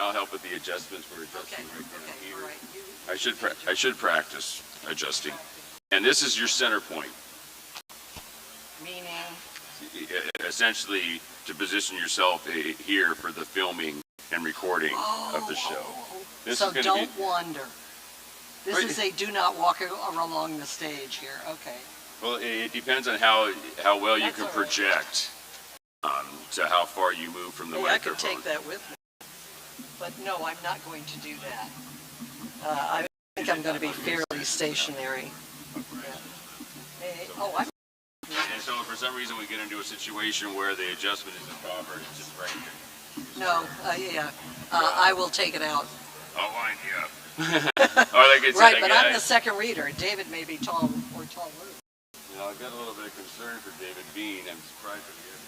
I'll help with the adjustments. We're adjusting right down here. All right. I should practice adjusting. And this is your center point. Meaning? Essentially, to position yourself here for the filming and recording of the show. This so is don't wander. This is a do not walk along the stage here. Okay. Well, it depends on how well you can project to how far you move from the microphone. I could take that with me. But no, I'm not going to do that. I think I'm going to be fairly stationary. Yeah. And so if for some reason we get into a situation where the adjustment isn't proper, it's just right here. No, yeah. I will take it out. I'll wind you up. Right, but I'm the second reader. David may be tall or taller. You know, I've got a little bit of concern for David Bean. I'm surprised that he hasn't.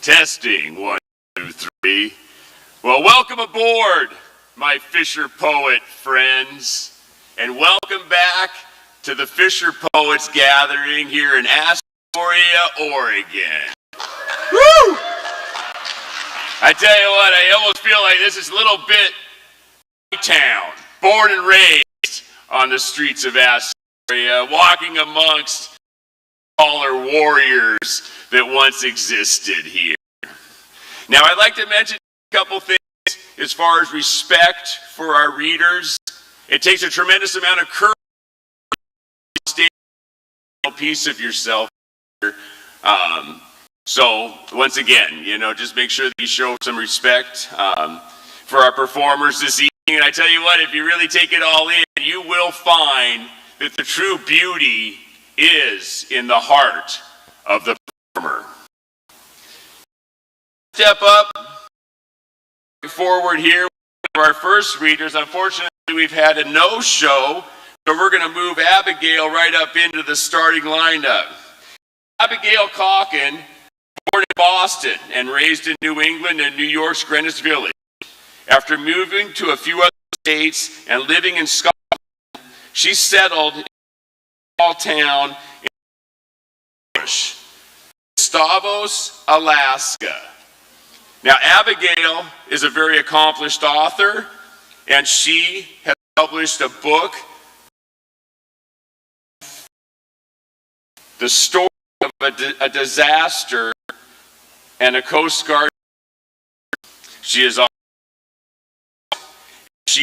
Testing, 1, 2, 3. Well, welcome aboard, my Fisher Poet friends, and welcome back to the Fisher Poets gathering here in Astoria, Oregon. Woo! I tell you what, I almost feel like this is a little bit my town, born and raised on the streets of Astoria, walking amongst taller warriors that once existed here. Now, I'd like to mention a couple things as far as respect for our readers. It takes a tremendous amount of courage to stay a piece of yourself here. So, once again, just make sure that you show some respect for our performers this evening. And I tell you what, if you really take it all in, you will find that the true beauty is in the heart of the performer. Step up forward here. One of our first readers, unfortunately, we've had a no-show, so we're going to move Abigail right up into the starting lineup. Abigail Calkin, born in Boston and raised in New England and New York's Greenwich Village. After moving to a few other states and living in Scotland, she settled in a small town in Gustavus, Alaska. Now, Abigail is a very accomplished author, and she has published a book, The Story of a Disaster and a Coast Guard. She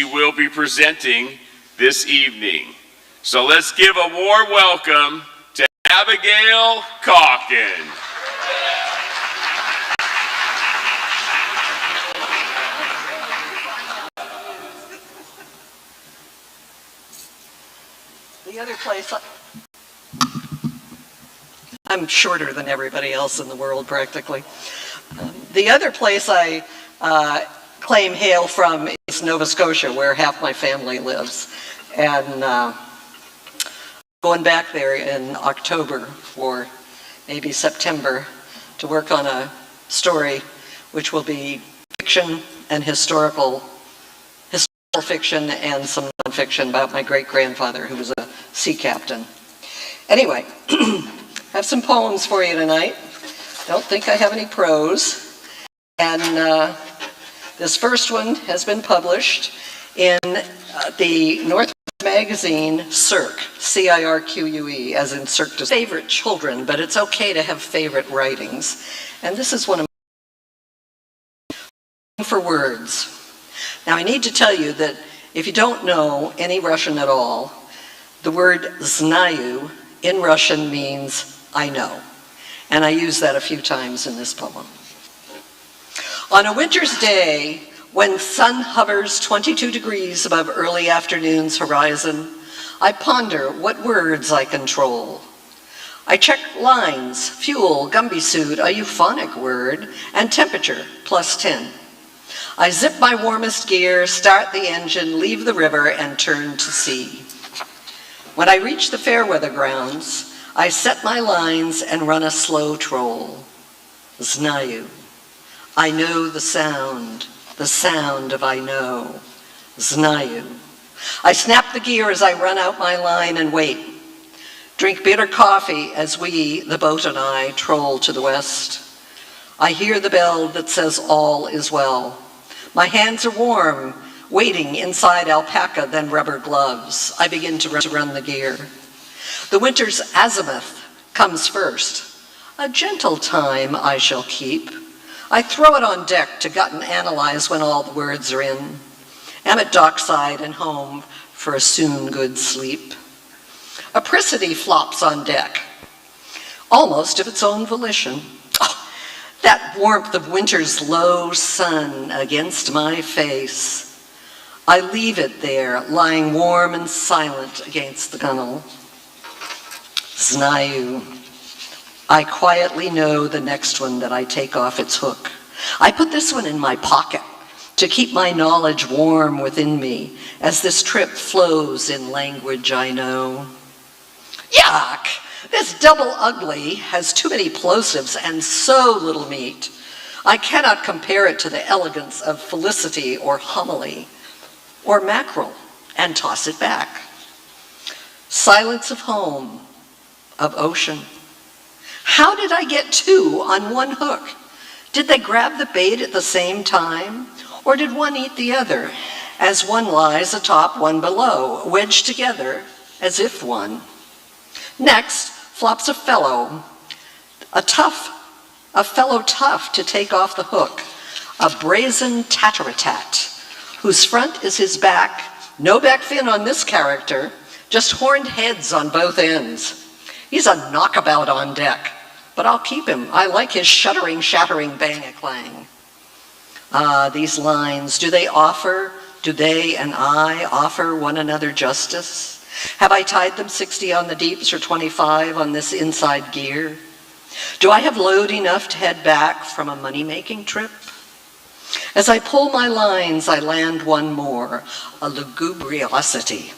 will be presenting this evening. So let's give a warm welcome to Abigail Calkin. The other place, I'm shorter than everybody else in the world practically. The other place I claim hail from is Nova Scotia, where half my family lives. And going back there in October or maybe September to work on a story which will be fiction and historical fiction and some nonfiction about my great-grandfather who was a sea captain. Anyway, I have some poems for you tonight. Don't think I have any prose. And this first one has been published in the Northwest magazine Cirque, C-I-R-Q-U-E, as in Cirque du favorite children, but it's okay to have favorite writings. And this is one of my for words. Now, I need to tell you that if you don't know any Russian at all, the word znаю in Russian means I know. And I use that a few times in this poem. On a winter's day, when sun hovers 22 degrees above early afternoon's horizon, I ponder what words I control. I check lines, fuel, Gumby suit, a euphonic word, and temperature, +10. I zip my warmest gear, start the engine, leave the river, and turn to sea. When I reach the fair weather grounds, I set my lines and run a slow troll. Znаю. I know the sound of I know. Znаю. I snap the gear as I run out my line and wait. Drink bitter coffee as we, the boat and I, troll to the west. I hear the bell that says all is well. My hands are warm, waiting inside alpaca, then rubber gloves. I begin to run the gear. The winter's azimuth comes first. A gentle time I shall keep. I throw it on deck to gut and analyze when all the words are in. Am at dockside and home for a soon good sleep. Apricity flops on deck, almost of its own volition. That warmth of winter's low sun against my face. I leave it there, lying warm and silent against the gunwale. Znаю. I quietly know the next one that I take off its hook. I put this one in my pocket to keep my knowledge warm within me as this trip flows in language I know. Yuck! This double ugly has too many plosives and so little meat. I cannot compare it to the elegance of felicity or homily or mackerel and toss it back. Silence of home, of ocean. How did I get two on one hook? Did they grab the bait at the same time? Or did one eat the other, as one lies atop, one below, wedged together as if one? Next flops a fellow tough to take off the hook, a brazen tatter-a-tat, whose front is his back. No back fin on this character, just horned heads on both ends. He's a knockabout on deck, but I'll keep him. I like his shuddering, shattering bang-a-clang. Ah, these lines, do they and I offer one another justice? Have I tied them 60 on the deeps or 25 on this inside gear? Do I have load enough to head back from a money-making trip? As I pull my lines, I land one more, a lugubriosity,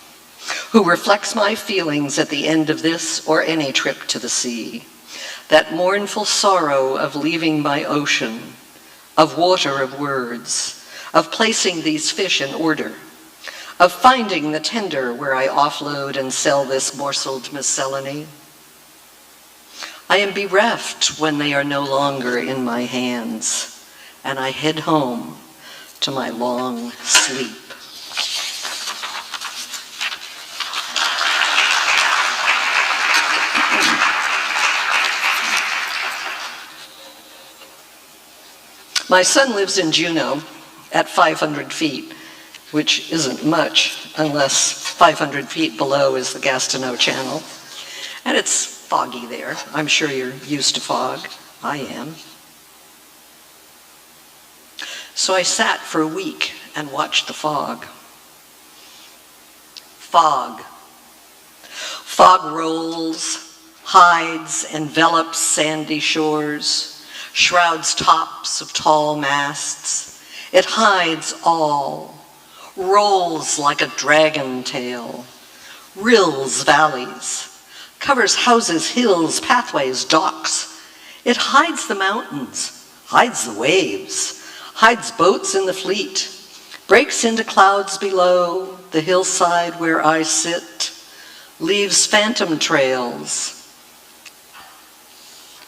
who reflects my feelings at the end of this or any trip to the sea. That mournful sorrow of leaving my ocean, of water of words, of placing these fish in order, of finding the tender where I offload and sell this morseled miscellany. I am bereft when they are no longer in my hands, and I head home to my long sleep. My son lives in Juneau at 500 feet, which isn't much unless 500 feet below is the Gastineau Channel. And it's foggy there. I'm sure you're used to fog. I am. So I sat for a week and watched the fog. Fog. Fog rolls, hides, envelops sandy shores, shrouds tops of tall masts. It hides all, rolls like a dragon tail, rills valleys, covers houses, hills, pathways, docks. It hides the mountains, hides the waves, hides boats in the fleet, breaks into clouds below the hillside where I sit, leaves phantom trails,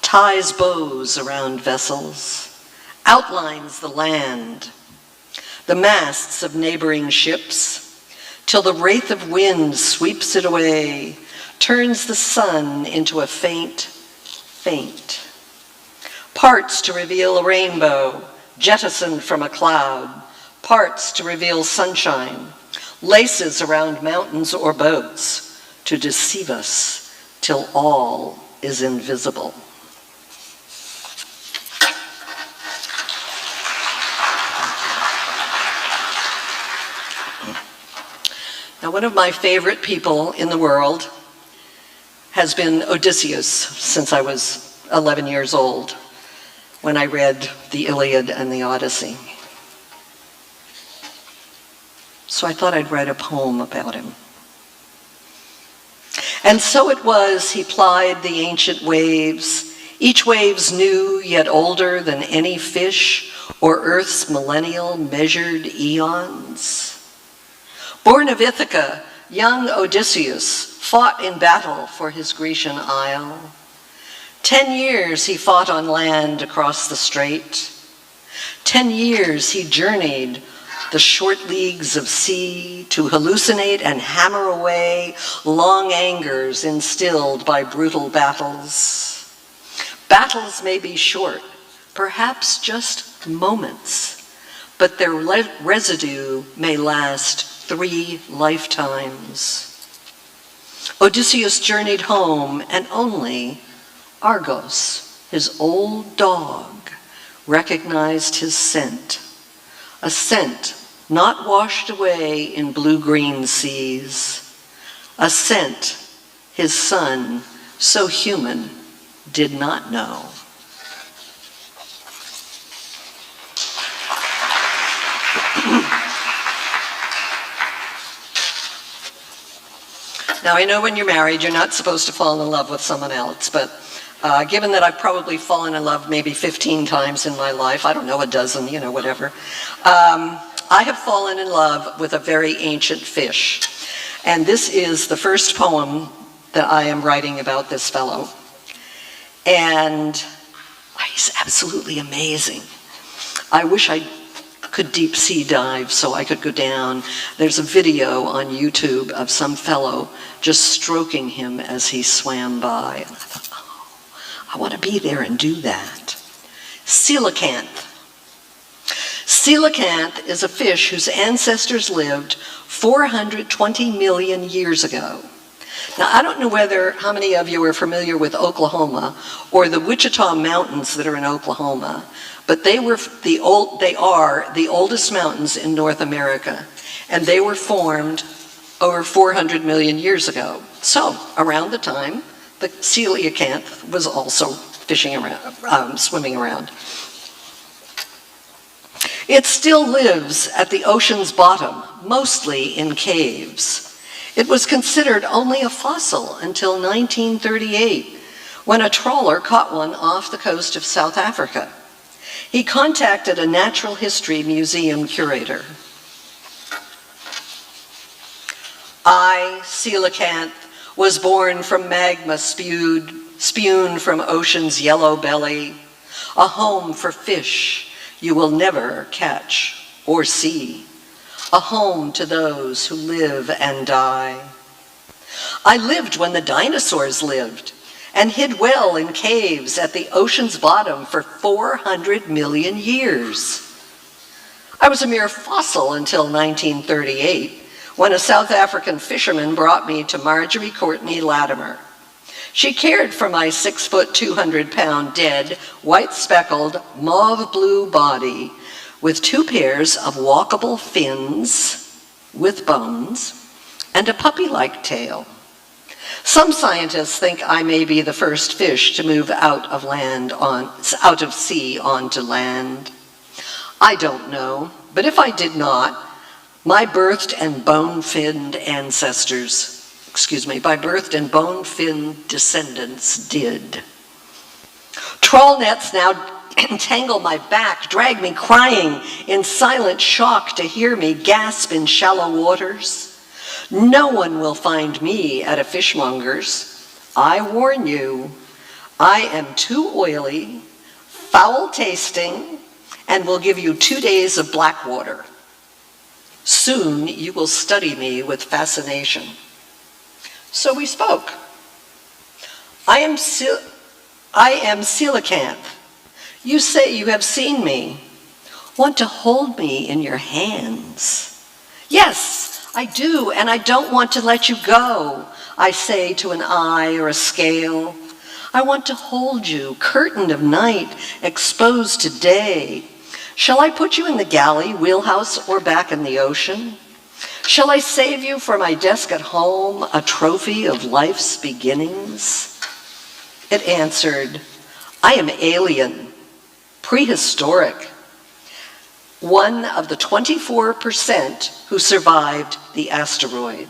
ties bows around vessels, outlines the land, the masts of neighboring ships, till the wraith of wind sweeps it away, turns the sun into a faint, parts to reveal a rainbow, jettisoned from a cloud, parts to reveal sunshine, laces around mountains or boats to deceive us till all is invisible. Now, one of my favorite people in the world has been Odysseus since I was 11 years old, when I read the Iliad and the Odyssey. So I thought I'd write a poem about him. And so it was he plied the ancient waves, each wave's new yet older than any fish or earth's millennial measured eons. Born of Ithaca, young Odysseus fought in battle for his Grecian isle. 10 years he fought on land across the strait. 10 years he journeyed the short leagues of sea to hallucinate and hammer away long angers instilled by brutal battles. Battles may be short, perhaps just moments, but their residue may last 3 lifetimes. Odysseus journeyed home, and only Argos, his old dog, recognized his scent, a scent not washed away in blue-green seas, a scent his son, so human, did not know. Now, I know when you're married, you're not supposed to fall in love with someone else, but Given that I've probably fallen in love maybe 15 times in my life, I don't know, a dozen, you know, whatever. I have fallen in love with a very ancient fish. And this is the first poem that I am writing about this fellow. And he's absolutely amazing. I wish I could deep sea dive so I could go down. There's a video on YouTube of some fellow just stroking him as he swam by. And I thought, oh, I want to be there and do that. Coelacanth. Coelacanth is a fish whose ancestors lived 420 million years ago. Now, I don't know how many of you are familiar with Oklahoma or the Wichita Mountains that are in Oklahoma, but they are the oldest mountains in North America, and they were formed over 400 million years ago. So, around the time, the coelacanth was also swimming around. It still lives at the ocean's bottom, mostly in caves. It was considered only a fossil until 1938, when a trawler caught one off the coast of South Africa. He contacted a natural history museum curator. I, coelacanth, was born from magma spewed from ocean's yellow belly, a home for fish you will never catch or see, a home to those who live and die. I lived when the dinosaurs lived and hid well in caves at the ocean's bottom for 400 million years. I was a mere fossil until 1938, when a South African fisherman brought me to Marjorie Courtney Latimer. She cared for my 6-foot, 200-pound dead, white-speckled, mauve-blue body with 2 pairs of walkable fins with bones and a puppy-like tail. Some scientists think I may be the first fish to move out of sea onto land. I don't know, but if I did not, my birthed and bone-finned descendants did. Trawl nets now entangle my back, drag me crying in silent shock to hear me gasp in shallow waters. No one will find me at a fishmonger's. I warn you, I am too oily, foul-tasting, and will give you 2 days of black water. Soon you will study me with fascination. So we spoke. I am coelacanth. You say you have seen me. Want to hold me in your hands? Yes, I do, and I don't want to let you go, I say to an eye or a scale. I want to hold you, curtain of night, exposed to day. Shall I put you in the galley, wheelhouse, or back in the ocean? Shall I save you for my desk at home, a trophy of life's beginnings? It answered, I am alien, prehistoric, one of the 24% who survived the asteroid.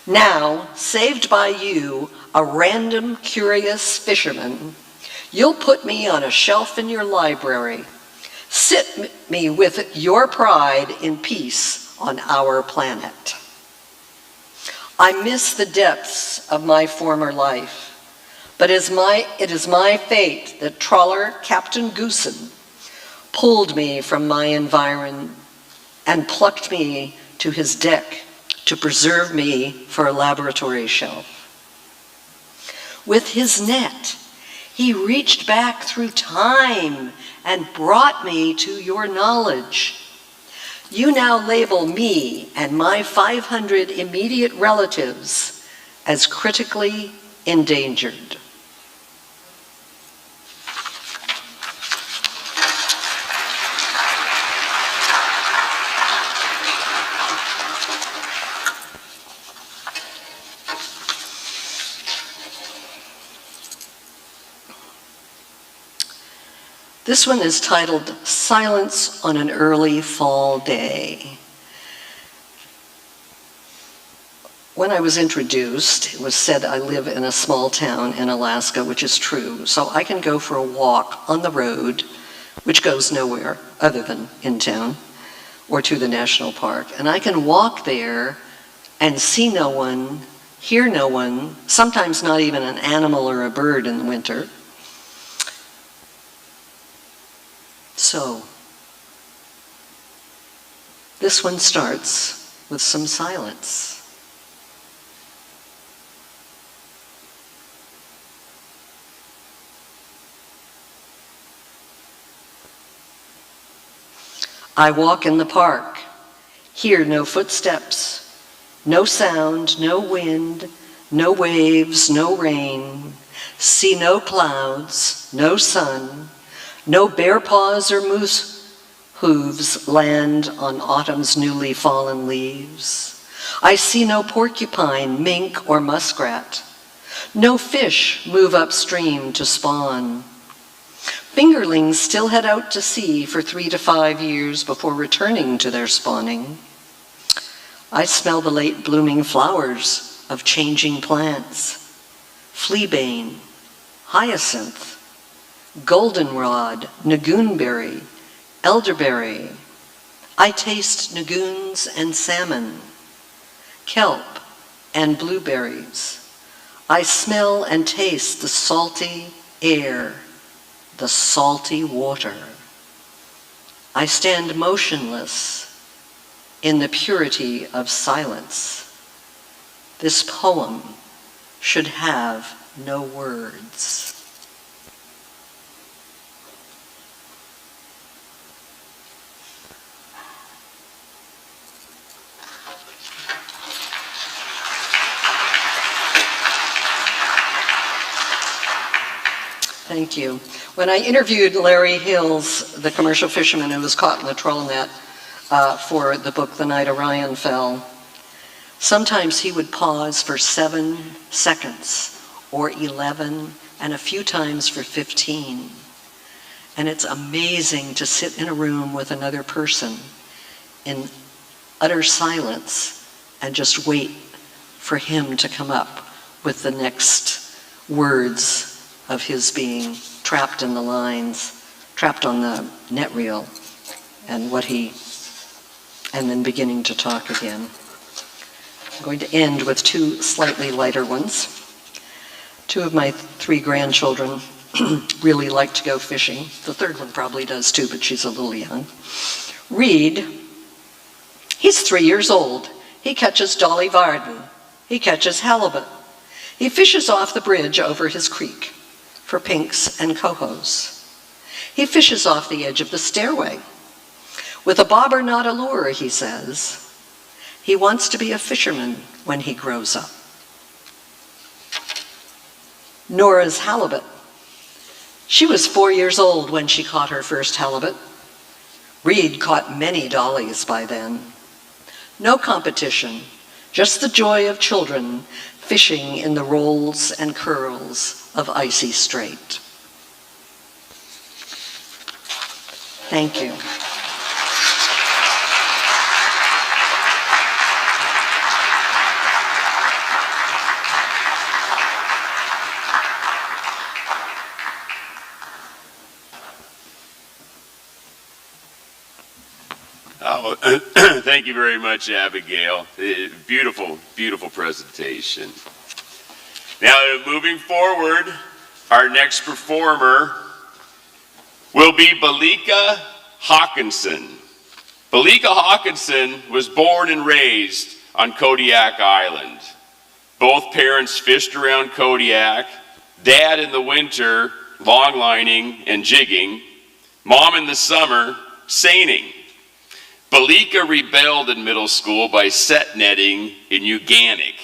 Now, saved by you, a random curious fisherman, you'll put me on a shelf in your library. Sit me with your pride in peace on our planet. I miss the depths of my former life, but it is my fate that trawler Captain Goosen pulled me from my environ and plucked me to his deck to preserve me for a laboratory shelf. With his net, he reached back through time and brought me to your knowledge. You now label me and my 500 immediate relatives as critically endangered. This one is titled Silence on an Early Fall Day. When I was introduced, it was said I live in a small town in Alaska, which is true. So I can go for a walk on the road, which goes nowhere other than in town, or to the national park. And I can walk there and see no one, hear no one, sometimes not even an animal or a bird in the winter. So, this one starts with some silence. I walk in the park, hear no footsteps, no sound, no wind, no waves, no rain, see no clouds, no sun, no bear paws or moose hooves land on autumn's newly fallen leaves. I see no porcupine, mink, or muskrat. No fish move upstream to spawn. Fingerlings still head out to sea for 3 to 5 years before returning to their spawning. I smell the late blooming flowers of changing plants. Fleabane, hyacinth, goldenrod, nagoonberry, elderberry. I taste nagoons and salmon, kelp and blueberries. I smell and taste the salty air, the salty water. I stand motionless in the purity of silence. This poem should have no words. Thank you. When I interviewed Larry Hills, the commercial fisherman who was caught in the trawl net for the book The Night Orion Fell, sometimes he would pause for 7 seconds or 11 and a few times for 15. And it's amazing to sit in a room with another person in utter silence and just wait for him to come up with the next words of his being trapped in the lines, trapped on the net reel, and then beginning to talk again. I'm going to end with 2 slightly lighter ones. 2 of my 3 grandchildren really like to go fishing. The 3rd one probably does too, but she's a little young. Reed, he's 3 years old. He catches Dolly Varden. He catches halibut. He fishes off the bridge over his creek for pinks and cohos. He fishes off the edge of the stairway. With a bobber, not a lure, he says. He wants to be a fisherman when he grows up. Nora's halibut. She was 4 years old when she caught her first halibut. Reed caught many dollies by then. No competition, just the joy of children fishing in the rolls and curls of icy strait. Thank you. Oh, thank you very much, Abigail. Beautiful, beautiful presentation. Now, moving forward, our next performer will be Balika Haakanson. Balika Haakanson was born and raised on Kodiak Island. Both parents fished around Kodiak, Dad in the winter, longlining and jigging, Mom in the summer, seining. Balika rebelled in middle school by set netting in Uganic,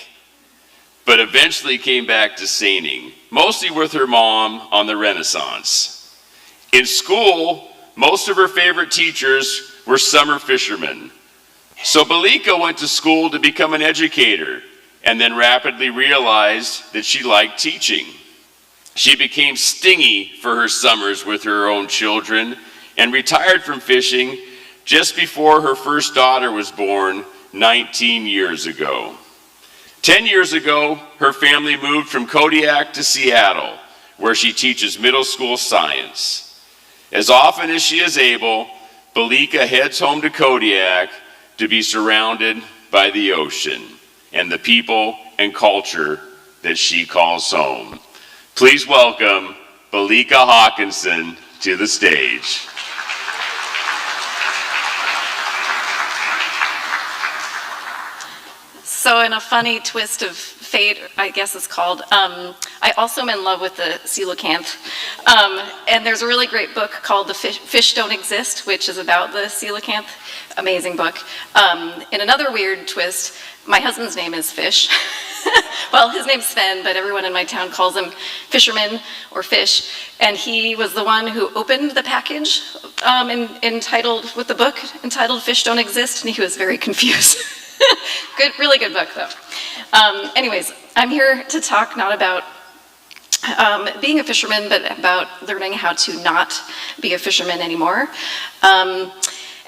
but eventually came back to seining, mostly with her mom on the Renaissance. In school, most of her favorite teachers were summer fishermen. So Balika went to school to become an educator and then rapidly realized that she liked teaching. She became stingy for her summers with her own children and retired from fishing just before her first daughter was born 19 years ago. 10 years ago, her family moved from Kodiak to Seattle, where she teaches middle school science. As often as she is able, Balika heads home to Kodiak to be surrounded by the ocean and the people and culture that she calls home. Please welcome Balika Haakanson to the stage. So in a funny twist of fate, I guess it's called, I also am in love with the coelacanth. And there's a really great book called The Fish Don't Exist, which is about the coelacanth. Amazing book. In another weird twist, my husband's name is Fish. Well, his name's Sven, but everyone in my town calls him Fisherman or Fish. And he was the one who opened the package with the book entitled Fish Don't Exist, and he was very confused. Really good book, though. Anyways, I'm here to talk not about being a fisherman, but about learning how to not be a fisherman anymore. And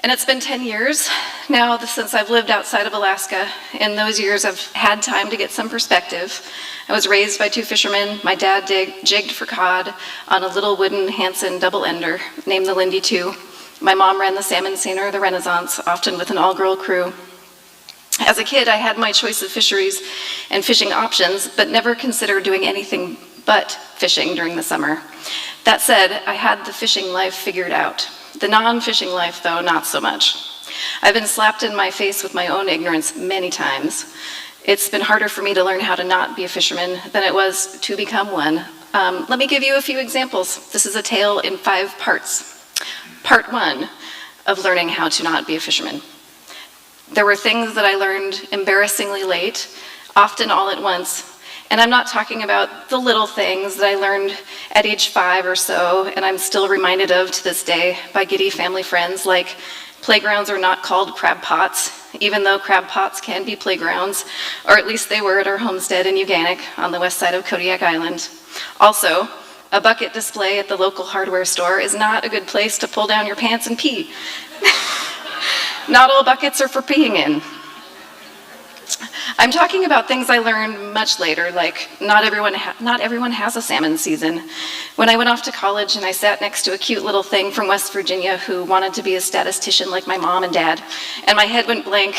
it's been 10 years now since I've lived outside of Alaska. In those years, I've had time to get some perspective. I was raised by two fishermen. My dad jigged for cod on a little wooden Hansen double ender named the Lindy 2. My mom ran the salmon seiner, the Renaissance, often with an all-girl crew. As a kid, I had my choice of fisheries and fishing options, but never considered doing anything but fishing during the summer. That said, I had the fishing life figured out. The non-fishing life, though, not so much. I've been slapped in my face with my own ignorance many times. It's been harder for me to learn how to not be a fisherman than it was to become one. Let me give you a few examples. This is a tale in 5 parts. Part 1 of learning how to not be a fisherman. There were things that I learned embarrassingly late, often all at once. And I'm not talking about the little things that I learned at age 5 or so, and I'm still reminded of to this day by giddy family friends, like playgrounds are not called crab pots, even though crab pots can be playgrounds, or at least they were at our homestead in Uganik on the west side of Kodiak Island. Also, a bucket display at the local hardware store is not a good place to pull down your pants and pee. Not all buckets are for peeing in. I'm talking about things I learned much later, like not everyone has a salmon season. When I went off to college and I sat next to a cute little thing from West Virginia who wanted to be a statistician like my mom and dad, and my head went blank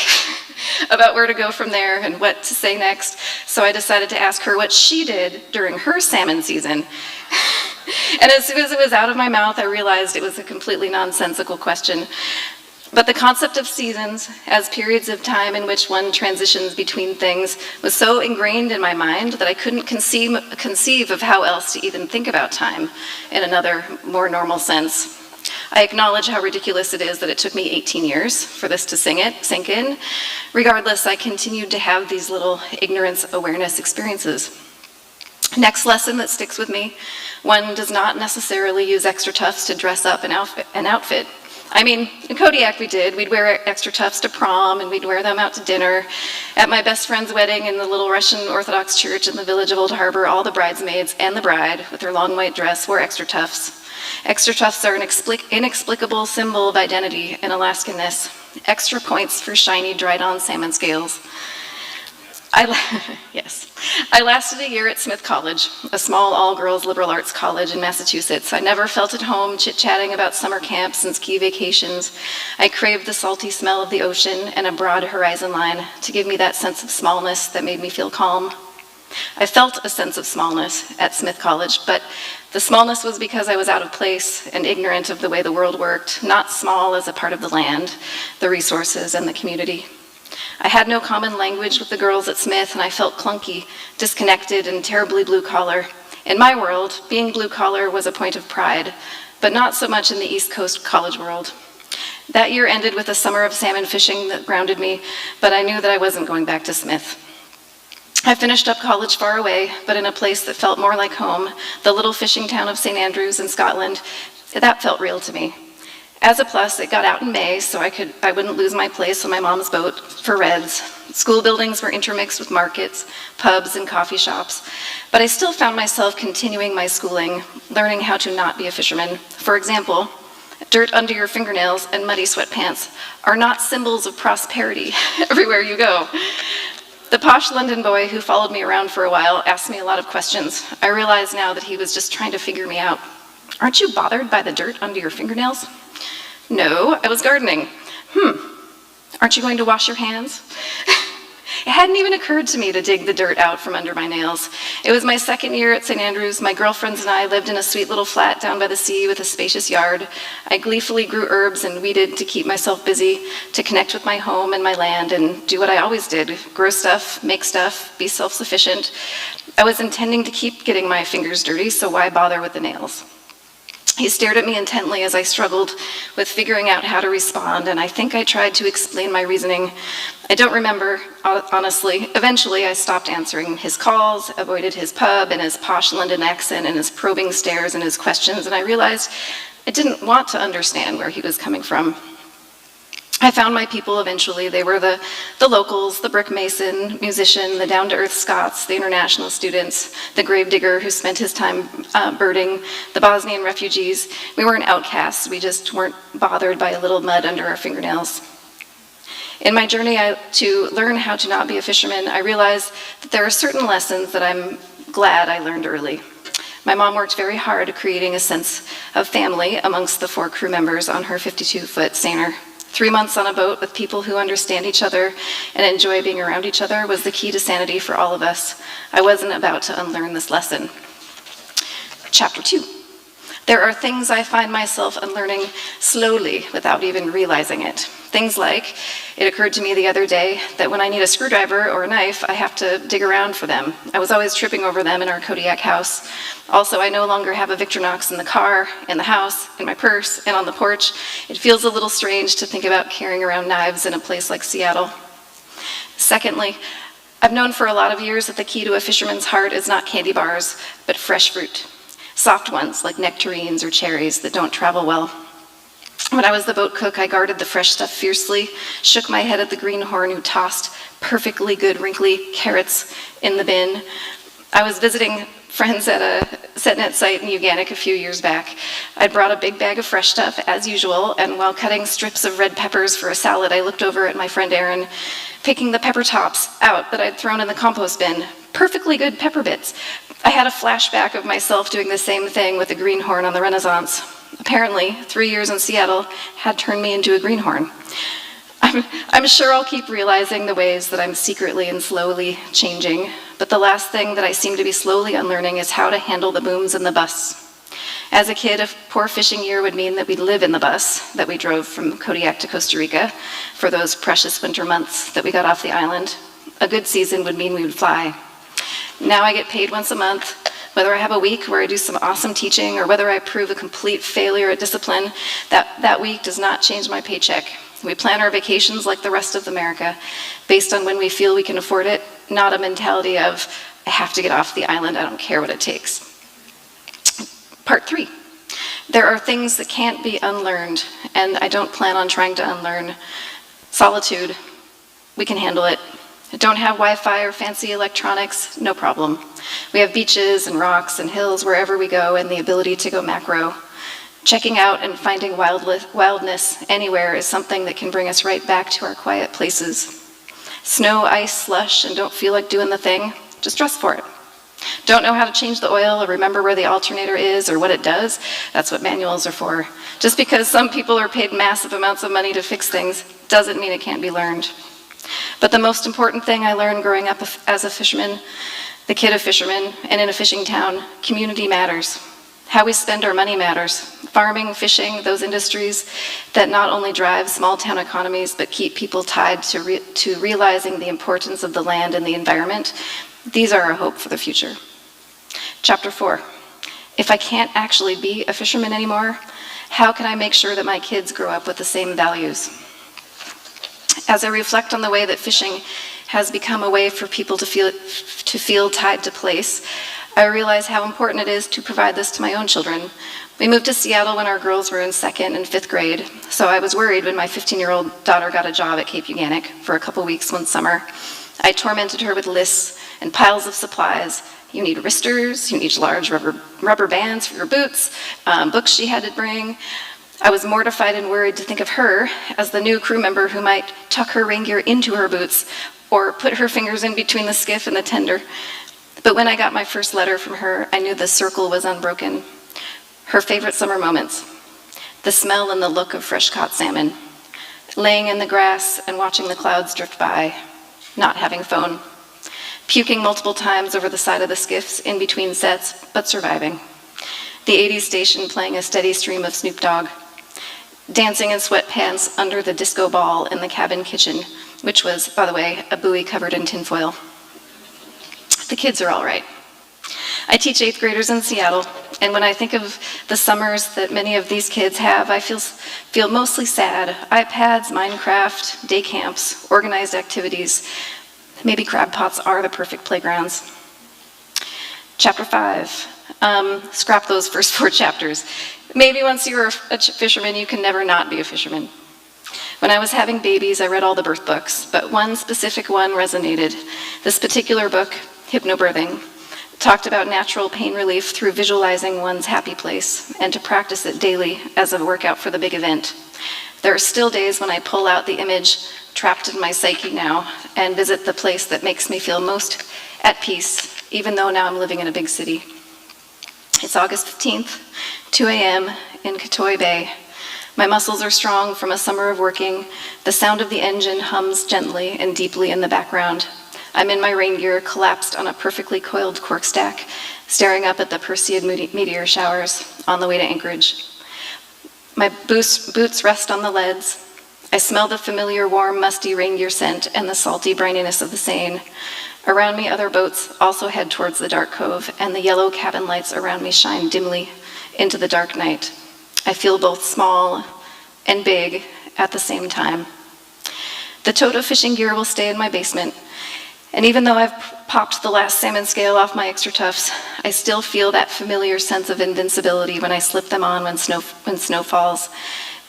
about where to go from there and what to say next, so I decided to ask her what she did during her salmon season. And as soon as it was out of my mouth, I realized it was a completely nonsensical question. But the concept of seasons as periods of time in which one transitions between things was so ingrained in my mind that I couldn't conceive of how else to even think about time in another, more normal sense. I acknowledge how ridiculous it is that it took me 18 years for this to sink in. Regardless, I continued to have these little ignorance awareness experiences. Next lesson that sticks with me: one does not necessarily use extra tufts to dress up an outfit. I mean, in Kodiak we did. We'd wear extra tufts to prom, and we'd wear them out to dinner. At my best friend's wedding in the little Russian Orthodox church in the village of Old Harbor, all the bridesmaids and the bride, with her long white dress, wore extra tufts. Extra tufts are an inexplicable symbol of identity and Alaskanness. Extra points for shiny, dried-on salmon scales. I lasted a year at Smith College, a small all-girls liberal arts college in Massachusetts. I never felt at home chit-chatting about summer camps and ski vacations. I craved the salty smell of the ocean and a broad horizon line to give me that sense of smallness that made me feel calm. I felt a sense of smallness at Smith College, but the smallness was because I was out of place and ignorant of the way the world worked, not small as a part of the land, the resources, and the community. I had no common language with the girls at Smith, and I felt clunky, disconnected, and terribly blue-collar. In my world, being blue-collar was a point of pride, but not so much in the East Coast college world. That year ended with a summer of salmon fishing that grounded me, but I knew that I wasn't going back to Smith. I finished up college far away, but in a place that felt more like home, the little fishing town of St. Andrews in Scotland. That felt real to me. As a plus, it got out in May, so I wouldn't lose my place on my mom's boat for Reds. School buildings were intermixed with markets, pubs, and coffee shops. But I still found myself continuing my schooling, learning how to not be a fisherman. For example, dirt under your fingernails and muddy sweatpants are not symbols of prosperity everywhere you go. The posh London boy who followed me around for a while asked me a lot of questions. I realize now that he was just trying to figure me out. Aren't you bothered by the dirt under your fingernails? No, I was gardening. Aren't you going to wash your hands? It hadn't even occurred to me to dig the dirt out from under my nails. It was my second year at St. Andrews. My girlfriends and I lived in a sweet little flat down by the sea with a spacious yard. I gleefully grew herbs and weeded to keep myself busy, to connect with my home and my land and do what I always did, grow stuff, make stuff, be self-sufficient. I was intending to keep getting my fingers dirty, so why bother with the nails? He stared at me intently as I struggled with figuring out how to respond, and I think I tried to explain my reasoning. I don't remember, honestly. Eventually, I stopped answering his calls, avoided his pub and his posh London accent and his probing stares and his questions, and I realized I didn't want to understand where he was coming from. I found my people eventually. They were the locals, the brick mason, musician, the down-to-earth Scots, the international students, the gravedigger who spent his time birding, the Bosnian refugees. We weren't outcasts. We just weren't bothered by a little mud under our fingernails. In my journey to learn how to not be a fisherman, I realized that there are certain lessons that I'm glad I learned early. My mom worked very hard at creating a sense of family amongst the 4 crew members on her 52-foot seiner. 3 months on a boat with people who understand each other and enjoy being around each other was the key to sanity for all of us. I wasn't about to unlearn this lesson. Chapter 2. There are things I find myself unlearning slowly without even realizing it. Things like, it occurred to me the other day that when I need a screwdriver or a knife, I have to dig around for them. I was always tripping over them in our Kodiak house. Also, I no longer have a Victorinox in the car, in the house, in my purse, and on the porch. It feels a little strange to think about carrying around knives in a place like Seattle. Secondly, I've known for a lot of years that the key to a fisherman's heart is not candy bars, but fresh fruit. Soft ones like nectarines or cherries that don't travel well. When I was the boat cook, I guarded the fresh stuff fiercely, shook my head at the greenhorn who tossed perfectly good wrinkly carrots in the bin. I was visiting friends at a setnet site in Uganic a few years back. I'd brought a big bag of fresh stuff, as usual, and while cutting strips of red peppers for a salad, I looked over at my friend Erin, picking the pepper tops out that I'd thrown in the compost bin. Perfectly good pepper bits. I had a flashback of myself doing the same thing with a greenhorn on the Renaissance. Apparently, 3 years in Seattle had turned me into a greenhorn. I'm sure I'll keep realizing the ways that I'm secretly and slowly changing, but the last thing that I seem to be slowly unlearning is how to handle the booms in the bus. As a kid, a poor fishing year would mean that we'd live in the bus that we drove from Kodiak to Costa Rica for those precious winter months that we got off the island. A good season would mean we would fly. Now I get paid once a month. Whether I have a week where I do some awesome teaching or whether I prove a complete failure at discipline, that week does not change my paycheck. We plan our vacations like the rest of America, based on when we feel we can afford it, not a mentality of, I have to get off the island, I don't care what it takes. Part 3. There are things that can't be unlearned, and I don't plan on trying to unlearn. Solitude. We can handle it. Don't have Wi-Fi or fancy electronics, no problem. We have beaches and rocks and hills wherever we go and the ability to go macro. Checking out and finding wildness anywhere is something that can bring us right back to our quiet places. Snow, ice, slush, and don't feel like doing the thing, just dress for it. Don't know how to change the oil or remember where the alternator is or what it does? That's what manuals are for. Just because some people are paid massive amounts of money to fix things doesn't mean it can't be learned. But the most important thing I learned growing up as a fisherman, the kid of fishermen, and in a fishing town, community matters. How we spend our money matters. Farming, fishing, those industries that not only drive small town economies, but keep people tied to realizing the importance of the land and the environment. These are our hope for the future. Chapter 4. If I can't actually be a fisherman anymore, how can I make sure that my kids grow up with the same values? As I reflect on the way that fishing has become a way for people to feel tied to place, I realize how important it is to provide this to my own children. We moved to Seattle when our girls were in 2nd and 5th grade, so I was worried when my 15-year-old daughter got a job at Cape Uganic for a couple weeks one summer. I tormented her with lists and piles of supplies. You need wristers, you need large rubber bands for your boots, books she had to bring. I was mortified and worried to think of her as the new crew member who might tuck her rain gear into her boots or put her fingers in between the skiff and the tender. But when I got my first letter from her, I knew the circle was unbroken. Her favorite summer moments, the smell and the look of fresh-caught salmon, laying in the grass and watching the clouds drift by, not having a phone, puking multiple times over the side of the skiffs in between sets, but surviving. The 80s station playing a steady stream of Snoop Dogg, dancing in sweatpants under the disco ball in the cabin kitchen, which was, by the way, a buoy covered in tinfoil. The kids are all right. I teach 8th graders in Seattle, and when I think of the summers that many of these kids have, I feel mostly sad. iPads, Minecraft, day camps, organized activities. Maybe crab pots are the perfect playgrounds. Chapter 5. Scrap those first 4 chapters. Maybe once you're a fisherman, you can never not be a fisherman. When I was having babies, I read all the birth books, but one specific one resonated. This particular book, Hypnobirthing, talked about natural pain relief through visualizing one's happy place and to practice it daily as a workout for the big event. There are still days when I pull out the image trapped in my psyche now and visit the place that makes me feel most at peace, even though now I'm living in a big city. It's August 15th, 2 a.m. in Katoi Bay. My muscles are strong from a summer of working. The sound of the engine hums gently and deeply in the background. I'm in my rain gear, collapsed on a perfectly coiled cork stack, staring up at the Perseid meteor showers on the way to Anchorage. My boots rest on the leads. I smell the familiar warm, musty rain gear scent and the salty brininess of the Seine. Around me, other boats also head towards the dark cove, and the yellow cabin lights around me shine dimly into the dark night. I feel both small and big at the same time. The tote of fishing gear will stay in my basement, and even though I've popped the last salmon scale off my extra tufts, I still feel that familiar sense of invincibility when I slip them on when snow falls.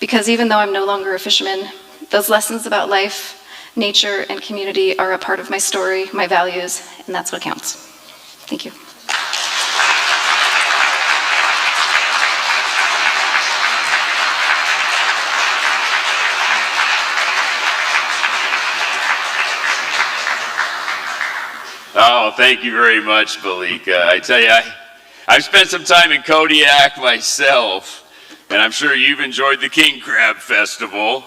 Because even though I'm no longer a fisherman, those lessons about life, nature, and community are a part of my story, my values, and that's what counts. Thank you. Oh, thank you very much, Balika. I tell you, I've spent some time in Kodiak myself, and I'm sure you've enjoyed the King Crab Festival.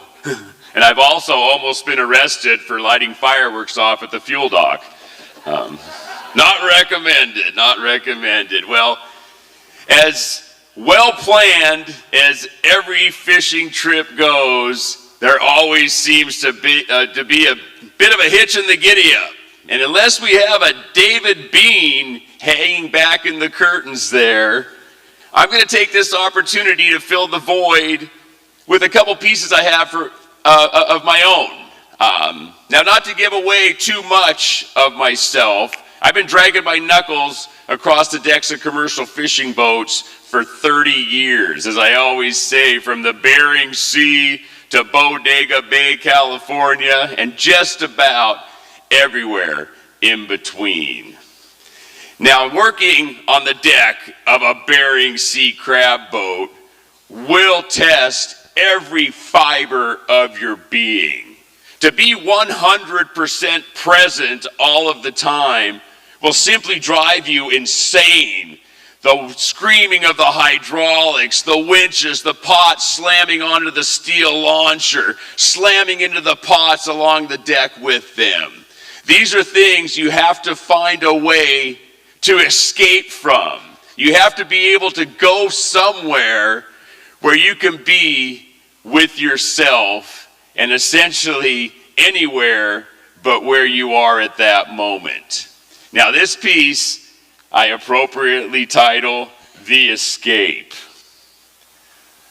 And I've also almost been arrested for lighting fireworks off at the fuel dock. Not recommended, not recommended. Well, as well planned as every fishing trip goes, there always seems to be a bit of a hitch in the giddy-up. And unless we have a David Bean hanging back in the curtains there, I'm going to take this opportunity to fill the void with a couple pieces I have of my own. Now, not to give away too much of myself, I've been dragging my knuckles across the decks of commercial fishing boats for 30 years, as I always say, from the Bering Sea to Bodega Bay, California, and just about everywhere in between. Now, working on the deck of a Bering Sea crab boat will test every fiber of your being. To be 100% present all of the time will simply drive you insane. The screaming of the hydraulics, the winches, the pots slamming onto the steel launcher, slamming into the pots along the deck with them. These are things you have to find a way to escape from. You have to be able to go somewhere where you can be with yourself, and essentially anywhere but where you are at that moment. Now, this piece I appropriately title The Escape.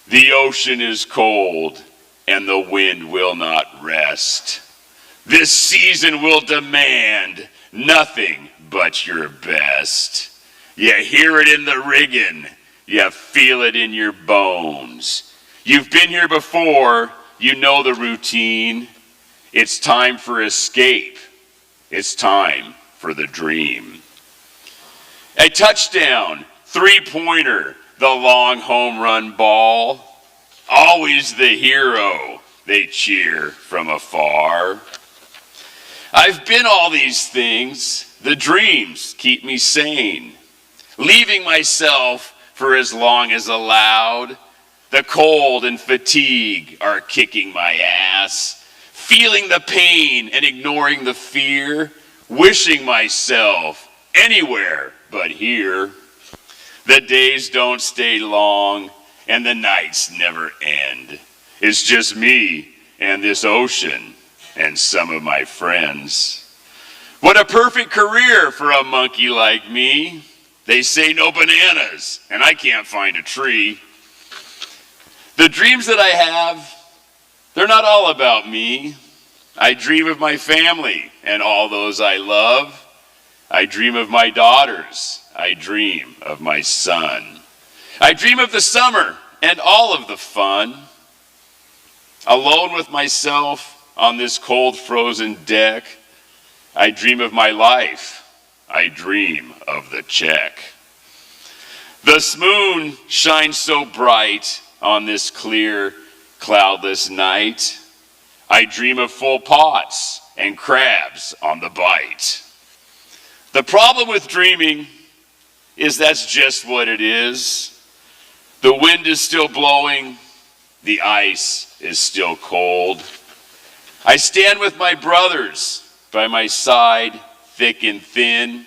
The ocean is cold and the wind will not rest. This season will demand nothing but your best. You hear it in the rigging. You feel it in your bones. You've been here before. You know the routine. It's time for escape. It's time for the dream. A touchdown, three-pointer, the long home run ball. Always the hero. They cheer from afar. I've been all these things. The dreams keep me sane. Leaving myself for as long as allowed. The cold and fatigue are kicking my ass. Feeling the pain and ignoring the fear. Wishing myself anywhere but here. The days don't stay long and the nights never end. It's just me and this ocean and some of my friends. What a perfect career for a monkey like me. They say no bananas, and I can't find a tree. The dreams that I have, they're not all about me. I dream of my family and all those I love. I dream of my daughters. I dream of my son. I dream of the summer and all of the fun. Alone with myself on this cold frozen deck, I dream of my life. I dream of the check. The moon shines so bright on this clear, cloudless night. I dream of full pots and crabs on the bite. The problem with dreaming is that's just what it is. The wind is still blowing. The ice is still cold. I stand with my brothers by my side, thick and thin.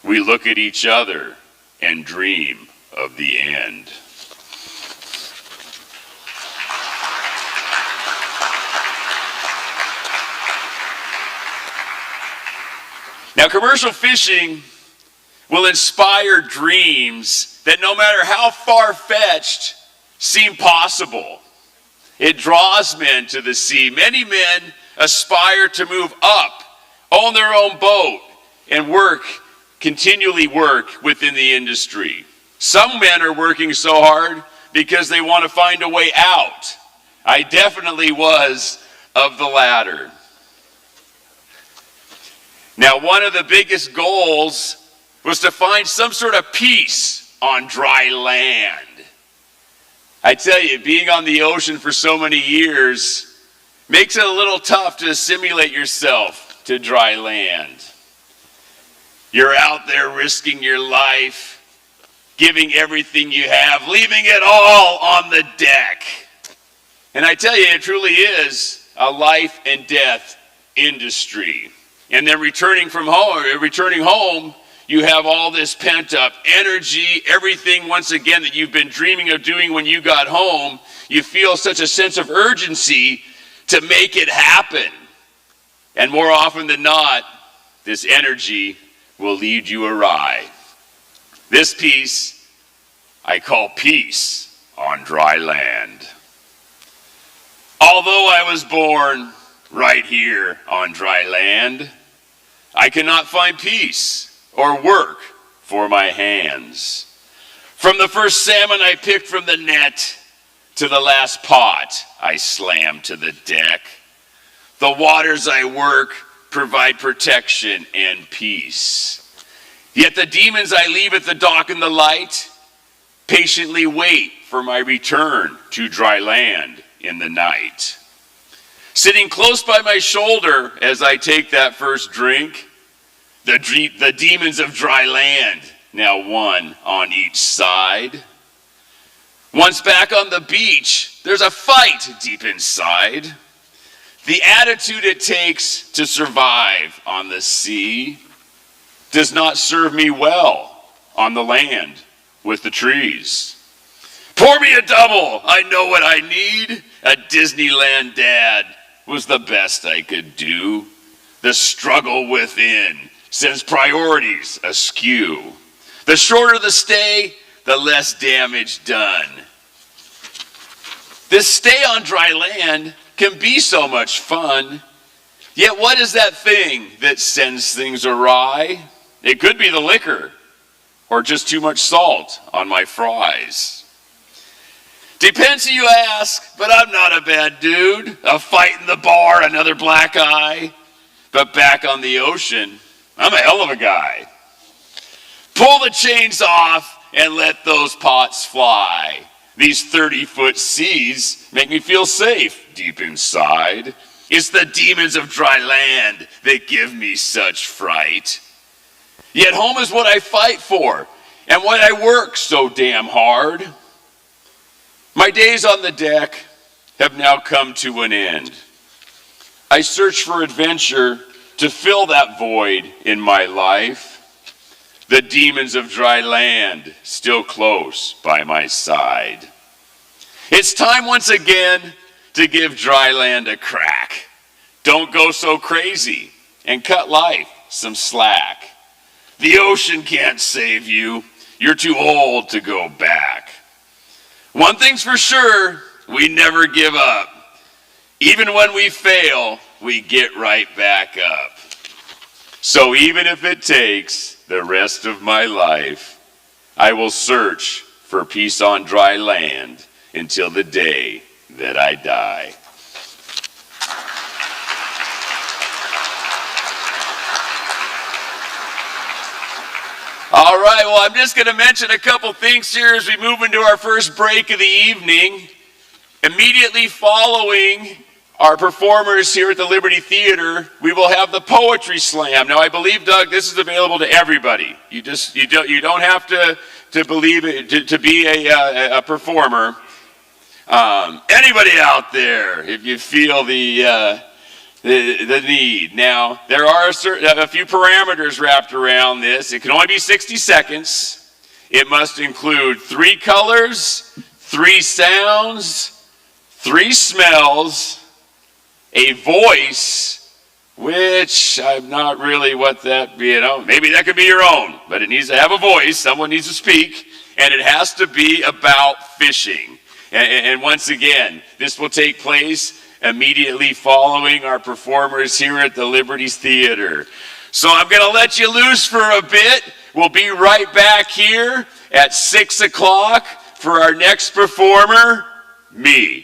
We look at each other and dream of the end. Now, commercial fishing will inspire dreams that no matter how far-fetched seem possible. It draws men to the sea. Many men aspire to move up, own their own boat, and continually work within the industry. Some men are working so hard because they want to find a way out. I definitely was of the latter. Now, one of the biggest goals was to find some sort of peace on dry land. I tell you, being on the ocean for so many years makes it a little tough to assimilate yourself to dry land. You're out there risking your life, giving everything you have, leaving it all on the deck. And I tell you, it truly is a life and death industry. And then returning home, you have all this pent-up energy, everything, once again, that you've been dreaming of doing when you got home. You feel such a sense of urgency to make it happen. And more often than not, this energy will lead you awry. This piece I call Peace on Dry Land. Although I was born right here on dry land, I cannot find peace or work for my hands. From the first salmon I picked from the net to the last pot I slammed to the deck, the waters I work provide protection and peace. Yet the demons I leave at the dock in the light patiently wait for my return to dry land in the night. Sitting close by my shoulder as I take that first drink, the demons of dry land, now one on each side. Once back on the beach, there's a fight deep inside. The attitude it takes to survive on the sea does not serve me well on the land with the trees. Pour me a double, I know what I need. A Disneyland dad was the best I could do. The struggle within sends priorities askew. The shorter the stay, the less damage done. This stay on dry land can be so much fun. Yet what is that thing that sends things awry? It could be the liquor or just too much salt on my fries. Depends who you ask, but I'm not a bad dude. A fight in the bar, another black eye. But back on the ocean, I'm a hell of a guy. Pull the chains off and let those pots fly. These 30-foot seas make me feel safe deep inside. It's the demons of dry land that give me such fright. Yet home is what I fight for, and what I work so damn hard. My days on the deck have now come to an end. I search for adventure to fill that void in my life. The demons of dry land still close by my side. It's time once again to give dry land a crack. Don't go so crazy and cut life some slack. The ocean can't save you. You're too old to go back. One thing's for sure, we never give up. Even when we fail, we get right back up. So even if it takes the rest of my life, I will search for peace on dry land until the day that I die. All right, well, I'm just going to mention a couple things here as we move into our first break of the evening. Immediately following our performers here at the Liberty Theater, we will have the Poetry Slam. Now, I believe, Doug, this is available to everybody. You don't have to believe it to be a performer. Anybody out there, if you feel the need. Now, there are a few parameters wrapped around this. It can only be 60 seconds. It must include 3 colors, 3 sounds, 3 smells, a voice, which I'm not really what that, maybe that could be your own, but it needs to have a voice. Someone needs to speak, and it has to be about fishing. And once again, this will take place immediately following our performers here at the Liberty Theater. So I'm going to let you loose for a bit. We'll be right back here at 6 o'clock for our next performer, me.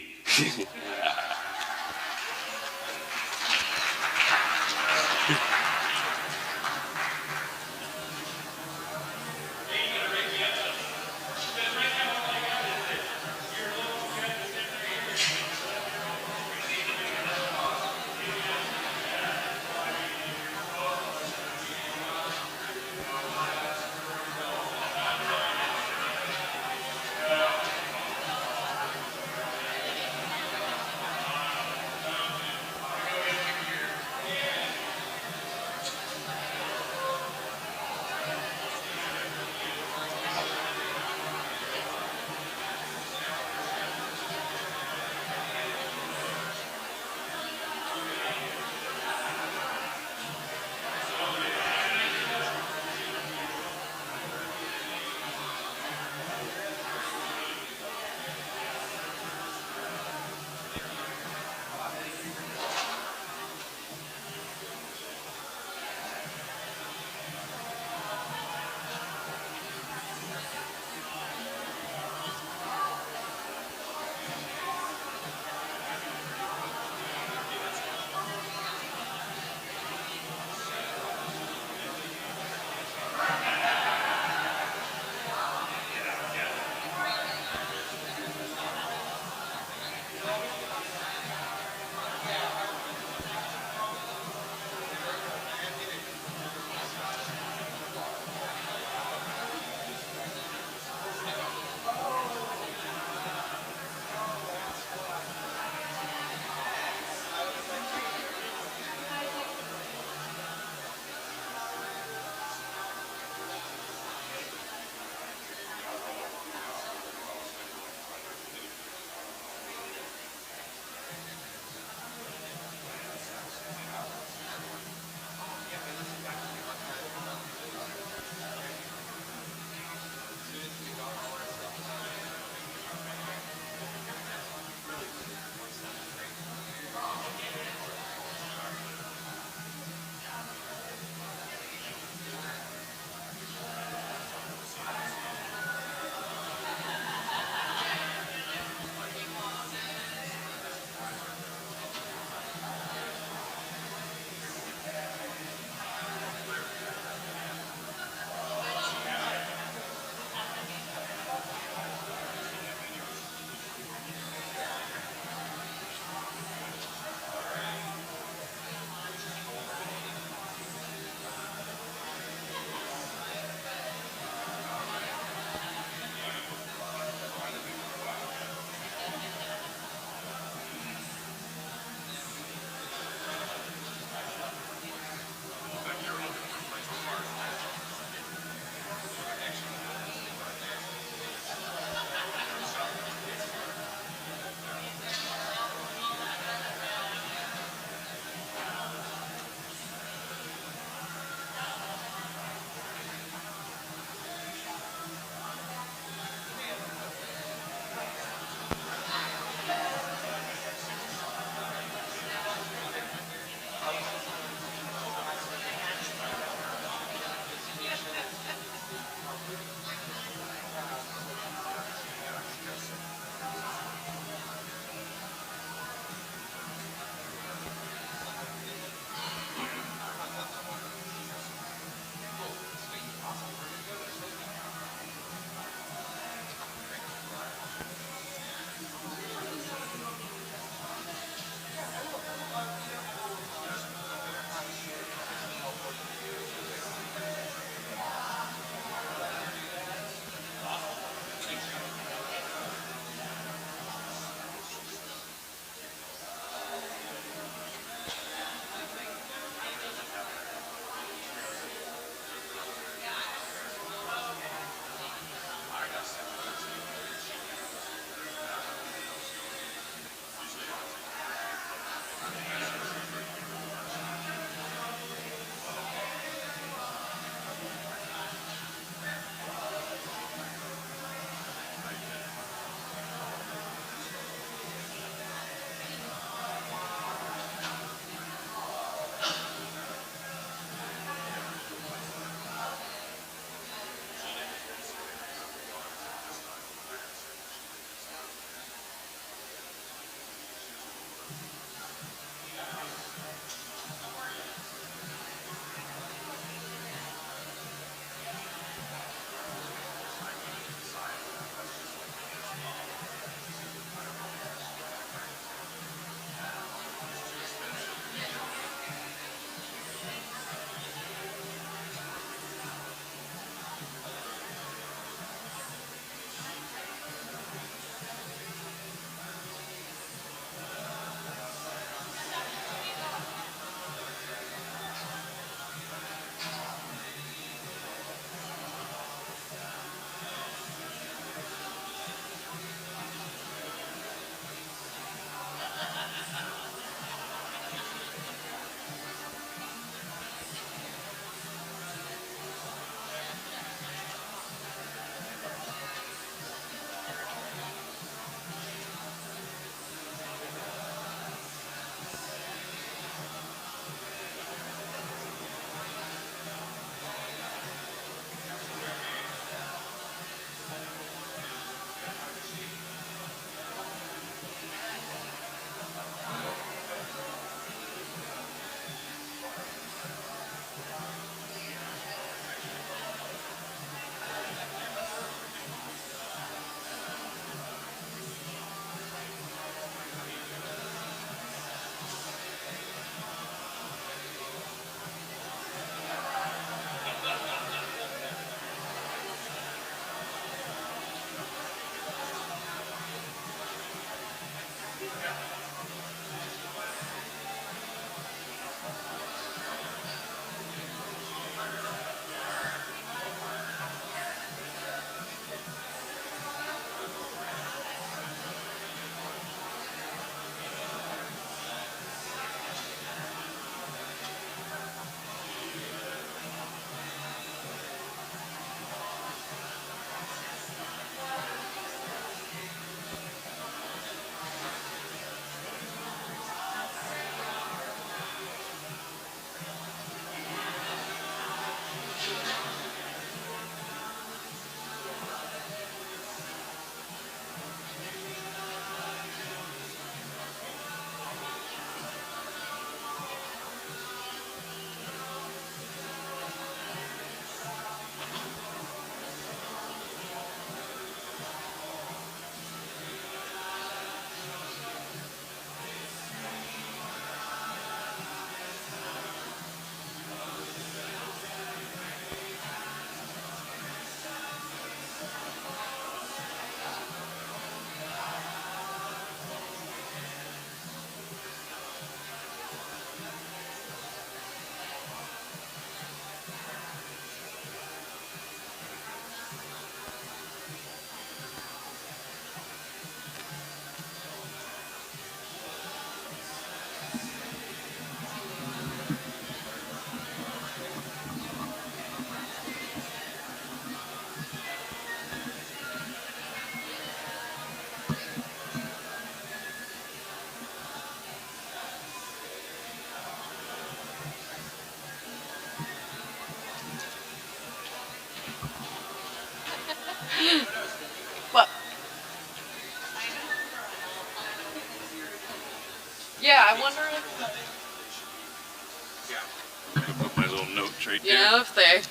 right You there. know, if they,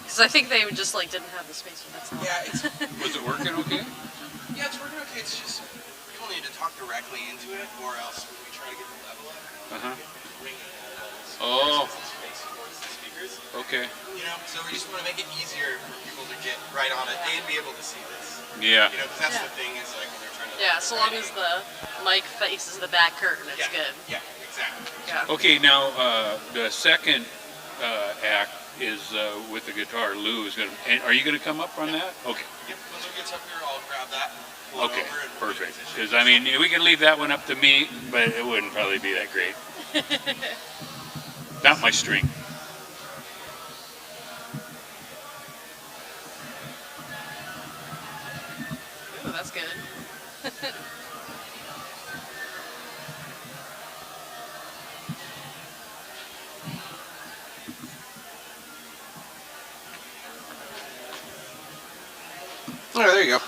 because I think they just like didn't have the space for that sound. Yeah, it's Was it working okay? yeah, it's working okay. It's just people need to talk directly into it, or else when we try to get the level up, Uh-huh. ringing Oh. space towards the speakers. Okay. You know, so we just want to make it easier for people to get right on it and be able to see this. Yeah. You know, because that's the thing is like when they're trying to. Yeah, so long as the mic faces the back curtain, it's good. Yeah, exactly. Yeah. Okay, now the second act is with the guitar. Lou is going to. Are you going to come up on that? Okay. Yep. When Lou gets up here, I'll grab that. And pull Okay. it over and we'll Perfect. transition. Because I mean, we could leave that one up to me, but it wouldn't probably be that great. Not my string. Ooh, that's good. All right, there you go.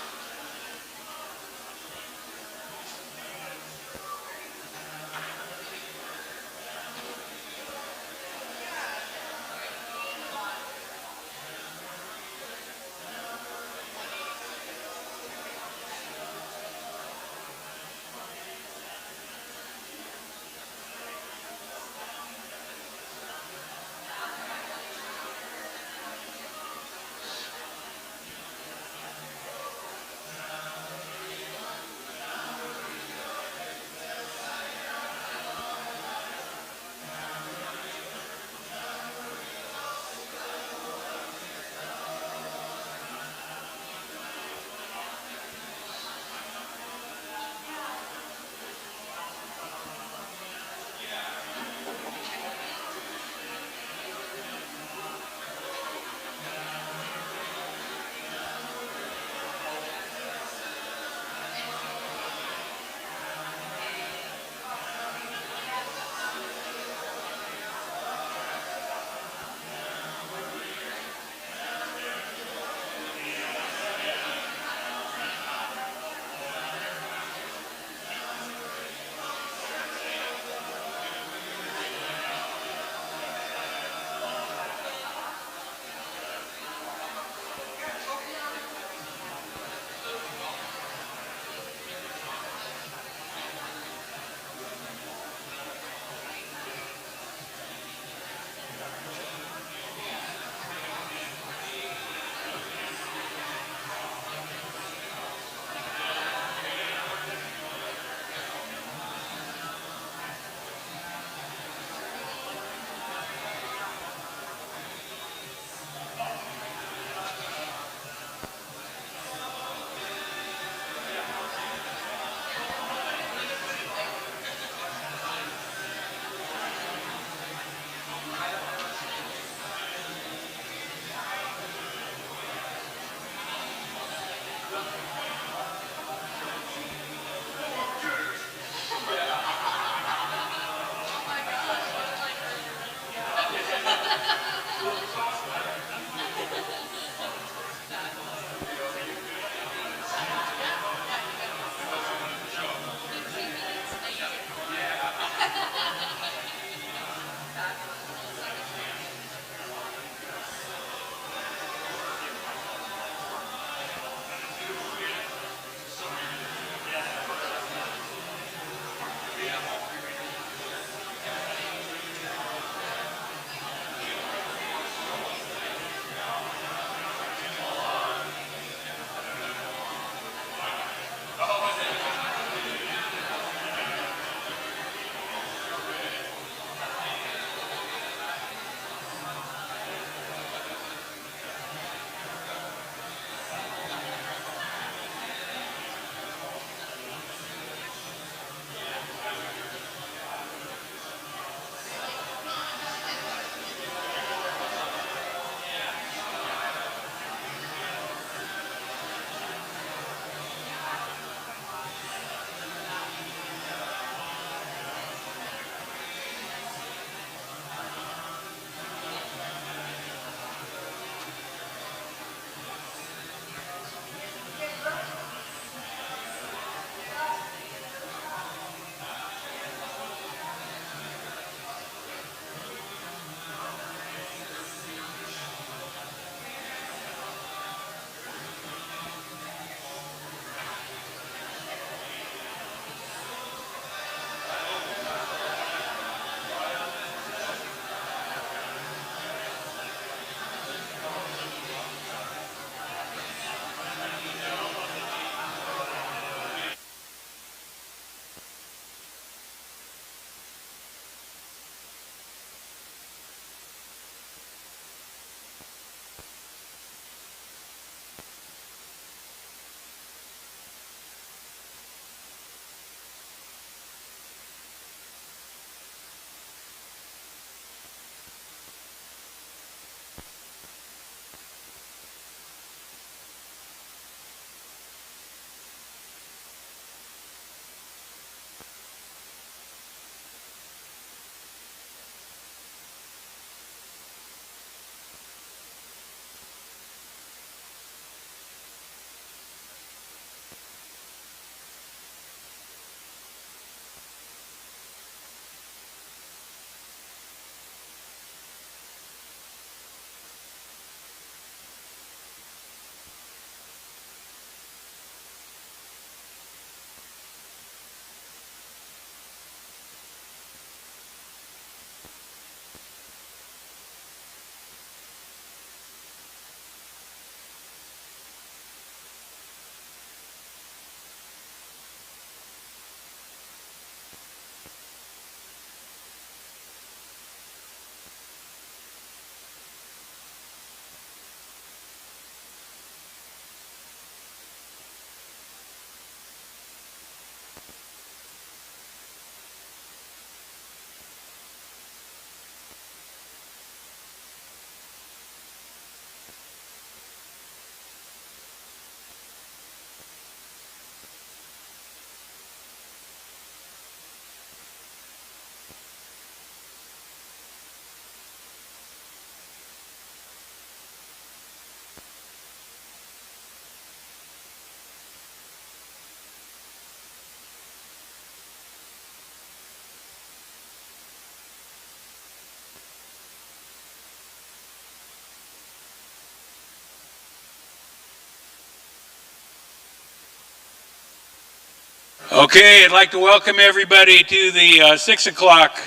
Okay, I'd like to welcome everybody to the 6 o'clock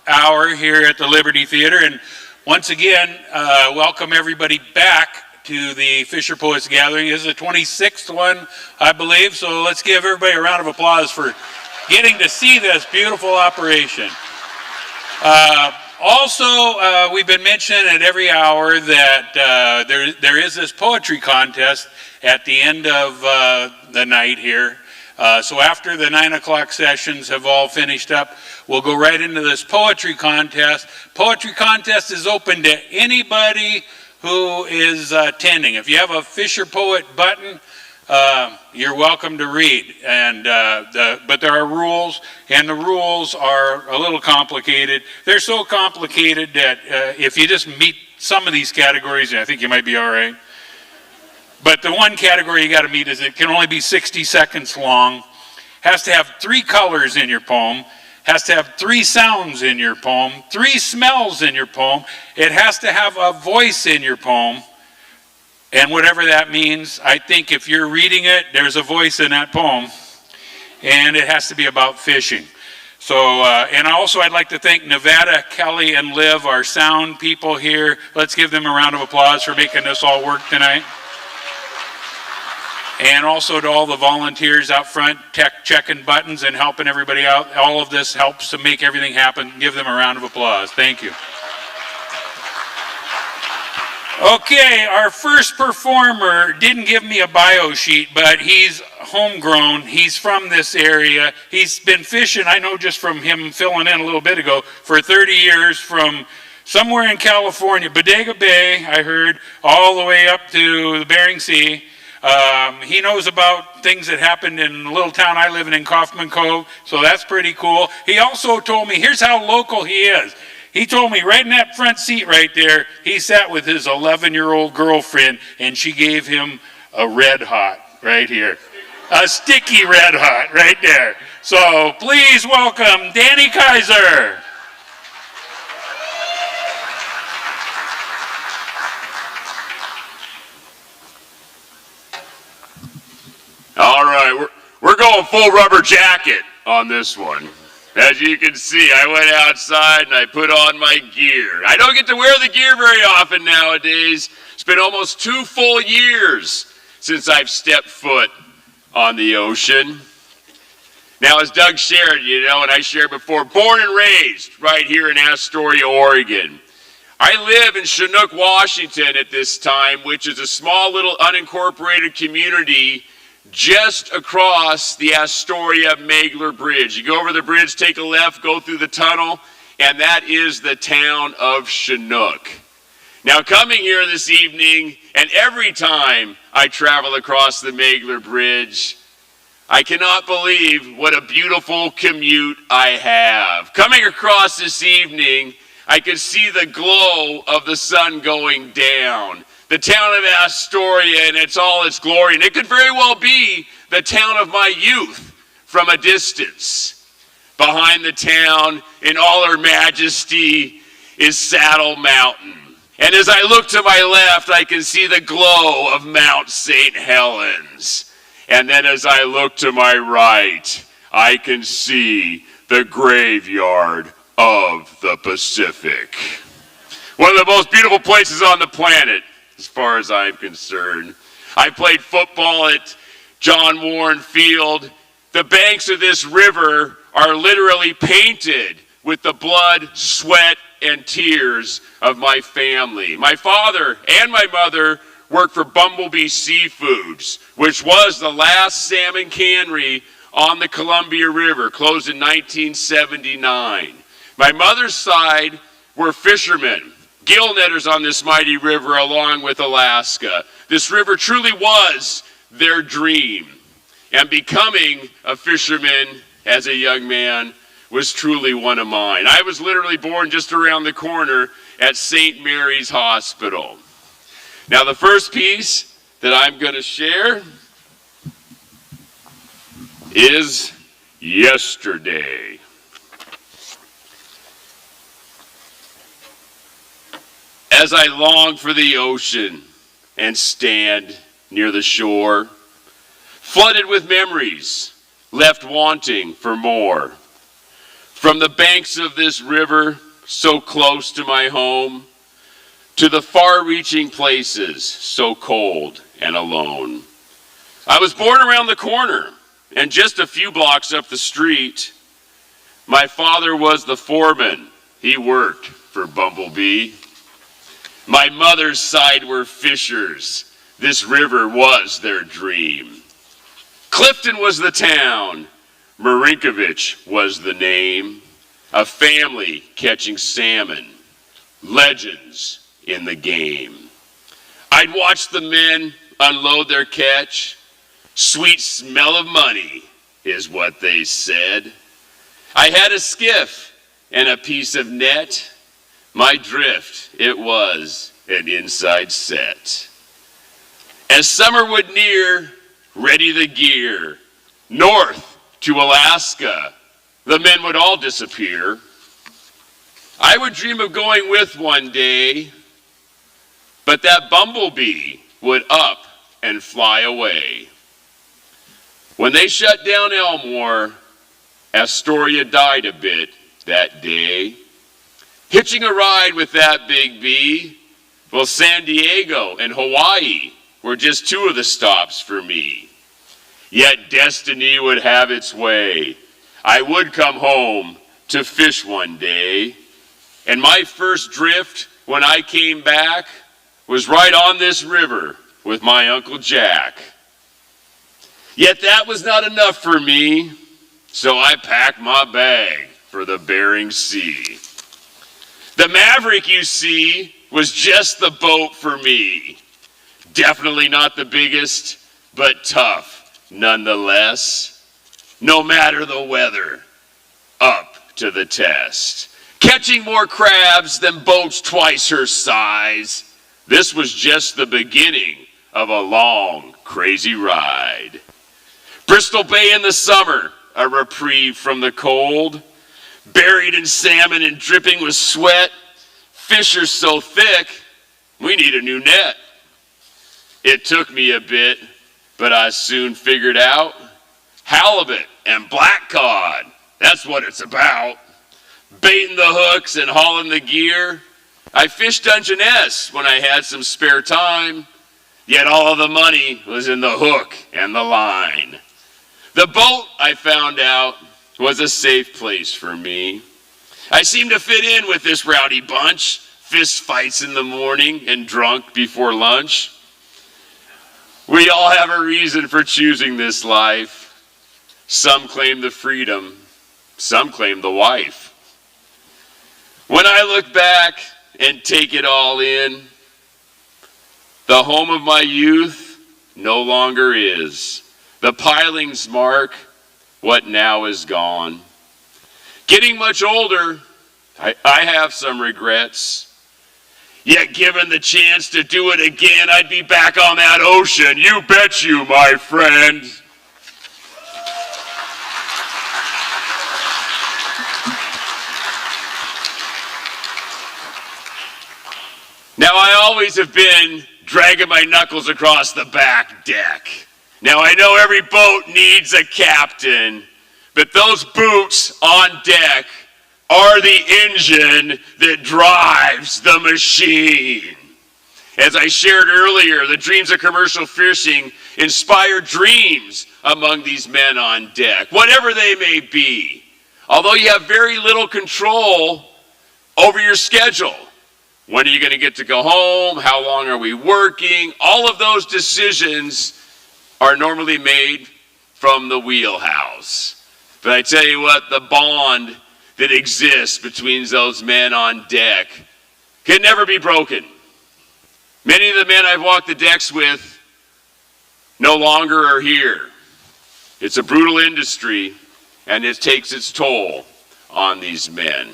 hour here at the Liberty Theater. And once again, welcome everybody back to the Fisher Poets Gathering. This is the 26th one, I believe. So let's give everybody a round of applause for getting to see this beautiful operation. Also, we've been mentioning at every hour that there is this poetry contest at the end of the night here. So after the 9 o'clock sessions have all finished up, we'll go right into this poetry contest. Poetry contest is open to anybody who is attending. If you have a Fisher Poet button, you're welcome to read. And but there are rules, and the rules are a little complicated. They're so complicated that if you just meet some of these categories, I think you might be all right. But the one category you got to meet is it can only be 60 seconds long, has to have 3 colors in your poem, has to have 3 sounds in your poem, 3 smells in your poem, it has to have a voice in your poem, and whatever that means. I think if you're reading it, there's a voice in that poem, and it has to be about fishing. So, and also I'd like to thank Nevada, Kelly, and Liv, our sound people here. Let's give them a round of applause for making this all work tonight. And also to all the volunteers out front, checking buttons and helping everybody out. All of this helps to make everything happen. Give them a round of applause. Thank you. Okay, our first performer didn't give me a bio sheet, but he's homegrown. He's from this area. He's been fishing, I know just from him filling in a little bit ago, for 30 years from somewhere in California, Bodega Bay, I heard, all the way up to the Bering Sea. He knows about things that happened in the little town I live in Kaufman Cove, so that's pretty cool. He also told me, here's how local he is. He told me right in that front seat right there, he sat with his 11-year-old girlfriend, and she gave him a red hot right here. A sticky red hot right there. So please welcome Danny Kaiser. All right, we're going full rubber jacket on this one. As you can see, I went outside and I put on my gear. I don't get to wear the gear very often nowadays. It's been almost 2 full years since I've stepped foot on the ocean. Now, as Doug shared, and I shared before, born and raised right here in Astoria, Oregon. I live in Chinook, Washington at this time, which is a small little unincorporated community just across the Astoria-Megler Bridge. You go over the bridge, take a left, go through the tunnel, and that is the town of Chinook. Now, coming here this evening, and every time I travel across the Megler Bridge, I cannot believe what a beautiful commute I have. Coming across this evening, I could see the glow of the sun going down. The town of Astoria in all its glory, and it could very well be the town of my youth from a distance. Behind the town, in all her majesty, is Saddle Mountain. And as I look to my left, I can see the glow of Mount St. Helens. And then as I look to my right, I can see the graveyard of the Pacific. One of the most beautiful places on the planet, as far as I'm concerned. I played football at John Warren Field. The banks of this river are literally painted with the blood, sweat, and tears of my family. My father and my mother worked for Bumblebee Seafoods, which was the last salmon cannery on the Columbia River, closed in 1979. My mother's side were fishermen, gill netters on this mighty river along with Alaska. This river truly was their dream. And becoming a fisherman as a young man was truly one of mine. I was literally born just around the corner at St. Mary's Hospital. Now the first piece that I'm going to share is Yesterday. As I long for the ocean and stand near the shore, flooded with memories left wanting for more. From the banks of this river, so close to my home, to the far-reaching places, so cold and alone. I was born around the corner, and just a few blocks up the street. My father was the foreman. He worked for Bumblebee. My mother's side were fishers. This river was their dream. Clifton was the town. Marinkovich was the name. A family catching salmon. Legends in the game. I'd watch the men unload their catch. Sweet smell of money is what they said. I had a skiff and a piece of net. My drift, it was an inside set. As summer would near, ready the gear. North to Alaska, the men would all disappear. I would dream of going with one day, but that bumblebee would up and fly away. When they shut down Elmore, Astoria died a bit that day. Hitching a ride with that big bee, well, San Diego and Hawaii were just two of the stops for me. Yet destiny would have its way. I would come home to fish one day. And my first drift when I came back was right on this river with my Uncle Jack. Yet that was not enough for me, so I packed my bag for the Bering Sea. The Maverick, you see, was just the boat for me. Definitely not the biggest, but tough nonetheless. No matter the weather, up to the test. Catching more crabs than boats twice her size. This was just the beginning of a long, crazy ride. Bristol Bay in the summer, a reprieve from the cold. Buried in salmon and dripping with sweat. Fish are so thick, we need a new net. It took me a bit, but I soon figured out halibut and black cod, that's what it's about. Baiting the hooks and hauling the gear. I fished Dungeness when I had some spare time, yet all of the money was in the hook and the line. The boat, I found out, was a safe place for me. I seemed to fit in with this rowdy bunch, fist fights in the morning and drunk before lunch. We all have a reason for choosing this life. Some claim the freedom, some claim the wife. When I look back and take it all in, the home of my youth no longer is. The pilings mark what now is gone. Getting much older, I have some regrets. Yet given the chance to do it again, I'd be back on that ocean. You bet you, my friend. Now, I always have been dragging my knuckles across the back deck. Now, I know every boat needs a captain, but those boots on deck are the engine that drives the machine. As I shared earlier, the dreams of commercial fishing inspire dreams among these men on deck, whatever they may be. Although you have very little control over your schedule. When are you going to get to go home? How long are we working? All of those decisions are normally made from the wheelhouse. But I tell you what, the bond that exists between those men on deck can never be broken. Many of the men I've walked the decks with no longer are here. It's a brutal industry, and it takes its toll on these men.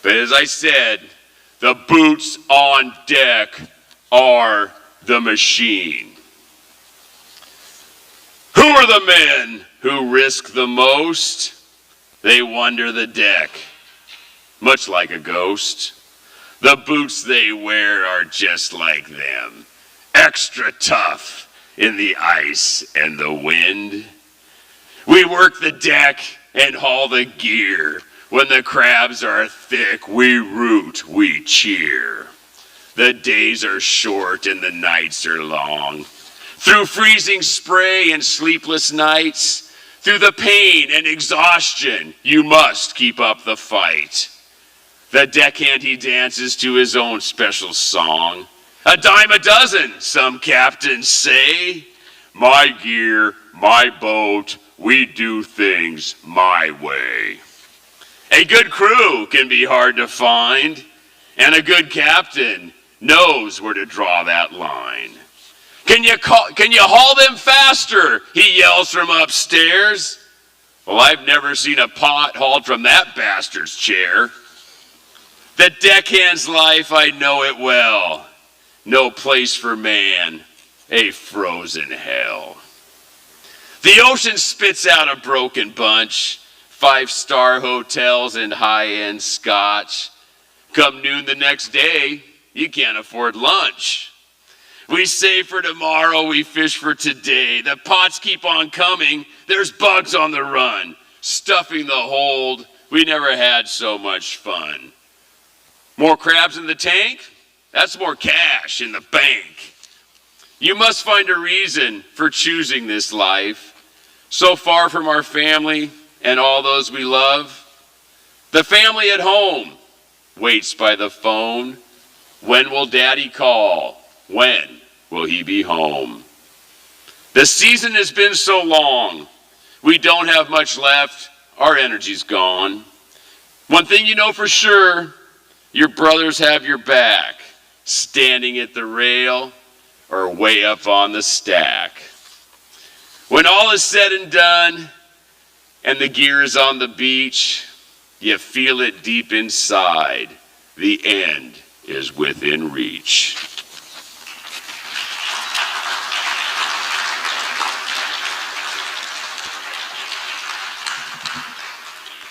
But as I said, the boots on deck are the machine. Who are the men who risk the most? They wander the deck, much like a ghost. The boots they wear are just like them, extra tough in the ice and the wind. We We work the deck and haul the gear. When the crabs are thick, we root, we cheer. The days are short and the nights are long. Through freezing spray and sleepless nights, through the pain and exhaustion, you must keep up the fight. The deckhand, he dances to his own special song. A dime a dozen, some captains say. My gear, my boat, we do things my way. A good crew can be hard to find, and a good captain knows where to draw that line. Can you haul them faster? He yells from upstairs. Well, I've never seen a pot hauled from that bastard's chair. The deckhand's life, I know it well. No place for man, a frozen hell. The ocean spits out a broken bunch, 5-star hotels and high-end scotch. Come noon the next day, you can't afford lunch. We save for tomorrow, we fish for today. The pots keep on coming, there's bugs on the run. Stuffing the hold, we never had so much fun. More crabs in the tank? That's more cash in the bank. You must find a reason for choosing this life. So far from our family and all those we love. The family at home waits by the phone. When will Daddy call? When will he be home? The season has been so long. We don't have much left. Our energy's gone. One thing you know for sure, your brothers have your back, standing at the rail or way up on the stack. When all is said and done and the gear is on the beach, you feel it deep inside. The end is within reach.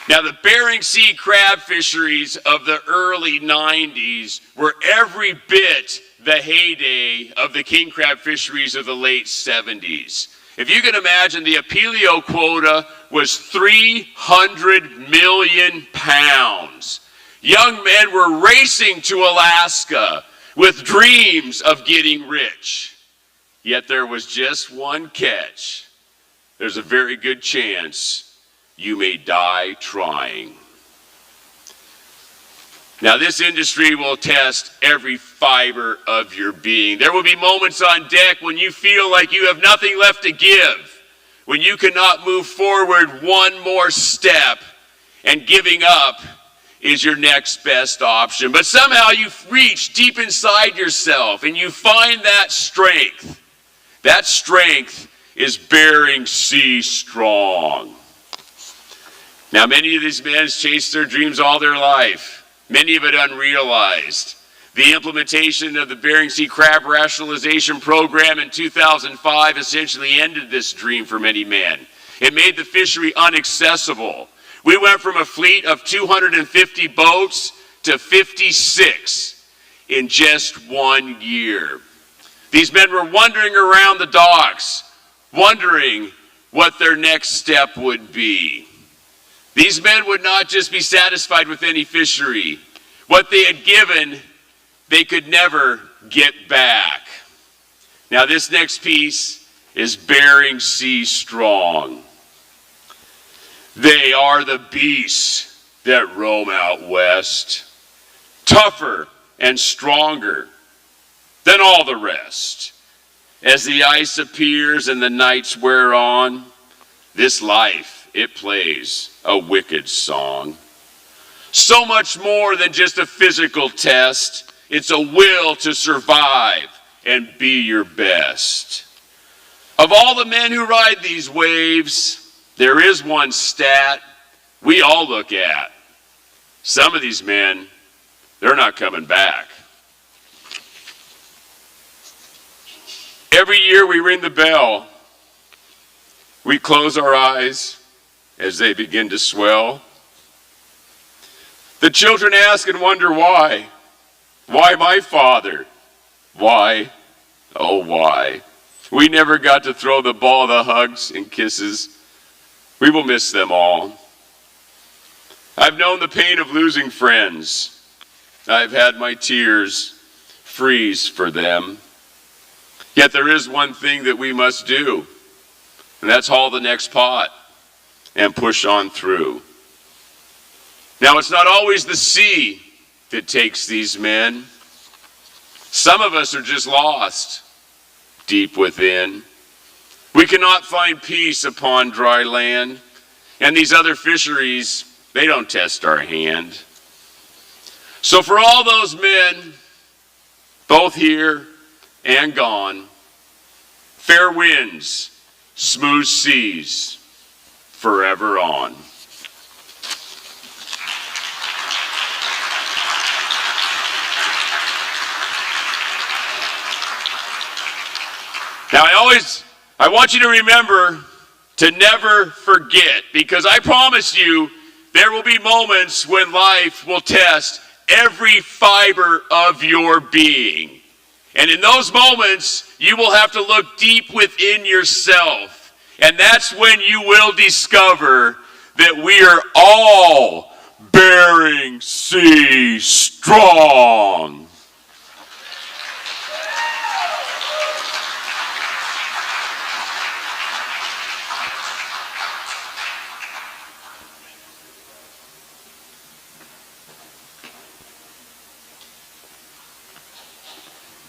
Now, the Bering Sea crab fisheries of the early 90s were every bit the heyday of the king crab fisheries of the late 70s. If you can imagine, the Apelio quota was 300 million pounds. Young men were racing to Alaska with dreams of getting rich. Yet there was just one catch. There's a very good chance you may die trying. Now, this industry will test every fiber of your being. There will be moments on deck when you feel like you have nothing left to give, when you cannot move forward one more step, and giving up is your next best option. But somehow you reach deep inside yourself and you find that strength. That strength is Bering Sea strong. Now, many of these men chased their dreams all their life, many of it unrealized. The implementation of the Bering Sea Crab Rationalization Program in 2005 essentially ended this dream for many men. It made the fishery inaccessible. We went from a fleet of 250 boats to 56 in just 1 year. These men were wandering around the docks, wondering what their next step would be. These men would not just be satisfied with any fishery. What they had given, they could never get back. Now, this next piece is Bering Sea strong. They are the beasts that roam out west, tougher and stronger than all the rest. As the ice appears and the nights wear on, this life, it plays a wicked song. So much more than just a physical test. It's a will to survive and be your best. Of all the men who ride these waves, there is one stat we all look at. Some of these men, they're not coming back. Every year we ring the bell. We close our eyes as they begin to swell. The children ask and wonder why. Why my father? Why? Oh, why? We never got to throw the ball, the hugs and kisses. We will miss them all. I've known the pain of losing friends. I've had my tears freeze for them. Yet there is one thing that we must do, and that's haul the next pot and push on through. Now, it's not always the sea that takes these men. Some of us are just lost deep within. We cannot find peace upon dry land, and these other fisheries, they don't test our hand. So for all those men, both here and gone, fair winds, smooth seas, forever on. Now I want you to remember to never forget, because I promise you there will be moments when life will test every fiber of your being. And in those moments, you will have to look deep within yourself. And that's when you will discover that we are all Bering Sea strong.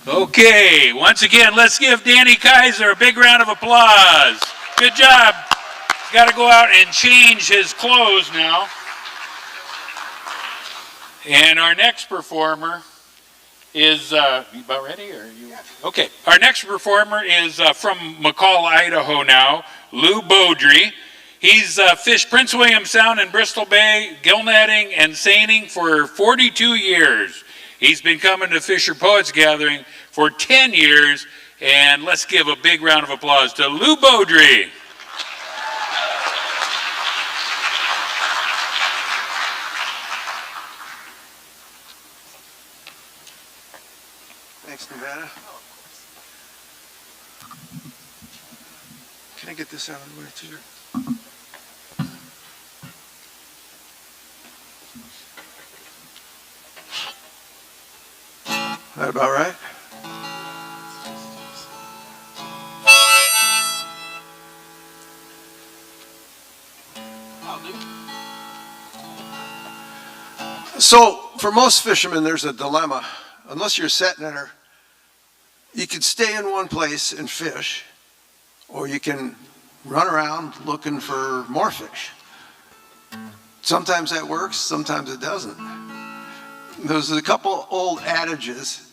Okay, once again, let's give Danny Kaiser a big round of applause. Good job. He's got to go out and change his clothes now. And our next performer is, you about ready? Or you? Okay, our next performer is from McCall, Idaho now, Lou Beaudry. He's fished Prince William Sound in Bristol Bay, gill netting and seining for 42 years. He's been coming to Fisher Poets Gathering for 10 years, and let's give a big round of applause to Lou Beaudry. Thanks, Nevada. Can I get this out of the way too? That about right? So, for most fishermen, there's a dilemma. Unless you're a set netter, you can stay in one place and fish, or you can run around looking for more fish. Sometimes that works, sometimes it doesn't. There's a couple old adages.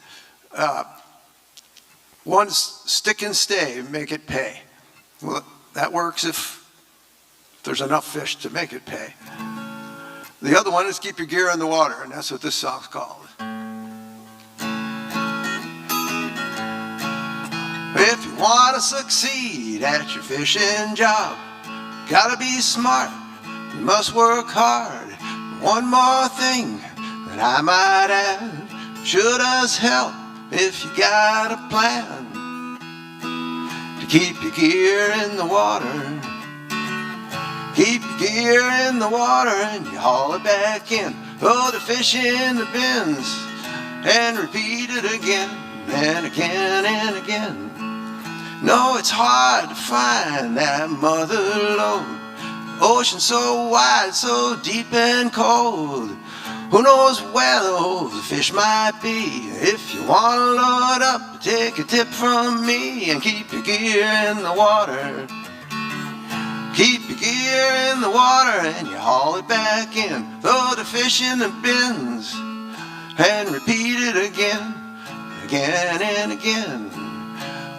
One's stick and stay, make it pay. Well, that works if there's enough fish to make it pay. The other one is keep your gear in the water, and that's what this song's called. If you want to succeed at your fishing job, gotta be smart, you must work hard. One more thing that I might add, sure does help if you got a plan to keep your gear in the water. Keep your gear in the water and you haul it back in. Throw the fish in the bins and repeat it again and again and again. No, it's hard to find that mother lode. Ocean so wide, so deep and cold. Who knows where those fish might be? If you want to load up, take a tip from me and keep your gear in the water. Keep your gear in the water and you haul it back in. Throw the fish in the bins and repeat it again, again and again.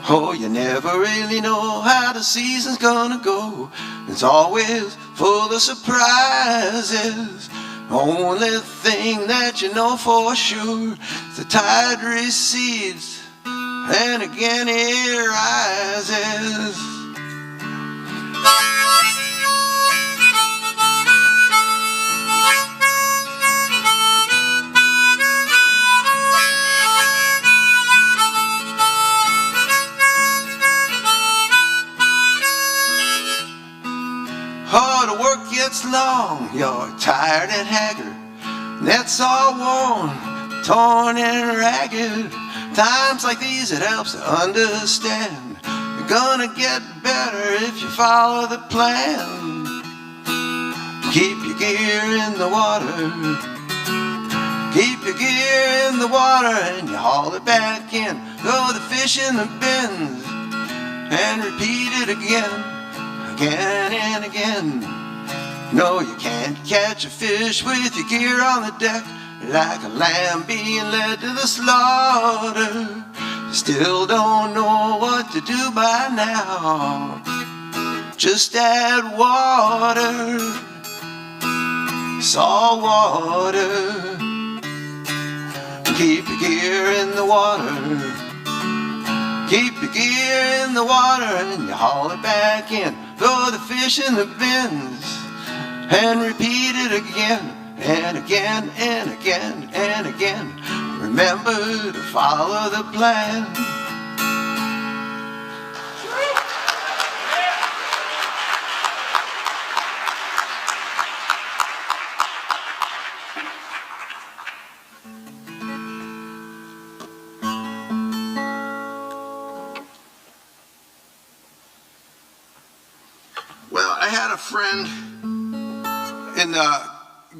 Oh, you never really know how the season's gonna go. It's always full of surprises. Only thing that you know for sure is the tide recedes and again it rises. the work gets long, you're tired and haggard, nets all worn, torn and ragged. Times like these it helps to understand you're gonna get better if you follow the plan. Keep your gear in the water, keep your gear in the water, and you haul it back in. Throw the fish in the bins and repeat it again, again and again. No, you can't catch a fish with your gear on the deck, like a lamb being led to the slaughter. Still don't know what to do by now. Just add water, salt water. Keep your gear in the water, keep your gear in the water, and you haul it back in. Throw the fish in the bins and repeat it again and again and again and again. Remember to follow the plan. Well, I had a friend in the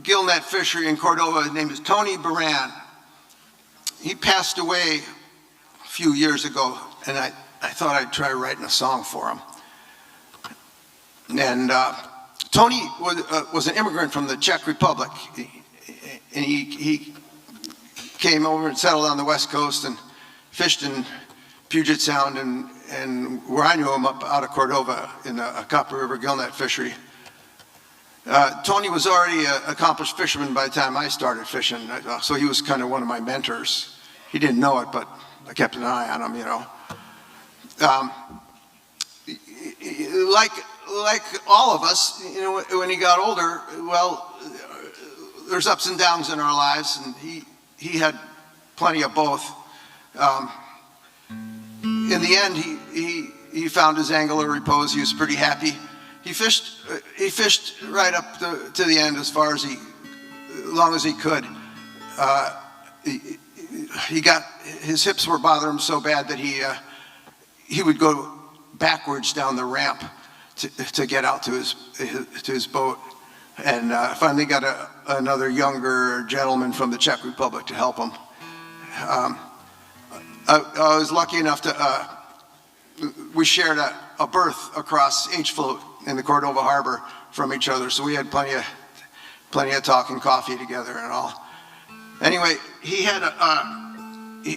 gillnet fishery in Cordova. His name is Tony Baran. He passed away a few years ago, and I thought I'd try writing a song for him. And Tony was an immigrant from the Czech Republic, and he came over and settled on the West Coast and fished in Puget Sound, and where I knew him up out of Cordova in the Copper River gillnet fishery. Tony was already an accomplished fisherman by the time I started fishing, so he was kind of one of my mentors. He didn't know it, but I kept an eye on him, you know. Like all of us, you know, when he got older, well, there's ups and downs in our lives, and he had plenty of both. In the end, he found his angle of repose. He was pretty happy. He fished right up to the end as long as he could. His hips were bothering him so bad that he would go backwards down the ramp to get out to his boat, and finally got another younger gentleman from the Czech Republic to help him. I was lucky enough to we shared a berth across H-float in the Cordova Harbor from each other, so we had plenty of talk and coffee together and all. Anyway, he had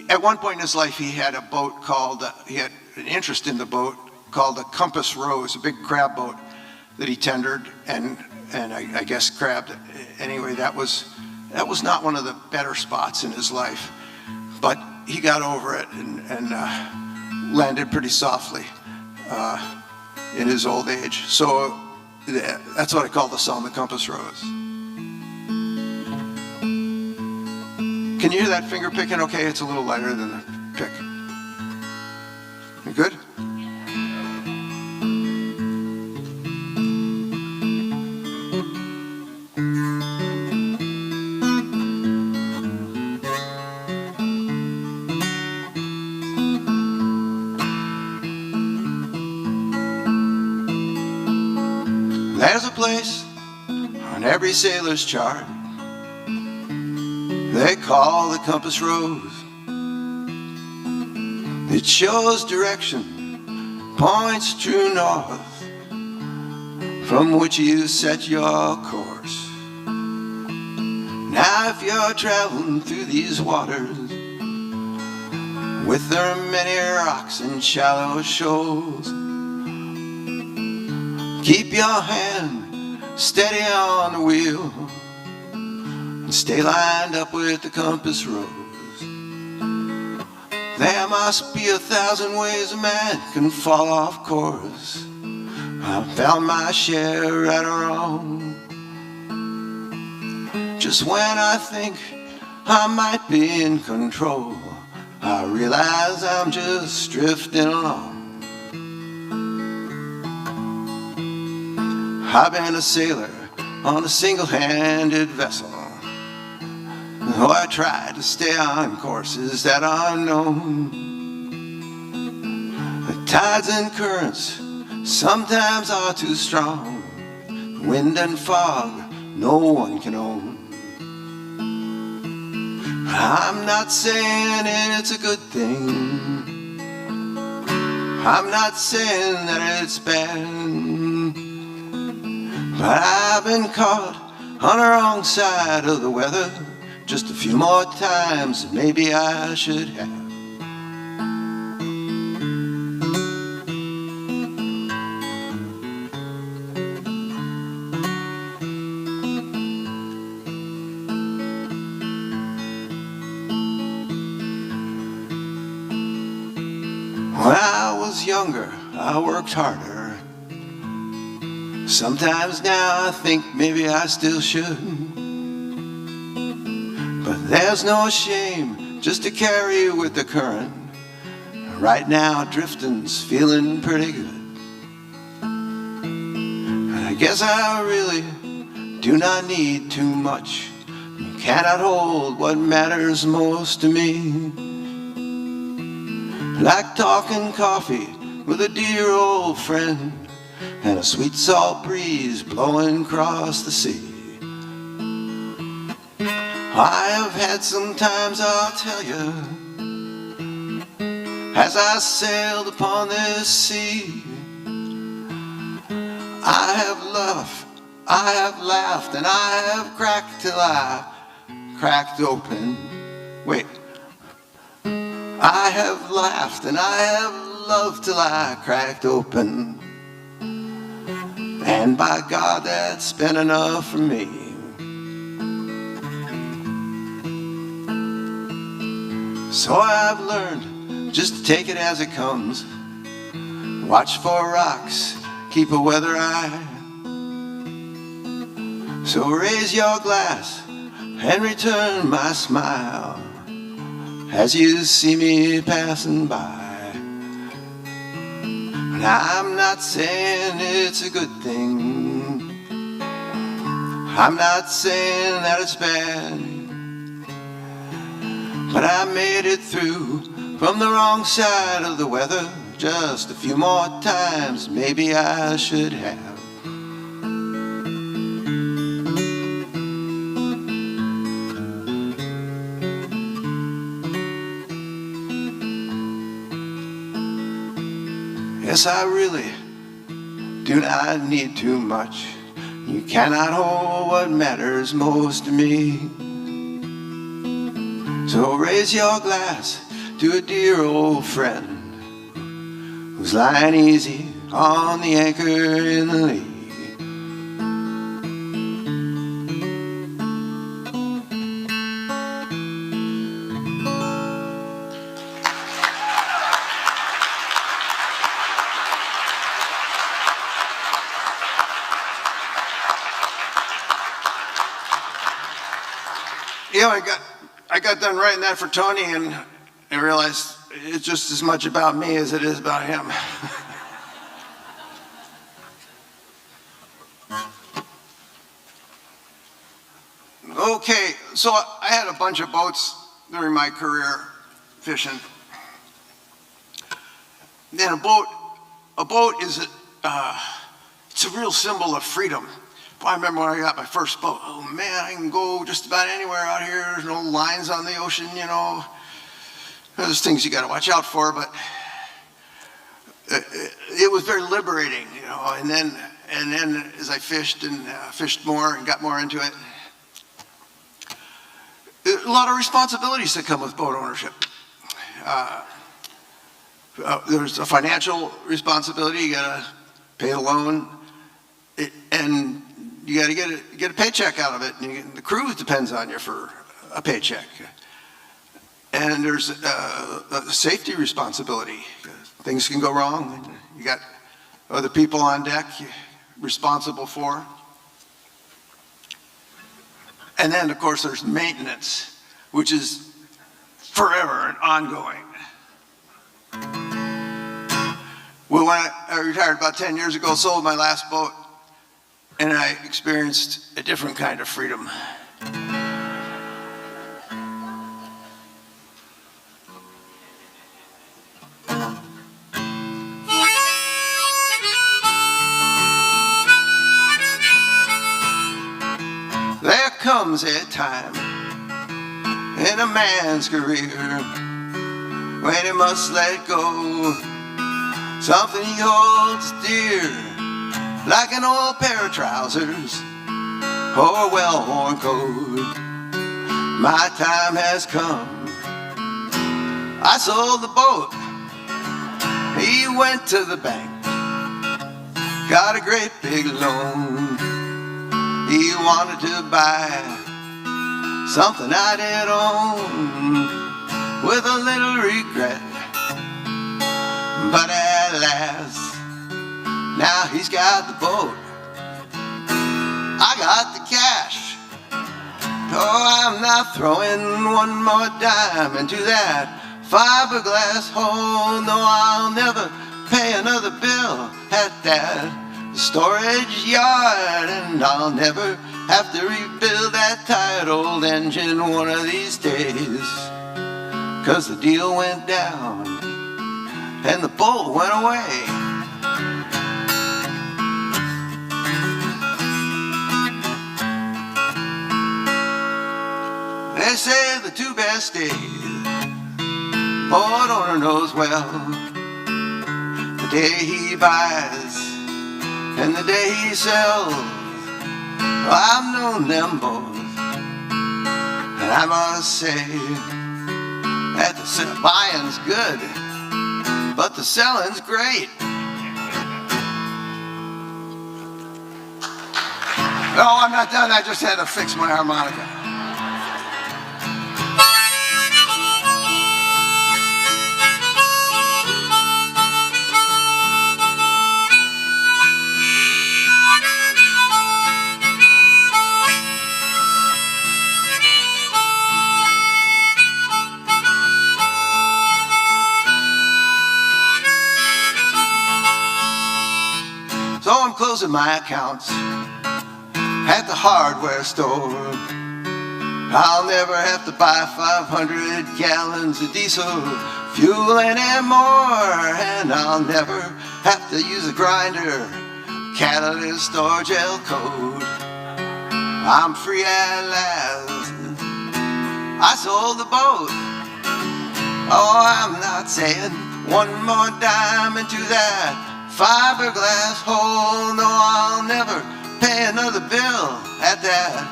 at one point in his life he had a boat called he had an interest in the boat called the Compass Rose, a big crab boat that he tendered and I guess crabbed. Anyway, that was not one of the better spots in his life, but he got over it and landed pretty softly in his old age. So that's what I call the song, the Compass Rose. Can you hear that finger picking okay? It's a little lighter than the pick. You good? There's a place on every sailor's chart they call the Compass Rose. It shows direction, points true north, from which you set your course. Now if you're traveling through these waters, with their many rocks and shallow shoals, keep your hand steady on the wheel and stay lined up with the compass rose. There must be 1,000 ways a man can fall off course. I've found my share right or wrong. Just when I think I might be in control, I realize I'm just drifting along. I've been a sailor on a single-handed vessel. Oh, I try to stay on courses that are known. The tides and currents sometimes are too strong. Wind and fog no one can own. I'm not saying it's a good thing. I'm not saying that it's bad. But I've been caught on the wrong side of the weather just a few more times than maybe I should have. When I was younger, I worked harder. Sometimes now I think maybe I still should. But there's no shame just to carry with the current. Right now drifting's feeling pretty good. And I guess I really do not need too much. You cannot hold what matters most to me. Like talking coffee with a dear old friend and a sweet salt breeze blowing across the sea. I have had some times, I'll tell you, as I sailed upon this sea. I have laughed, and I have cracked till I cracked open. Wait. I have laughed and I have loved till I cracked open. And by God, that's been enough for me. So I've learned just to take it as it comes. Watch for rocks, keep a weather eye. So raise your glass and return my smile as you see me passing by. And I'm not saying it's a good thing. I'm not saying that it's bad. But I made it through from the wrong side of the weather just a few more times, maybe I should have. Yes, I really do not need too much. You cannot hold what matters most to me. So raise your glass to a dear old friend who's lying easy on the anchor in the lee. You know, I got done writing that for Tony, and I realized it's just as much about me as it is about him. Okay, so I had a bunch of boats during my career fishing. Then a boat is it's a real symbol of freedom. I remember when I got my first boat. Oh man, I can go just about anywhere out here. There's no lines on the ocean, you know. There's things you got to watch out for, but it was very liberating, you know. And then as I fished and fished more and got more into it, a lot of responsibilities that come with boat ownership. There's a financial responsibility. You got to pay the loan, and you got to get a paycheck out of it. And the crew depends on you for a paycheck. And there's a safety responsibility. Things can go wrong. You got other people on deck you're responsible for. And then, of course, there's maintenance, which is forever and ongoing. Well, when I retired about 10 years ago, sold my last boat, and I experienced a different kind of freedom. There comes a time in a man's career when he must let go something he holds dear, like an old pair of trousers or a well-worn coat. My time has come. I sold the boat. He went to the bank, got a great big loan. He wanted to buy something I didn't own, with a little regret. But at last, now he's got the boat, I got the cash. Oh, I'm not throwing one more dime into that fiberglass hole. No, I'll never pay another bill at that storage yard, and I'll never have to rebuild that tired old engine one of these days. 'Cause the deal went down and the boat went away. They say the two best days, boat owner knows well, the day he buys and the day he sells. I've known them both, and I must say that the buying's good, but the selling's great. No, I'm not done. I just had to fix my harmonica. So I'm closing my accounts at the hardware store. I'll never have to buy 500 gallons of diesel fuel anymore, and I'll never have to use a grinder, catalyst, or gel coat. I'm free at last. I sold the boat. Oh, I'm not saying one more dime into that fiberglass hole. No, I'll never pay another bill at that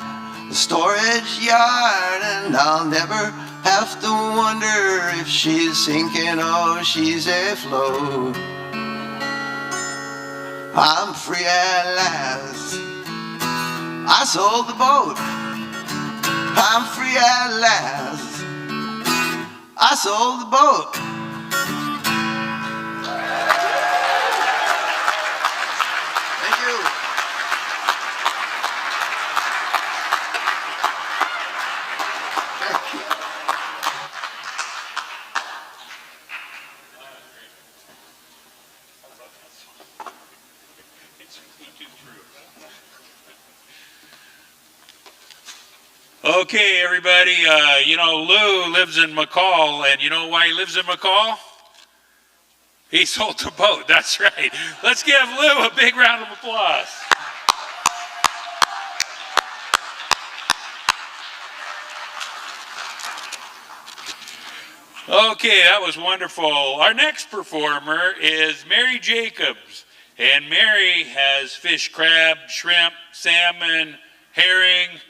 storage yard, and I'll never have to wonder if she's sinking or she's afloat. I'm free at last. I sold the boat. I'm free at last. I sold the boat. Okay, everybody, you know, Lou lives in McCall, and you know why he lives in McCall? He sold the boat, that's right. Let's give Lou a big round of applause. Okay, that was wonderful. Our next performer is Mary Jacobs, and Mary has fished crab, shrimp, salmon, herring,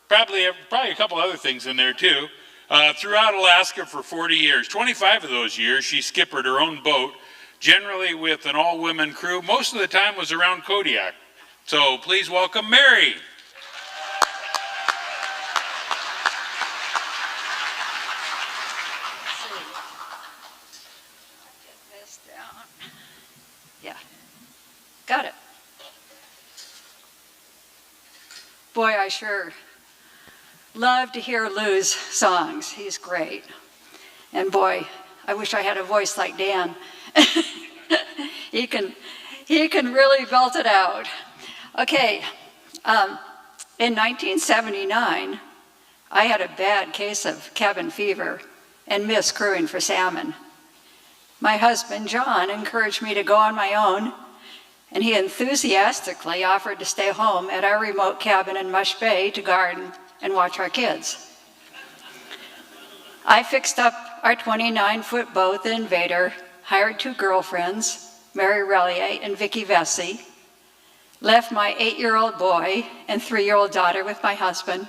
probably a couple other things in there too, throughout Alaska for 40 years. 25 of those years she skippered her own boat, generally with an all-women crew. Most of the time was around Kodiak. So please welcome Mary. Get this down. Yeah, got it. Boy, I sure love to hear Lou's songs. He's great. And boy, I wish I had a voice like Dan. he can really belt it out. Okay, In 1979, I had a bad case of cabin fever and missed crewing for salmon. My husband, John, encouraged me to go on my own, and he enthusiastically offered to stay home at our remote cabin in Mush Bay to garden and watch our kids. I fixed up our 29-foot boat, the Invader, hired 2 girlfriends, Mary Relier and Vicki Vesey, left my 8-year-old boy and 3-year-old daughter with my husband.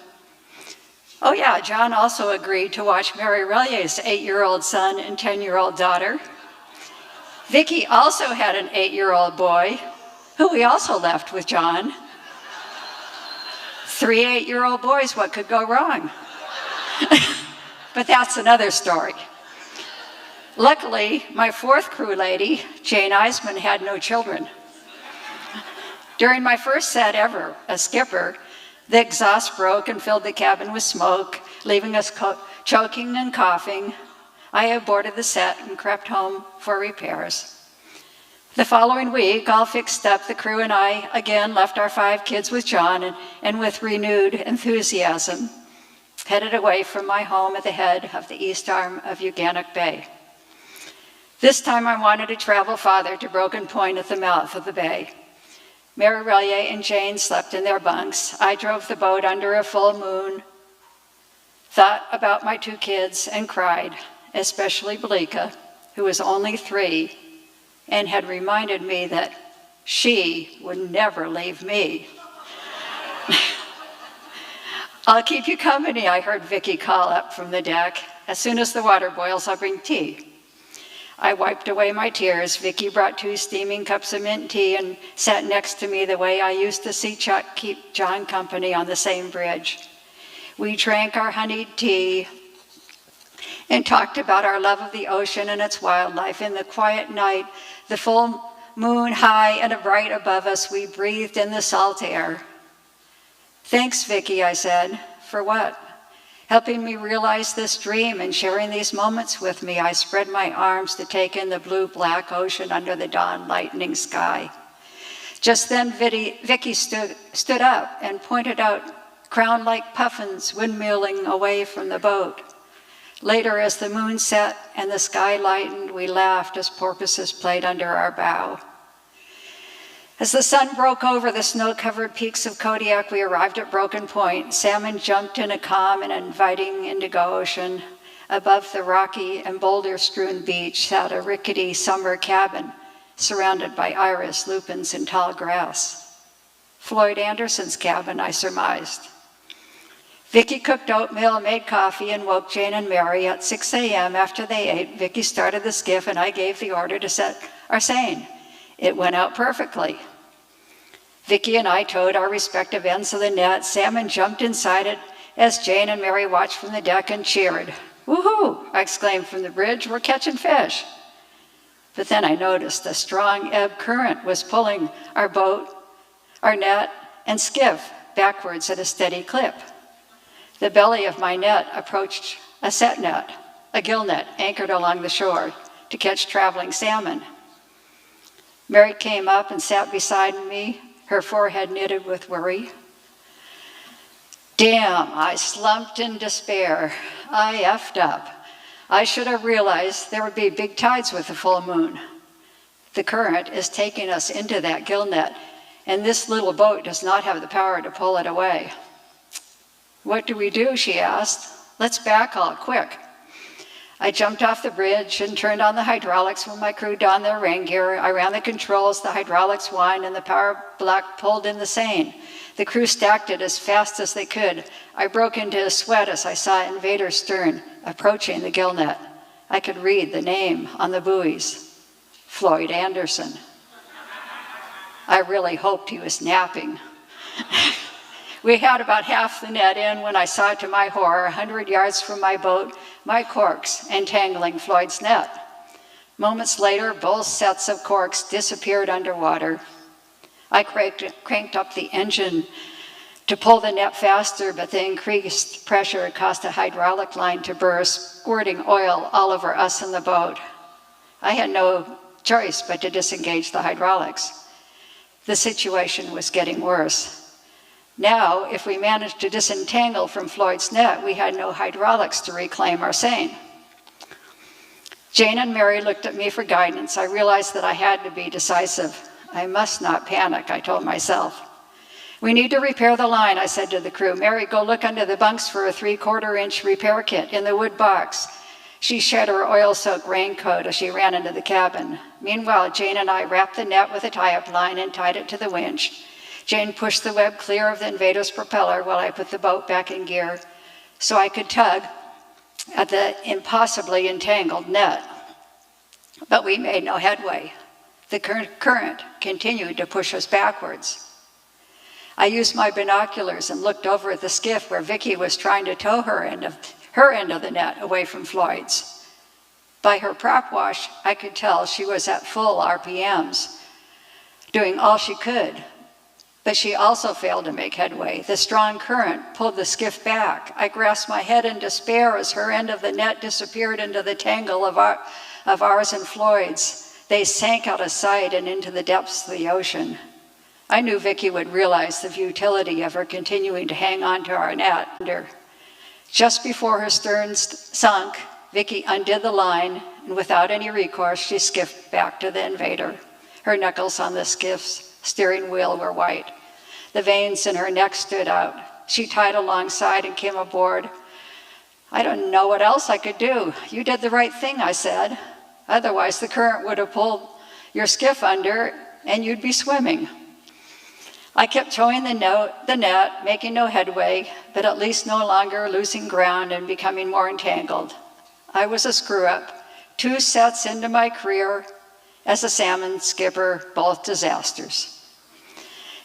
Oh yeah, John also agreed to watch Mary Relier's 8-year-old son and 10-year-old daughter. Vicki also had an 8-year-old boy, who we also left with John. 3 8-year-old boys, what could go wrong? But that's another story. Luckily, my 4th crew lady, Jane Eisman, had no children. During my first set ever as skipper, the exhaust broke and filled the cabin with smoke, leaving us choking and coughing. I aborted the set and crept home for repairs. The following week, all fixed up, the crew and I again left our 5 kids with John and with renewed enthusiasm, headed away from my home at the head of the east arm of Uganik Bay. This time I wanted to travel farther to Broken Point at the mouth of the bay. Mary Relier and Jane slept in their bunks. I drove the boat under a full moon, thought about my 2 kids, and cried, especially Balika, who was only 3, and had reminded me that she would never leave me. "I'll keep you company," I heard Vicki call up from the deck. "As soon as the water boils, I'll bring tea." I wiped away my tears. Vicki brought 2 steaming cups of mint tea and sat next to me the way I used to see Chuck keep John company on the same bridge. We drank our honeyed tea and talked about our love of the ocean and its wildlife. In the quiet night, the full moon high and bright above us, we breathed in the salt air. "Thanks, Vicki," I said. "For what?" "Helping me realize this dream and sharing these moments with me." I spread my arms to take in the blue-black ocean under the dawn lightning sky. Just then, Vicki stood up and pointed out crown-like puffins windmilling away from the boat. Later, as the moon set and the sky lightened, we laughed as porpoises played under our bow. As the sun broke over the snow-covered peaks of Kodiak, we arrived at Broken Point. Salmon jumped in a calm and inviting indigo ocean. Above the rocky and boulder-strewn beach sat a rickety summer cabin surrounded by iris, lupins, and tall grass. Floyd Anderson's cabin, I surmised. Vicki cooked oatmeal, made coffee, and woke Jane and Mary at 6 a.m. After they ate, Vicki started the skiff, and I gave the order to set our seine. It went out perfectly. Vicki and I towed our respective ends of the net. Salmon jumped inside it as Jane and Mary watched from the deck and cheered. "Woohoo!" I exclaimed from the bridge. "We're catching fish." But then I noticed a strong ebb current was pulling our boat, our net, and skiff backwards at a steady clip. The belly of my net approached a set net, a gill net anchored along the shore to catch traveling salmon. Mary came up and sat beside me, her forehead knitted with worry. Damn, I slumped in despair. I effed up. I should have realized there would be big tides with the full moon. The current is taking us into that gill net, and this little boat does not have the power to pull it away. "What do we do?" she asked. "Let's backhaul quick." I jumped off the bridge and turned on the hydraulics when my crew donned their rain gear. I ran the controls, the hydraulics whined, and the power block pulled in the seine. The crew stacked it as fast as they could. I broke into a sweat as I saw Invader's stern approaching the gill net. I could read the name on the buoys. Floyd Anderson. I really hoped he was napping. We had about half the net in when I saw, to my horror, 100 yards from my boat, my corks entangling Floyd's net. Moments later, both sets of corks disappeared underwater. I cranked up the engine to pull the net faster, but the increased pressure caused a hydraulic line to burst, squirting oil all over us and the boat. I had no choice but to disengage the hydraulics. The situation was getting worse. Now, if we managed to disentangle from Floyd's net, we had no hydraulics to reclaim our seine. Jane and Mary looked at me for guidance. I realized that I had to be decisive. I must not panic, I told myself. We need to repair the line, I said to the crew. Mary, go look under the bunks for a 3/4-inch repair kit in the wood box. She shed her oil-soaked raincoat as she ran into the cabin. Meanwhile, Jane and I wrapped the net with a tie-up line and tied it to the winch. Jane pushed the web clear of the Invader's propeller while I put the boat back in gear so I could tug at the impossibly entangled net. But we made no headway. The current continued to push us backwards. I used my binoculars and looked over at the skiff where Vicky was trying to tow her end of the net away from Floyd's. By her prop wash, I could tell she was at full RPMs, doing all she could. But she also failed to make headway. The strong current pulled the skiff back. I grasped my head in despair as her end of the net disappeared into the tangle of ours and Floyd's. They sank out of sight and into the depths of the ocean. I knew Vicky would realize the futility of her continuing to hang on to our net. Just before her stern sunk, Vicky undid the line, and without any recourse, she skiffed back to the Invader. Her knuckles on the skiff's steering wheel were white. The veins in her neck stood out. She tied alongside and came aboard. I don't know what else I could do. You did the right thing, I said. Otherwise, the current would have pulled your skiff under and you'd be swimming. I kept towing the net, making no headway, but at least no longer losing ground and becoming more entangled. I was a screw-up. 2 sets into my career as a salmon skipper, both disasters.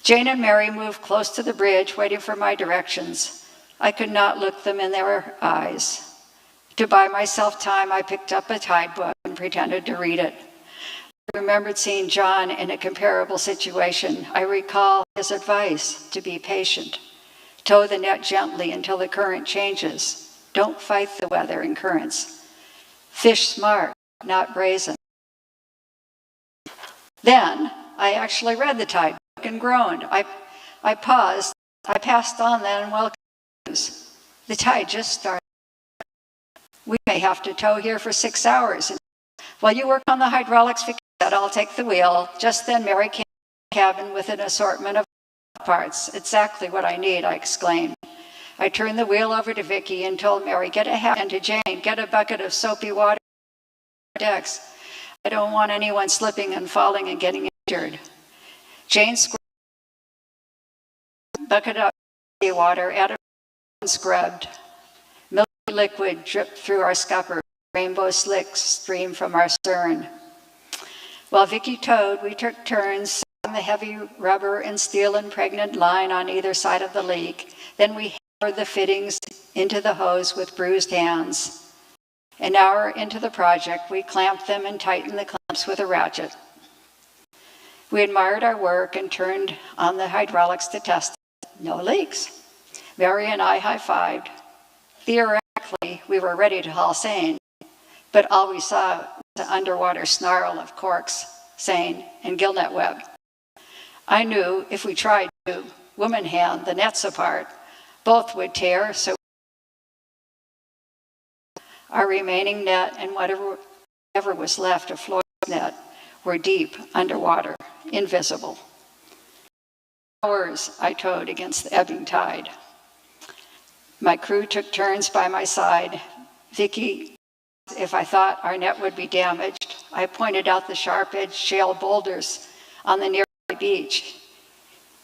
Jane and Mary moved close to the bridge, waiting for my directions. I could not look them in their eyes. To buy myself time, I picked up a tide book and pretended to read it. I remembered seeing John in a comparable situation. I recall his advice to be patient. Tow the net gently until the current changes. Don't fight the weather and currents. Fish smart, not brazen. Then I actually read the tide book and groaned. I paused. I passed on then and welcomed news. The tide just started. We may have to tow here for 6 hours. While you work on the hydraulics, Vicky said, I'll take the wheel. Just then Mary came to the cabin with an assortment of parts. Exactly what I need, I exclaimed. I turned the wheel over to Vicky and told Mary, get a hat, and to Jane, get a bucket of soapy water on the decks. I don't want anyone slipping and falling and getting injured. Jane squirted a bucket of water, added and scrubbed. Milky liquid dripped through our scupper. Rainbow slicks streamed from our stern. While Vicky towed, we took turns on the heavy rubber and steel impregnated line on either side of the leak. Then we hammered the fittings into the hose with bruised hands. An hour into the project, we clamped them and tightened the clamps with a ratchet. We admired our work and turned on the hydraulics to test it. No leaks. Mary and I high-fived. Theoretically, we were ready to haul seine, but all we saw was the underwater snarl of corks, seine, and gillnet web. I knew if we tried to woman hand the nets apart, both would tear, so our remaining net and whatever was left of Floyd's net were deep underwater, invisible. Hours I towed against the ebbing tide. My crew took turns by my side. Vicky, if I thought our net would be damaged, I pointed out the sharp-edged shale boulders on the nearby beach.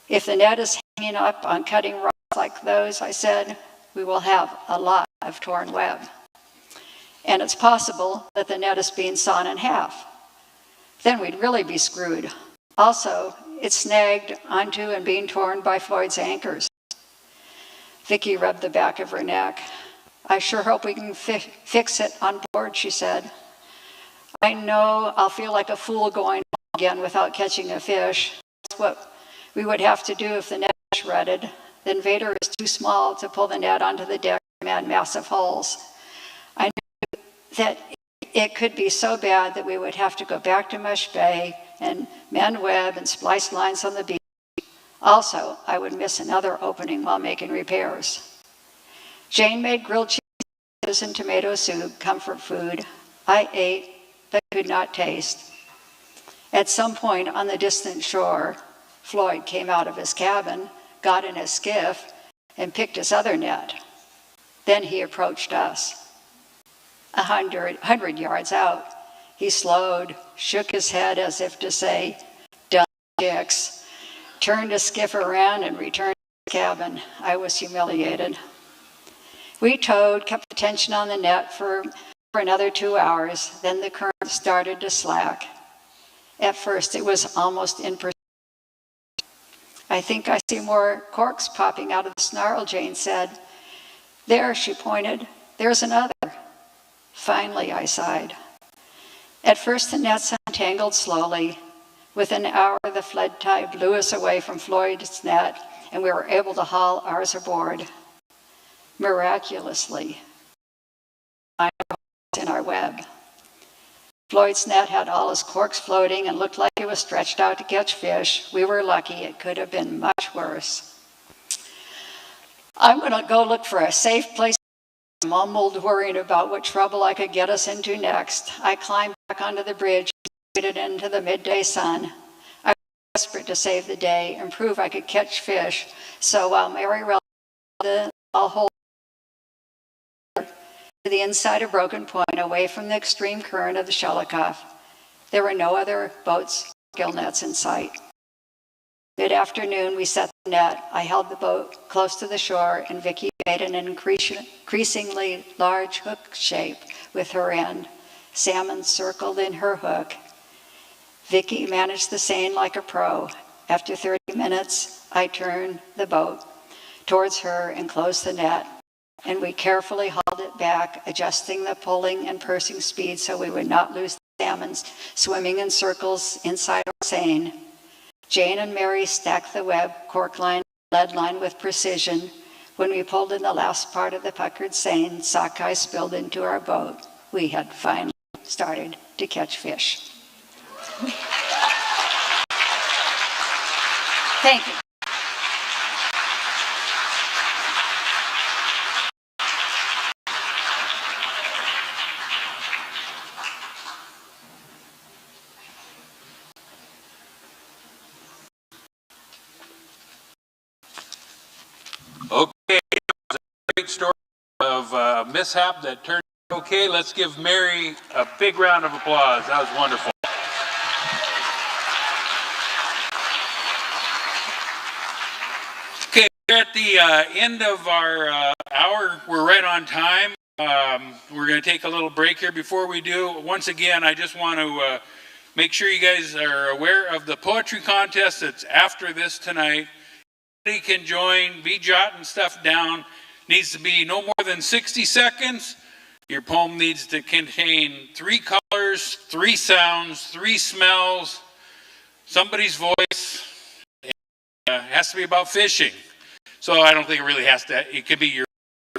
If the net is hanging up on cutting rocks like those, I said, we will have a lot of torn web. And it's possible that the net is being sawn in half. Then we'd really be screwed. Also, it's snagged onto and being torn by Floyd's anchors. Vicky rubbed the back of her neck. I sure hope we can fix it on board, she said. I know I'll feel like a fool going again without catching a fish. That's what we would have to do if the net shredded. The Invader is too small to pull the net onto the deck and add massive holes. I knew that it could be so bad that we would have to go back to Mush Bay and mend web and splice lines on the beach. Also, I would miss another opening while making repairs. Jane made grilled cheese and tomato soup, comfort food. I ate, but could not taste. At some point on the distant shore, Floyd came out of his cabin, got in his skiff, and picked his other net. Then he approached us. 100 yards out, he slowed, shook his head as if to say, "Dumb chicks," turned his skiff around and returned to his cabin. I was humiliated. We towed, kept the tension on the net for another 2 hours, then the current started to slack. At first, it was almost imperceptible. "I think I see more corks popping out of the snarl," Jane said. "There," she pointed, "there's another." "Finally," I sighed. At first, the nets untangled slowly. Within an hour, the flood tide blew us away from Floyd's net, and we were able to haul ours aboard. Miraculously, in our web. Floyd's net had all his corks floating and looked like it was stretched out to catch fish. We were lucky. It could have been much worse. "I'm going to go look for a safe place," I mumbled, worrying about what trouble I could get us into next. I climbed back onto the bridge and waded into the midday sun. I was desperate to save the day and prove I could catch fish, so while Mary I'll hold to the inside of Broken Point, away from the extreme current of the Shelikof. There were no other boats or gill nets in sight. Mid-afternoon, we set the net. I held the boat close to the shore, and Vicky made an increasingly large hook shape with her end. Salmon circled in her hook. Vicky managed the seine like a pro. After 30 minutes, I turned the boat towards her and closed the net, and we carefully hauled it back, adjusting the pulling and pursing speed so we would not lose the salmons swimming in circles inside our seine. Jane and Mary stacked the web, cork line, lead line with precision. When we pulled in the last part of the puckered seine, sockeye spilled into our boat. We had finally started to catch fish. Thank you. Okay, that was a great story of a mishap that turned okay. Let's give Mary a big round of applause. That was wonderful. Okay, we're at the end of our hour. We're right on time. We're going to take a little break here. Before we do, once again, I just want to make sure you guys are aware of the poetry contest that's after this tonight. Anybody can join, be jotting stuff down. Needs to be no more than 60 seconds. Your poem needs to contain 3 colors, 3 sounds, 3 smells, somebody's voice. It has to be about fishing. So I don't think it really has to, it could be your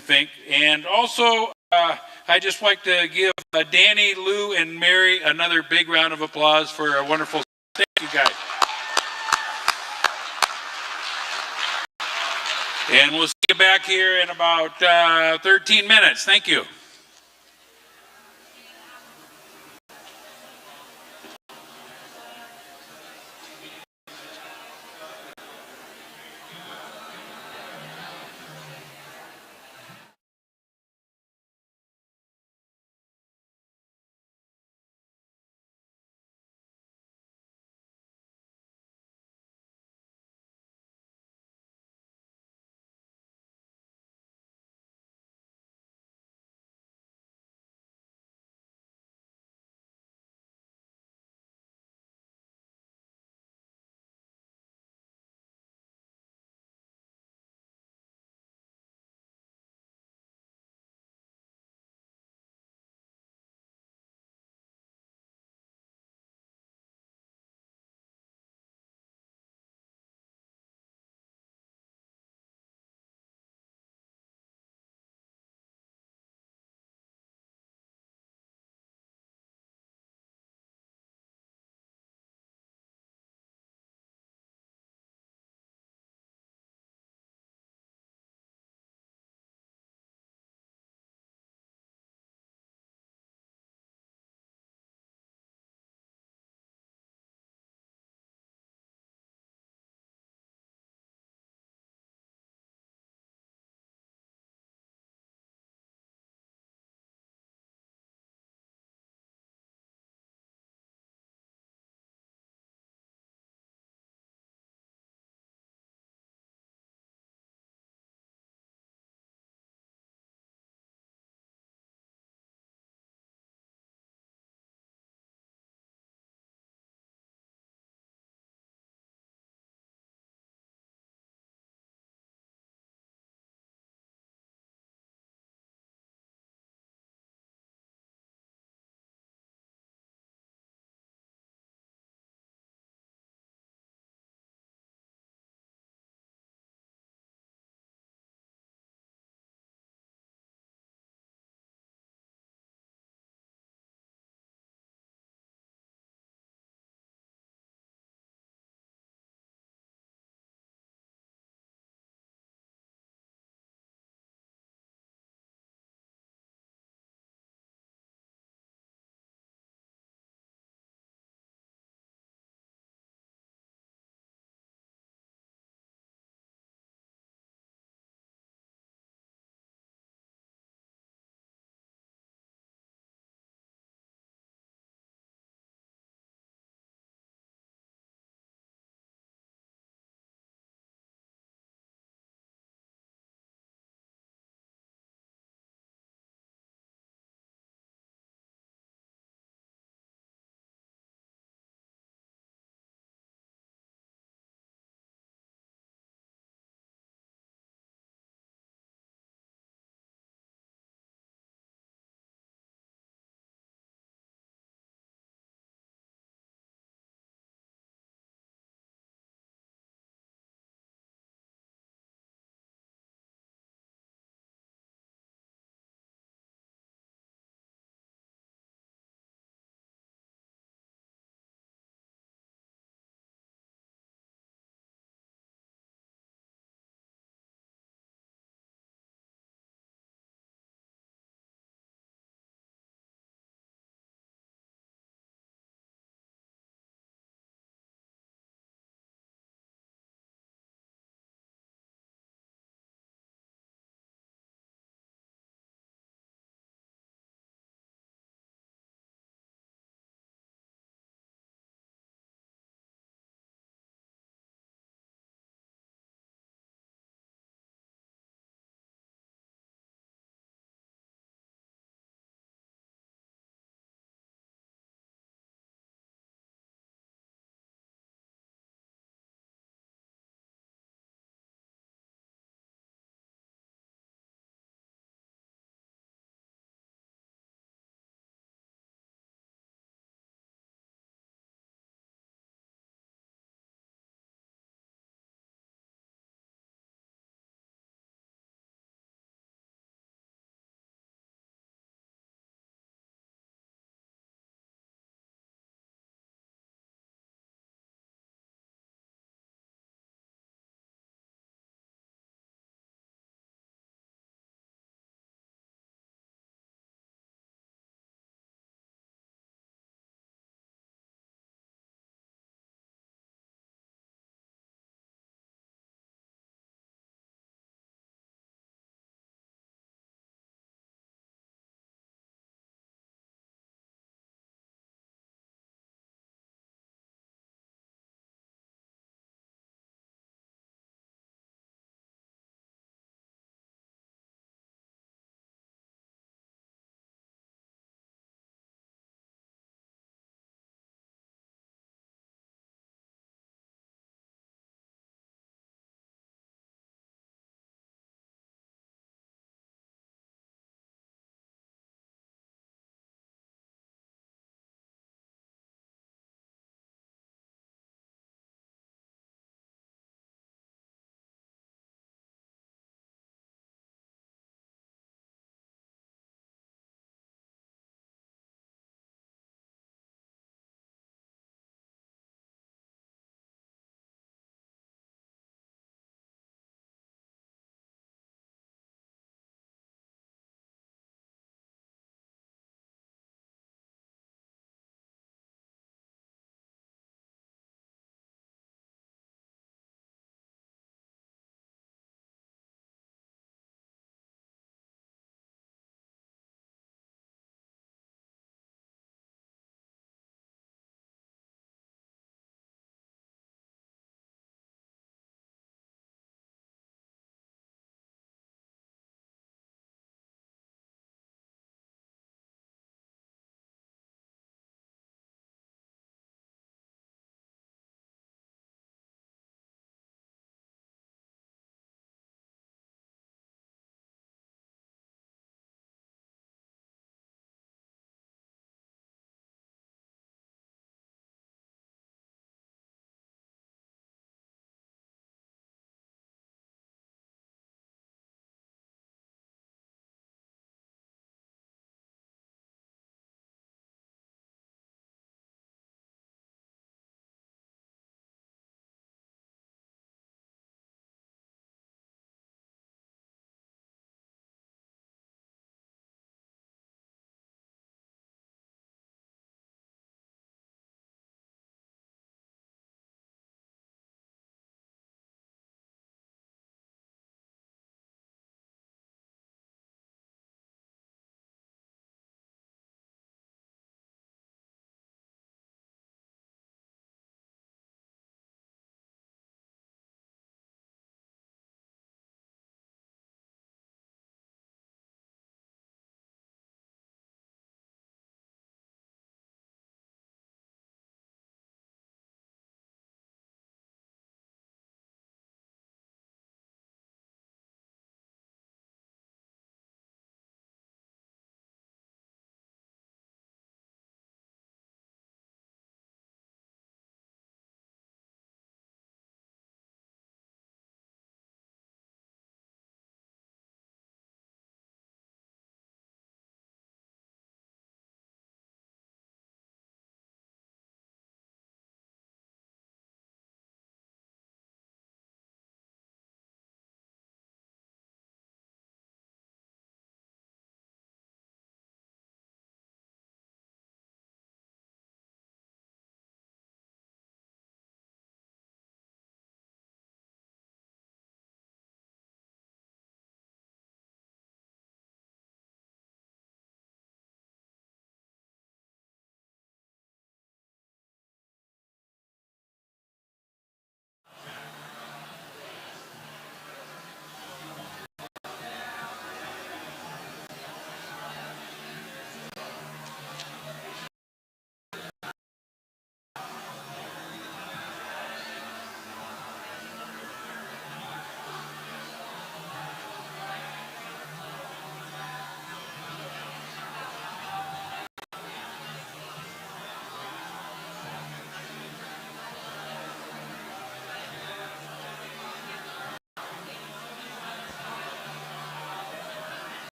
thing. And also, I just like to give Danny, Lou, and Mary another big round of applause for a wonderful, thank you guys. And we'll see you back here in about 13 minutes. Thank you.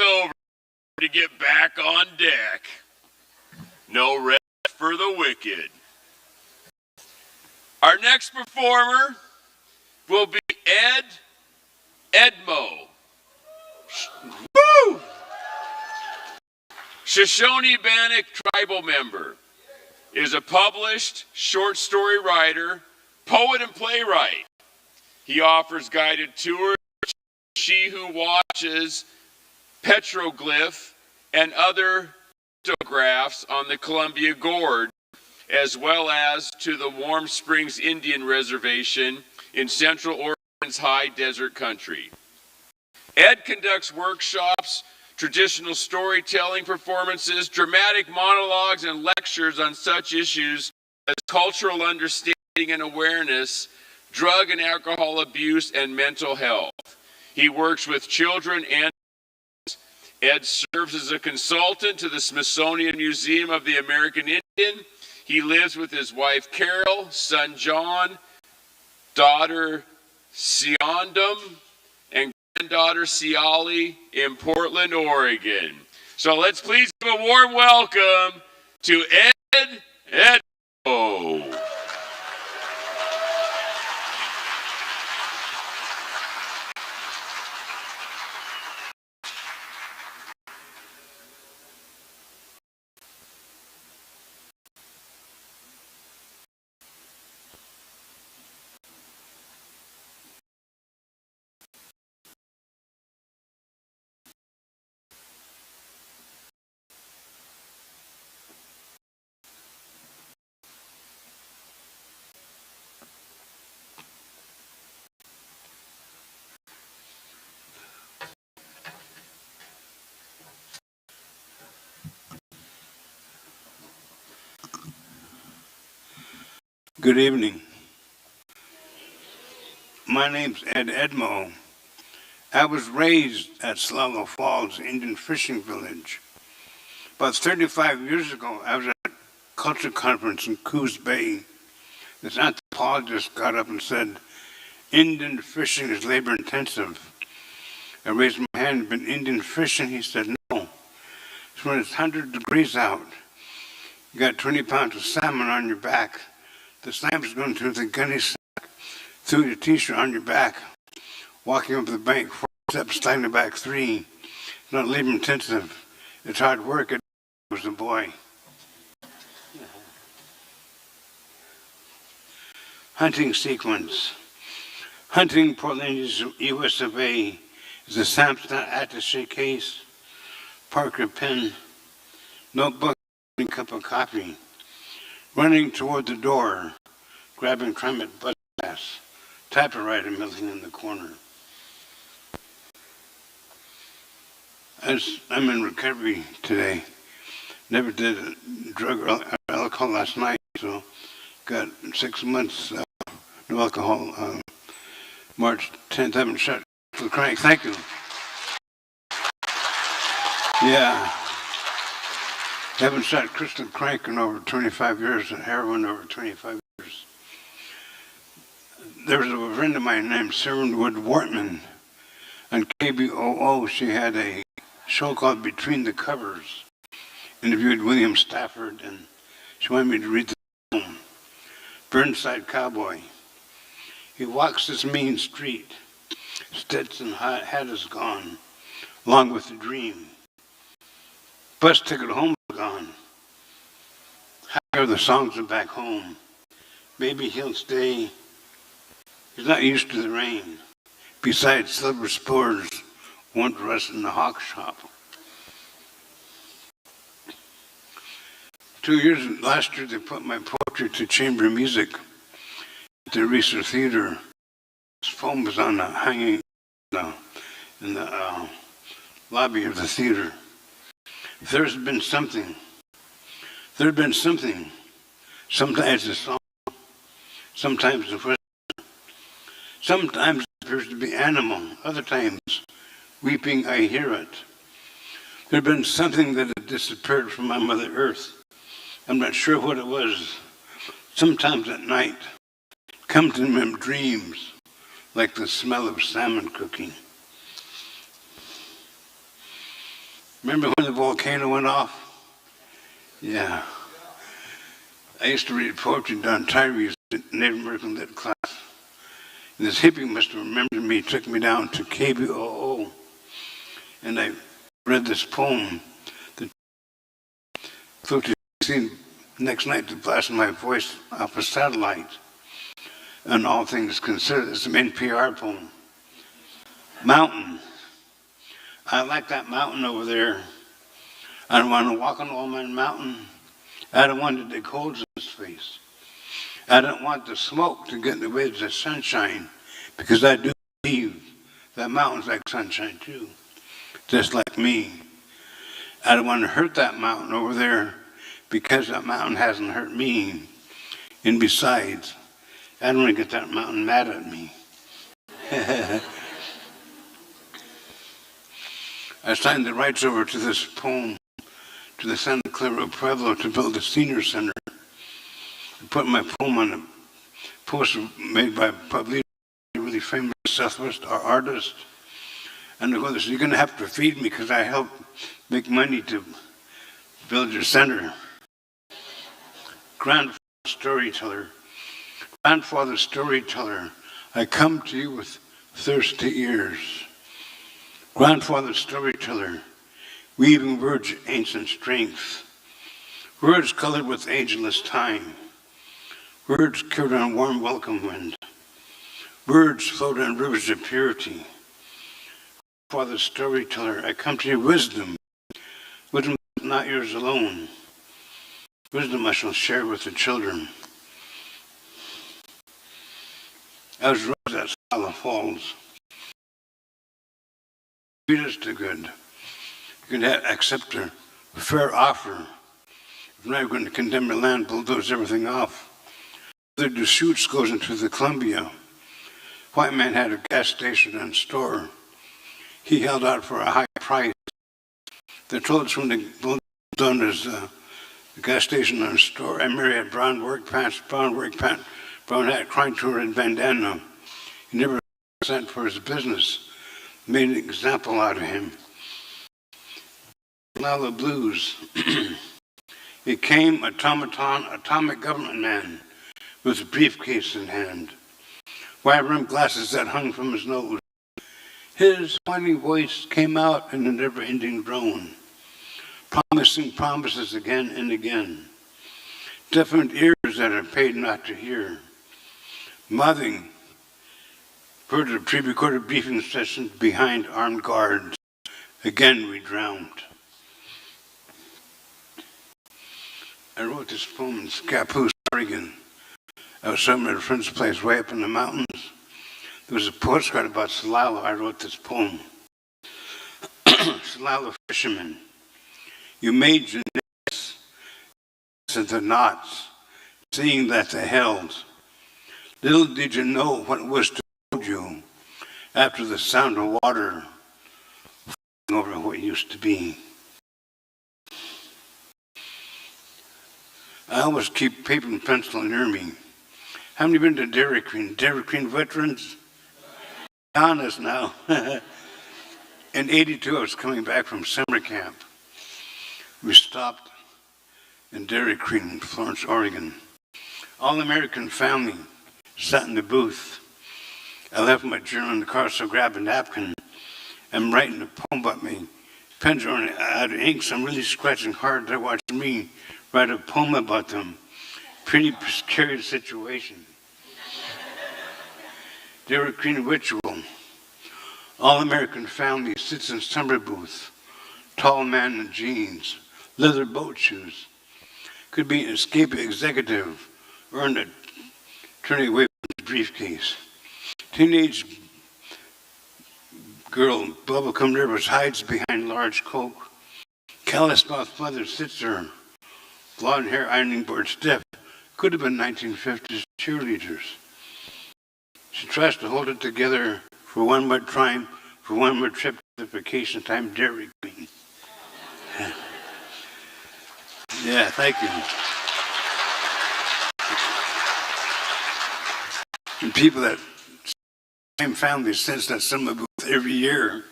over to get back on deck. No rest for the wicked. Our next performer will be Edmo. Woo! Shoshone-Bannock tribal member, is a published short story writer, poet, and playwright. He offers guided tours to She Who Watches, petroglyph, and other photographs on the Columbia Gorge, as well as to the Warm Springs Indian Reservation in Central Oregon's high desert country. Ed conducts workshops, traditional storytelling performances, dramatic monologues, and lectures on such issues as cultural understanding and awareness, drug and alcohol abuse, and mental health. He works with children and Ed serves as a consultant to the Smithsonian Museum of the American Indian. He lives with his wife Carol, son John, daughter Siondum, and granddaughter Ciali in Portland, Oregon. So let's please give a warm welcome to Ed Edmo. Good evening. My name's Ed Edmo. I was raised at Slalo Falls Indian Fishing Village. About 35 years ago, I was at a culture conference in Coos Bay. This anthropologist got up and said, Indian fishing is labor intensive. I raised my hand, been Indian fishing? He said, no. It's when it's 100 degrees out. You got 20 pounds of salmon on your back. The slam's going through the gunny sack, through your t-shirt on your back, walking up the bank, 4 steps, sliding back 3. It's not labor intensive. It's hard work. It was a boy. Hunting sequence. Hunting Portland, US of A is a Samson attaché case, Parker pen, notebook, and cup of coffee. Running toward the door, grabbing crumb at butt glass, typewriter milling in the corner. I'm in recovery today. Never did a drug or alcohol last night, so got 6 months no alcohol. March 10th, I haven't shot for crank. Thank you. Yeah. Haven't shot crystal crank in over 25 years and heroin over 25 years. There was a friend of mine named Sarah Wood Wortman on KBOO. She had a show called Between the Covers. Interviewed William Stafford, and she wanted me to read the poem. Burnside Cowboy. He walks this mean street. Stetson hat is gone, along with the dream. Bus ticket home is gone. How are the songs are back home? Maybe he'll stay. He's not used to the rain. Besides, silver spurs won't rust in the hawk shop. Last year, they put my poetry to chamber music at the Reeser Theater. This foam was on the hanging in the lobby of the theater. There's been something. Sometimes a song, sometimes a whisper. Sometimes it appears to be animal. Other times, weeping, I hear it. There'd been something that had disappeared from my Mother Earth. I'm not sure what it was. Sometimes at night, come to me in dreams, like the smell of salmon cooking. Remember when the volcano went off? Yeah. I used to read poetry down Tyree's Native American Lit class. And this hippie must have remembered me, took me down to KBOO. And I read this poem that flew to the next night to blast my voice off a satellite. And all things considered, it's an NPR poem. Mountain. I like that mountain over there. I don't want to walk on Old Mountain. I don't want to dig holes in his face. I don't want the smoke to get in the way of the sunshine, because I do believe that mountain's like sunshine too, just like me. I don't want to hurt that mountain over there, because that mountain hasn't hurt me. And besides, I don't want to get that mountain mad at me. I signed the rights over to this poem to the Santa Clara Pueblo to build a senior center. I put my poem on a poster made by a really famous Southwest artist. And I go, you're going to have to feed me because I help make money to build your center. Grandfather storyteller, I come to you with thirsty ears. Grandfather storyteller, weaving words of ancient strength, words colored with ageless time, words cured on warm welcome wind, words float on rivers of purity. Grandfather storyteller, I come to you wisdom, wisdom not yours alone, wisdom I shall share with the children. I was raised at Sala Falls. Treat us to good. You can accept a fair offer. If not, we're going to condemn your land, bulldoze everything off. The Deschutes goes into the Columbia. White man had a gas station and store. He held out for a high price. They told us when they done his gas station and store, and Mary had brown work pants, brown hat, crying to her in bandana. He never sent for his business. Made an example out of him. Lala Blues. It came automaton, atomic government man, with a briefcase in hand, wire-rimmed glasses that hung from his nose. His whining voice came out in a never-ending drone, promising promises again and again. Deafened ears that are paid not to hear. Mouthing heard a pre-recorded briefing session behind armed guards. Again we drowned. I wrote this poem in Scappoose, Oregon. I was somewhere at a friend's place way up in the mountains. There was a postcard about Salala. I wrote this poem. Salala fisherman, you made your nets into the knots, seeing that they held. Little did you know what was to hold you after the sound of water over what used to be. I always keep paper and pencil near me. Haven't you been to Dairy Queen? Dairy Queen veterans? Be honest now. In '82, I was coming back from summer camp. We stopped in Dairy Queen in Florence, Oregon. All-American family sat in the booth. I left my journal in the car, so I grabbed a napkin. I'm writing a poem about me. Pens are out of ink, so I'm really scratching hard. They're watching me write a poem about them. Pretty precarious situation. Dairy Queen ritual. All-American family sits in summer booth. Tall man in jeans, leather boat shoes. Could be an escape executive or an attorney away from his briefcase. Teenage girl, bubblegum nervous, hides behind large coke. Callous-mouthed mother sits there, blonde hair ironing board stiff. Could have been 1950s cheerleaders. She tries to hold it together for one more time, for one more trip to the vacation time Dairy Queen. Yeah, thank you. And people that same family sense that summer booth every year.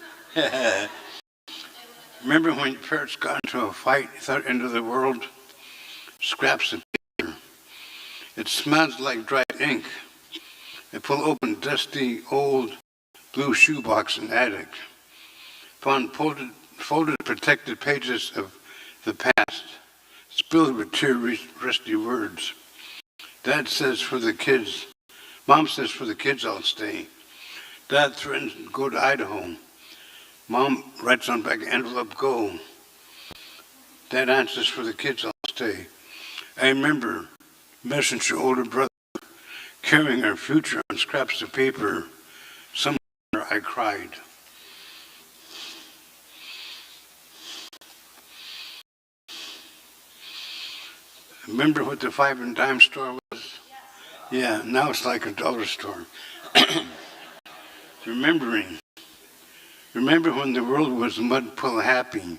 Remember when your parents got into a fight at the end of the world? Scraps of paper. It smells like dry ink. I pull open dusty, old blue shoebox in the attic. Found folded, protected pages of the past, spilled with tear-rusty words. Dad says for the kids. Mom says for the kids I'll stay. Dad threatens to go to Idaho. Mom writes on back envelope, go. Dad answers for the kids I'll stay. I remember messenger older brother carrying our future on scraps of paper. Somewhere I cried. Remember what the 5 and dime store was? Yeah, now it's like a dollar store. Remember when the world was mud puddle happy?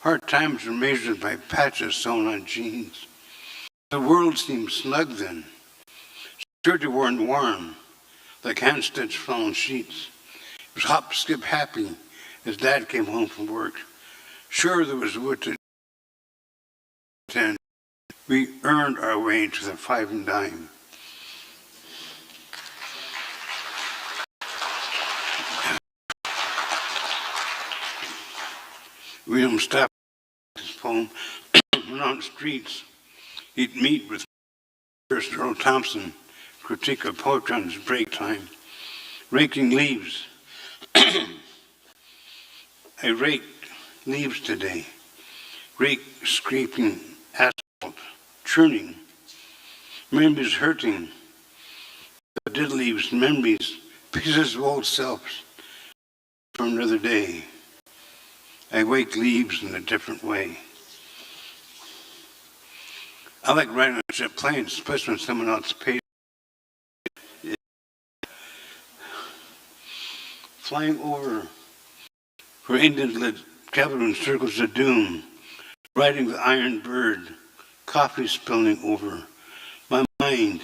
Hard times were measured by patches sewn on jeans. The world seemed snug then. Security weren't warm, like hand-stitched flannel sheets. It was hop, skip, happy as Dad came home from work. Sure, there was wood to attend. We earned our way to the 5 and dime. William Stafford's poem, went on the streets. He'd meet with First Earl Thompson, critique of poetry on his break time, raking leaves. I raked leaves today, rake scraping asphalt, churning, memories hurting, dead leaves, memories, pieces of old selves for another day. I wake leaves in a different way. I like riding on a jet plane, especially when someone else pays. Flying over where Indians led cavalry in circles of doom, riding the iron bird, coffee spilling over. My mind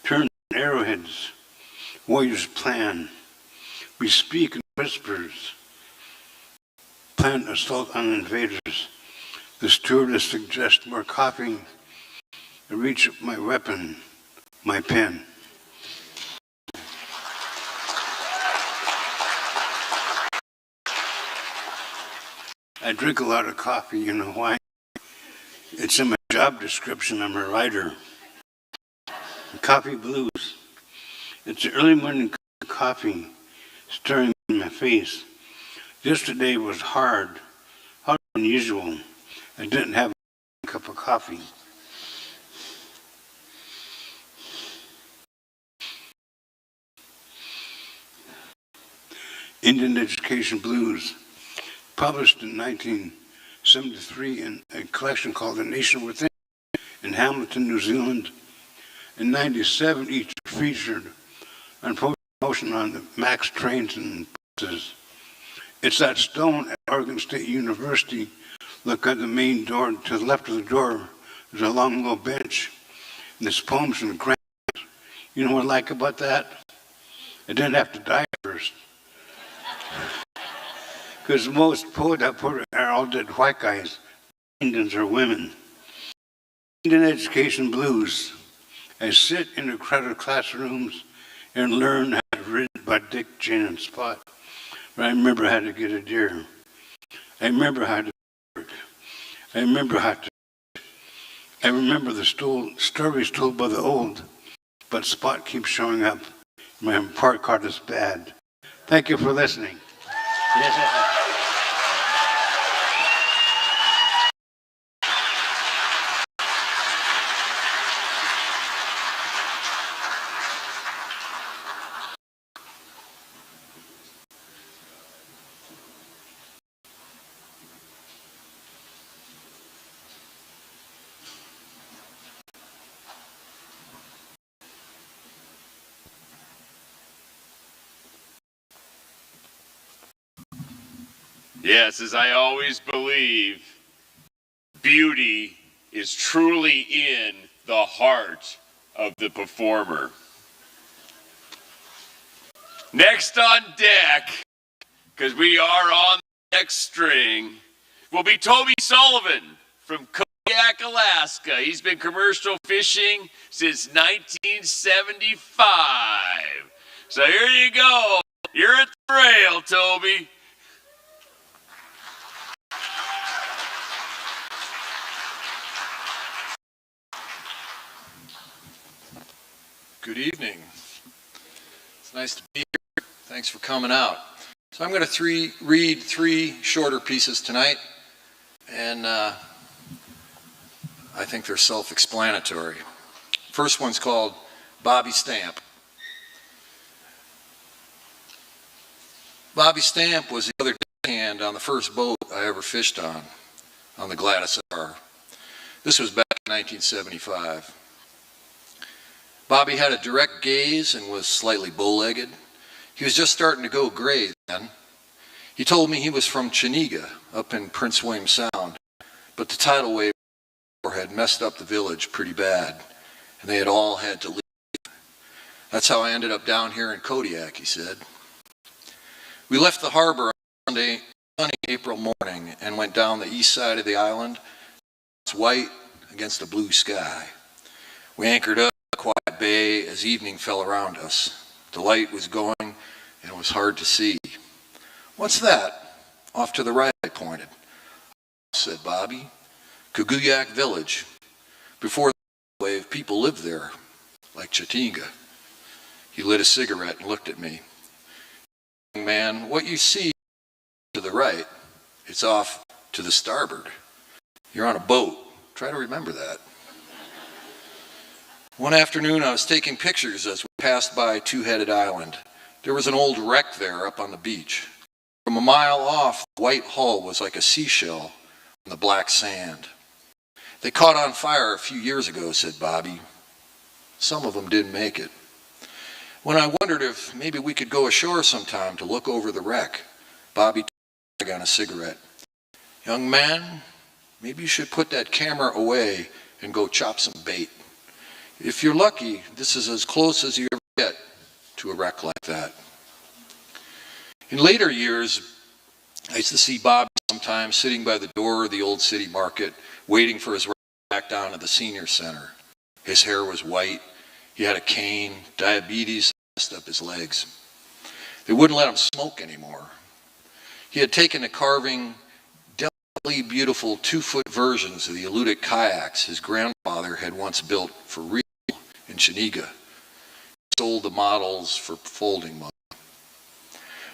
turned arrowheads, warriors plan. We speak in whispers, plan assault on invaders. The stewardess suggests more coffee. I reach up my weapon, my pen. I drink a lot of coffee, you know why? It's in my job description, I'm a writer. Coffee blues. It's the early morning coffee staring in my face. Yesterday was harder than usual. I didn't have a cup of coffee. Indian Education Blues, published in 1973 in a collection called The Nation Within in Hamilton, New Zealand. In 97, each featured on promotion on the MAX trains and buses. It's that stone at Oregon State University. Look at the main door. To the left of the door, there's a long, low bench. And there's poems and grants. You know what I like about that? I didn't have to die first. Because most poets are all dead white guys. Indians are women. Indian Education Blues. I sit in the crowded classrooms and learn how to read about Dick, Jane, and Spot. But I remember how to get a deer. I remember how to work. I remember the stories told by the old, but Spot keeps showing up. My report card is bad. Thank you for listening. Yes, as I always believe, beauty is truly in the heart of the performer. Next on deck, because we are on the next string will be Toby Sullivan from Kodiak, Alaska. He's been commercial fishing since 1975. So here you go. You're at the rail, Toby. Good evening. It's nice to be here. Thanks for coming out. So I'm going to read three shorter pieces tonight, and I think they're self-explanatory. First one's called Bobby Stamp. Bobby Stamp was the other deckhand on the first boat I ever fished on the Gustavus OR. This was back in 1975. Bobby had a direct gaze and was slightly bow-legged. He was just starting to go gray then. He told me he was from Chinooka, up in Prince William Sound, but the tidal wave had messed up the village pretty bad, and they had all had to leave. That's how I ended up down here in Kodiak, he said. We left the harbor on Sunday, sunny April morning, and went down the east side of the island. It's white against a blue sky. We anchored up in a quiet bay as evening fell around us. The light was going, and it was hard to see. "What's that?" "Off to the right," I pointed. Said Bobby. "Kodiak village. Before the wave, people lived there, like Chinooka." He lit a cigarette and looked at me. "Young man, what you see to the right, it's off to the starboard. You're on a boat. Try to remember that." One afternoon, I was taking pictures as we passed by Two-Headed Island. There was an old wreck there up on the beach. From a mile off, the white hull was like a seashell on the black sand. "They caught on fire a few years ago," said Bobby. "Some of them didn't make it." When I wondered if maybe we could go ashore sometime to look over the wreck, Bobby took on a cigarette. "Young man, maybe you should put that camera away and go chop some bait. If you're lucky, this is as close as you ever get to a wreck like that." In later years, I used to see Bobby sometimes sitting by the door of the old city market, waiting for his ride back down to the senior center. His hair was white, he had a cane, diabetes messed up his legs. They wouldn't let him smoke anymore. He had taken to carving delicately beautiful 2-foot versions of the Elutic kayaks his grandfather had once built for real in Chinooka. He sold the models for folding money.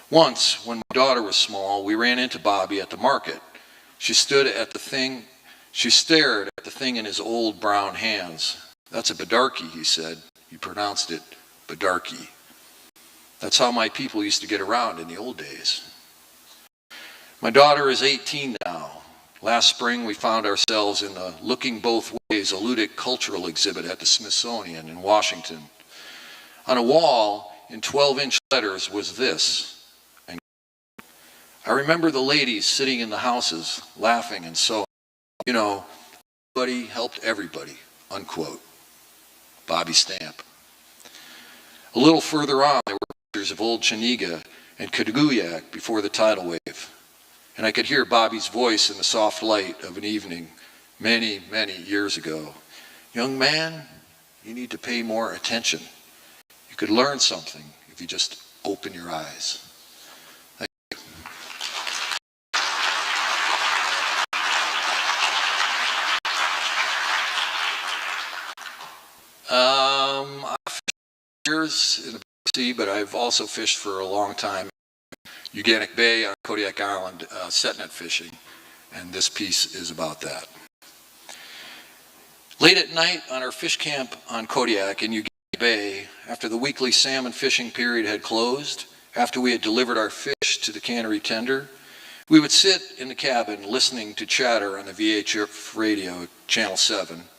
Once, when my daughter was small, we ran into Bobby at the market. She stared at the thing in his old brown hands. "That's a Broderick," he said. He pronounced it Broderick. That's how my people used to get around in the old days. My daughter is 18 now. Last spring, we found ourselves in the Looking Both Ways Elutic cultural exhibit at the Smithsonian in Washington. On a wall, in 12-inch letters, was this. And "I remember the ladies sitting in the houses, laughing and sewing. You know, everybody helped everybody," unquote. Bobby Stamp. A little further on, there were pictures of old Chinooka and Kodiak before the tidal wave. And I could hear Bobby's voice in the soft light of an evening many, many years ago. "Young man, you need to pay more attention. You could learn something if you just open your eyes." Thank you. I've fished years in the sea, but I've also fished for a long time Uganic Bay on Kodiak Island, set net fishing, and this piece is about that. Late at night on our fish camp on Kodiak in Uganic Bay, after the weekly salmon fishing period had closed, after we had delivered our fish to the cannery tender, we would sit in the cabin listening to chatter on the VHF radio, Channel 7,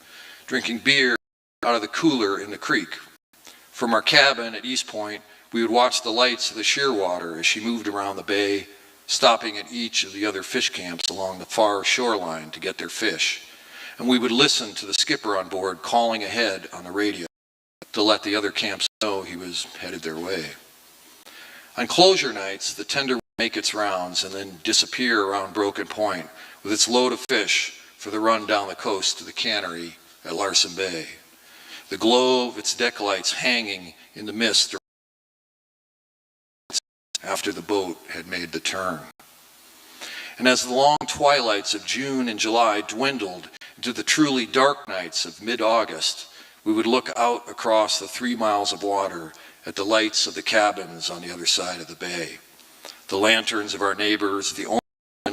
drinking beer out of the cooler in the creek. From our cabin at East Point, we would watch the lights of the shearwater as she moved around the bay, stopping at each of the other fish camps along the far shoreline to get their fish. And we would listen to the skipper on board calling ahead on the radio to let the other camps know he was headed their way. On closure nights, the tender would make its rounds and then disappear around Broken Point with its load of fish for the run down the coast to the cannery at Larson Bay. The glow of its deck lights hanging in the mist after the boat had made the turn. And as the long twilights of June and July dwindled into the truly dark nights of mid-August, we would look out across the 3 miles of water at the lights of the cabins on the other side of the bay. The lanterns of our neighbors, the only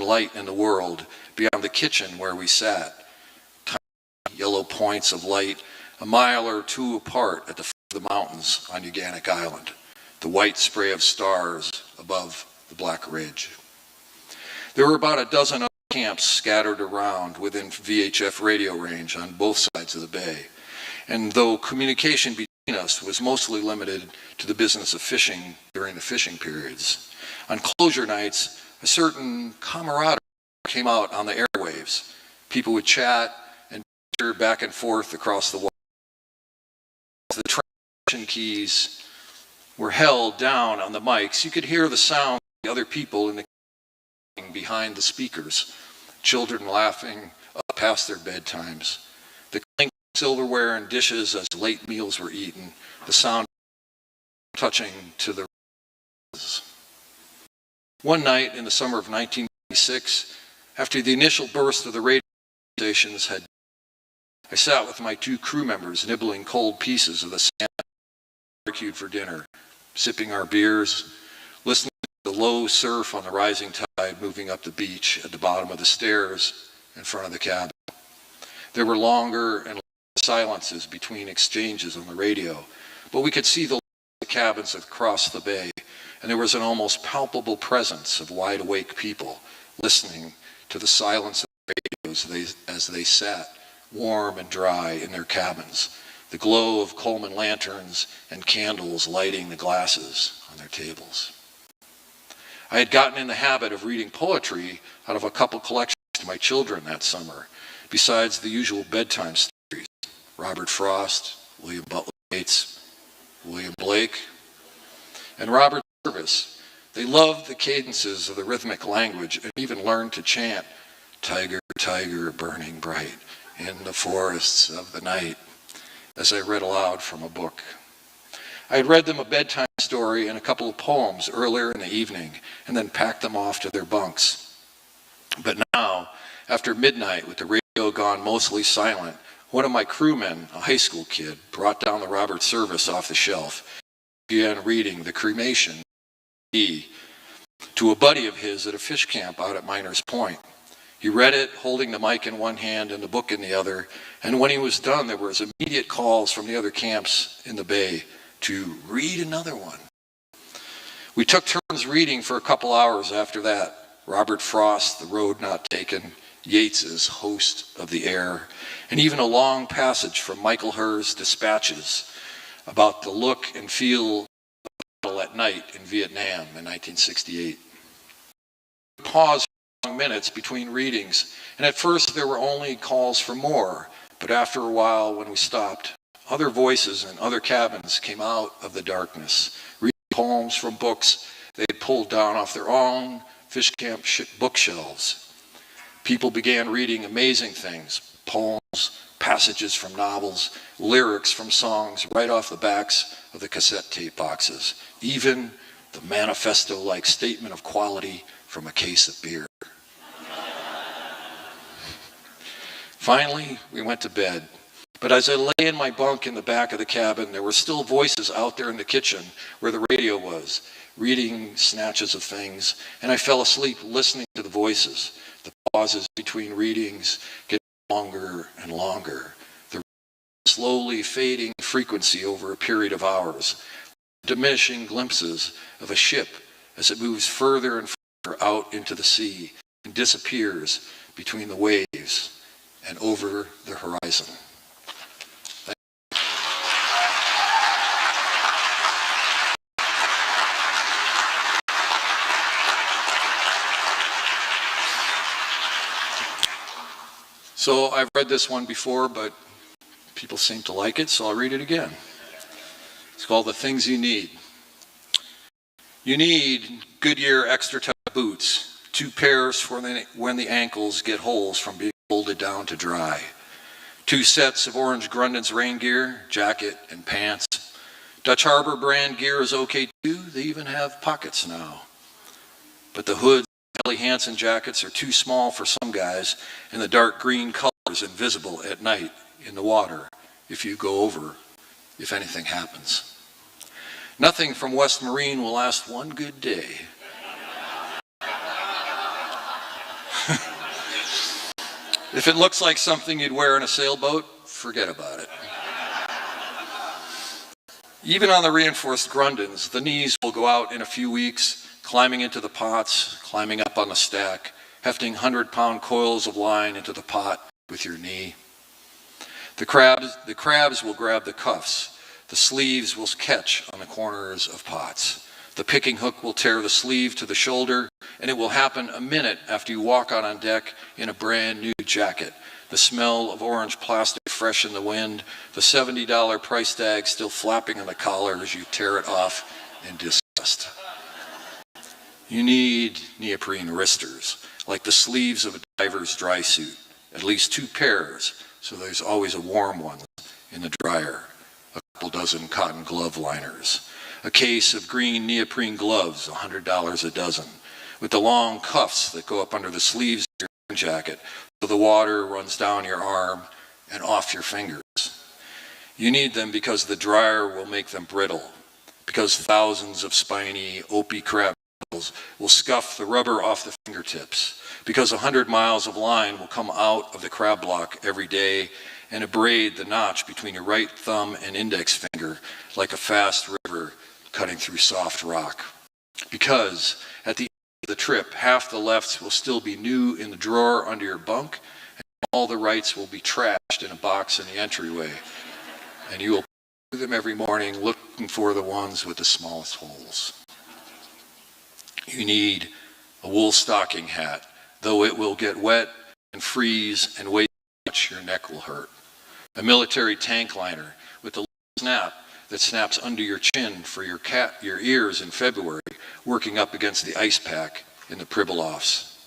light in the world beyond the kitchen where we sat. Tiny yellow points of light a mile or two apart at the foot of the mountains on Uganic Island. The white spray of stars above the Black Ridge. There were about a dozen other camps scattered around within VHF radio range on both sides of the bay. And though communication between us was mostly limited to the business of fishing during the fishing periods, on closure nights, a certain camaraderie came out on the airwaves. People would chat and banter back and forth across the water. The transmission keys were held down on the mics. You could hear the sound of the other people in the behind the speakers, children laughing up past their bedtimes, the clink of silverware and dishes as late meals were eaten, the sound touching to the One night in the summer of 1996, after the initial burst of the radio stations had, I sat with my 2 crew members nibbling cold pieces of the salmon barbecued for dinner, sipping our beers, listening to the low surf on the rising tide moving up the beach at the bottom of the stairs in front of the cabin. There were longer and longer silences between exchanges on the radio, but we could see the cabins across the bay, and there was an almost palpable presence of wide-awake people listening to the silence of the radios as they sat warm and dry in their cabins, the glow of Coleman lanterns and candles lighting the glasses on their tables. I had gotten in the habit of reading poetry out of a couple collections to my children that summer, besides the usual bedtime stories. Robert Frost, William Butler Yeats, William Blake, and Robert Service. They loved the cadences of the rhythmic language and even learned to chant, "Tiger, tiger, burning bright in the forests of the night," as I read aloud from a book. I had read them a bedtime story and a couple of poems earlier in the evening and then packed them off to their bunks. But now, after midnight with the radio gone mostly silent, one of my crewmen, a high school kid, brought down the Robert Service off the shelf and began reading The Cremation to a buddy of his at a fish camp out at Miners Point. He read it, holding the mic in one hand and the book in the other, and when he was done, there was immediate calls from the other camps in the bay to read another one. We took turns reading for a couple hours after that. Robert Frost, The Road Not Taken, Yeats's Host of the Air, and even a long passage from Michael Herr's Dispatches about the look and feel of battle at night in Vietnam in 1968. We paused for long minutes between readings, and at first there were only calls for more, but after a while when we stopped, other voices in other cabins came out of the darkness, reading poems from books they had pulled down off their own fish camp bookshelves. People began reading amazing things, poems, passages from novels, lyrics from songs right off the backs of the cassette tape boxes, even the manifesto-like statement of quality from a case of beer. Finally, we went to bed. But as I lay in my bunk in the back of the cabin, there were still voices out there in the kitchen where the radio was, reading snatches of things, and I fell asleep listening to the voices, the pauses between readings getting longer and longer, the slowly fading frequency over a period of hours, diminishing glimpses of a ship as it moves further and further out into the sea and disappears between the waves and over the horizon. So I've read this one before, but people seem to like it, so I'll read it again. It's called The Things You Need. You need Goodyear extra tough boots, 2 pairs for when the ankles get holes from being folded down to dry. 2 sets of Orange Grundon's rain gear, jacket and pants. Dutch Harbor brand gear is okay too. They even have pockets now. But the hoods and Helly Hansen jackets are too small for some guys, and the dark green color is invisible at night in the water if you go over, if anything happens. Nothing from West Marine will last one good day. If it looks like something you'd wear in a sailboat, forget about it. Even on the reinforced Grundons, the knees will go out in a few weeks, climbing into the pots, climbing up on the stack, hefting 100-pound coils of line into the pot with your knee. The crabs will grab the cuffs. The sleeves will catch on the corners of pots. The picking hook will tear the sleeve to the shoulder, and it will happen a minute after you walk out on deck in a brand new jacket. The smell of orange plastic fresh in the wind, the $70 price tag still flapping on the collar as you tear it off in disgust. You need neoprene wristers, like the sleeves of a diver's dry suit, at least 2 pairs, so there's always a warm one in the dryer. A couple dozen cotton glove liners. A case of green neoprene gloves, $100 a dozen, with the long cuffs that go up under the sleeves of your jacket so the water runs down your arm and off your fingers. You need them because the dryer will make them brittle, because thousands of spiny, opie crab will scuff the rubber off the fingertips, because 100 miles of line will come out of the crab block every day and abrade the notch between your right thumb and index finger like a fast river cutting through soft rock. Because at the end of the trip, half the lefts will still be new in the drawer under your bunk, and all the rights will be trashed in a box in the entryway. And you will do them every morning looking for the ones with the smallest holes. You need a wool stocking hat, though it will get wet and freeze and weigh so much your neck will hurt. A military tank liner with a snap that snaps under your chin for your ears in February, working up against the ice pack in the Pribilofs.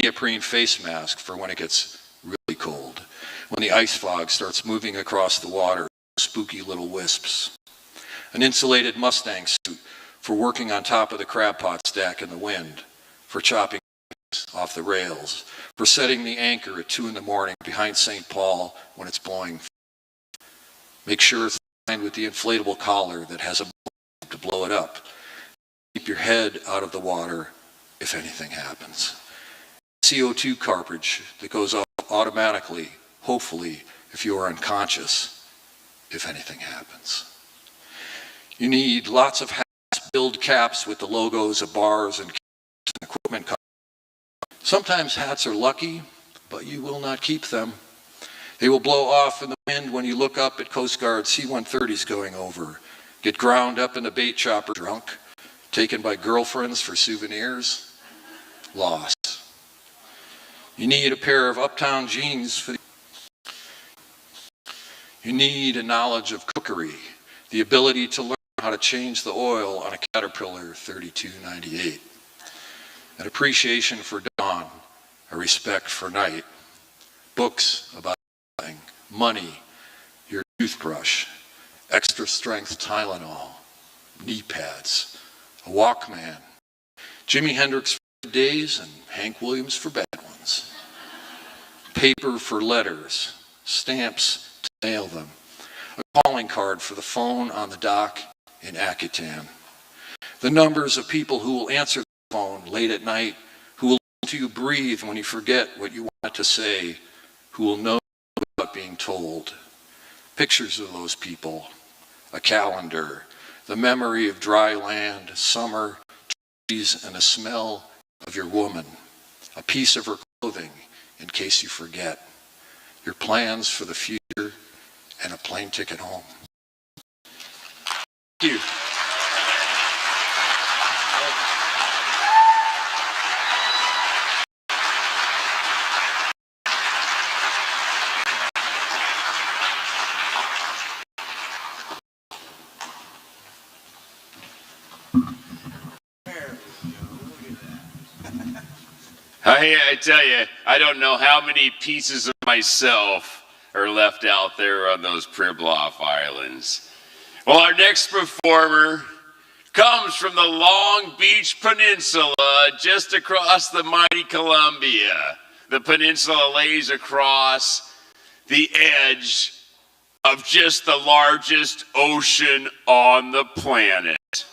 Neoprene face mask for when it gets really cold, when the ice fog starts moving across the water, spooky little wisps. An insulated Mustang suit for working on top of the crab pot stack in the wind, for chopping off the rails, for setting the anchor at 2 in the morning behind St. Paul when it's blowing. Make sure it's lined with the inflatable collar that has a to blow it up. Keep your head out of the water if anything happens. CO2 cartridge that goes off automatically, hopefully, if you are unconscious, if anything happens. You need lots of hats, build caps with the logos of bars and equipment companies. Sometimes hats are lucky, but you will not keep them. They will blow off in the wind when you look up at Coast Guard C-130s going over, get ground up in the bait chopper drunk, taken by girlfriends for souvenirs, lost. You need a pair of Uptown jeans for You need a knowledge of cookery, the ability to learn how to change the oil on a Caterpillar 3298, an appreciation for dawn, a respect for night, books about everything, money, your toothbrush, extra strength Tylenol, knee pads, a Walkman, Jimi Hendrix for good days and Hank Williams for bad ones, paper for letters, stamps to mail them, a calling card for the phone on the dock in Akutan, the numbers of people who will answer the phone late at night, who will listen to you breathe when you forget what you wanted to say, who will know without being told, pictures of those people, a calendar, the memory of dry land, summer, trees, and the smell of your woman, a piece of her clothing in case you forget, your plans for the future, and a plane ticket home. Thank you. I tell you, I don't know how many pieces of myself are left out there on those Pribilof Islands. Well, our next performer comes from the Long Beach Peninsula, just across the mighty Columbia. The peninsula lays across the edge of just the largest ocean on the planet.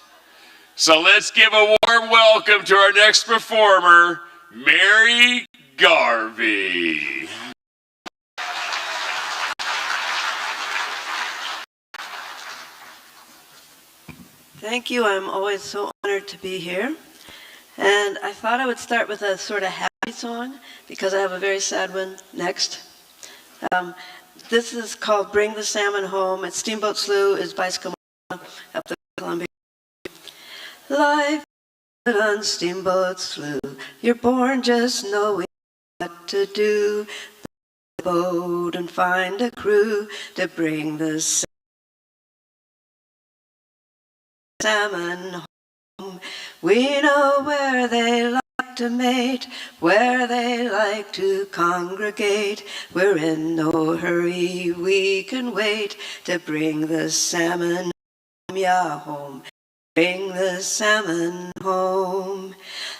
So let's give a warm welcome to our next performer, Mary Garvey. Thank you. I'm always so honored to be here. And I thought I would start with a sort of happy song because I have a very sad one next. This is called Bring the Salmon Home. It's Steamboat Slough is by Skamana up the Columbia. Life on Steamboat Slough, you're born just knowing what to do. The boat and find a crew to bring the salmon home. We know where they like to mate, where they like to congregate. We're in no hurry, we can wait to bring the salmon home, yeah, home. Bring the salmon home.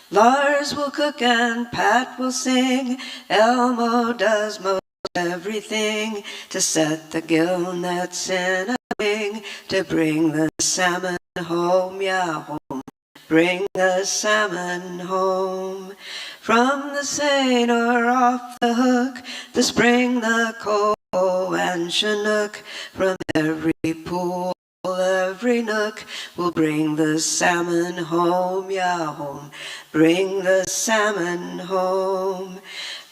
Lars will cook and Pat will sing. Elmo does most everything to set the gill nets in a wing to bring the salmon home, yeah, home. Bring the salmon home. From the seine or off the hook, the spring, the coho and chinook, from every pool, every nook, will bring the salmon home, yeah, home. Bring the salmon home.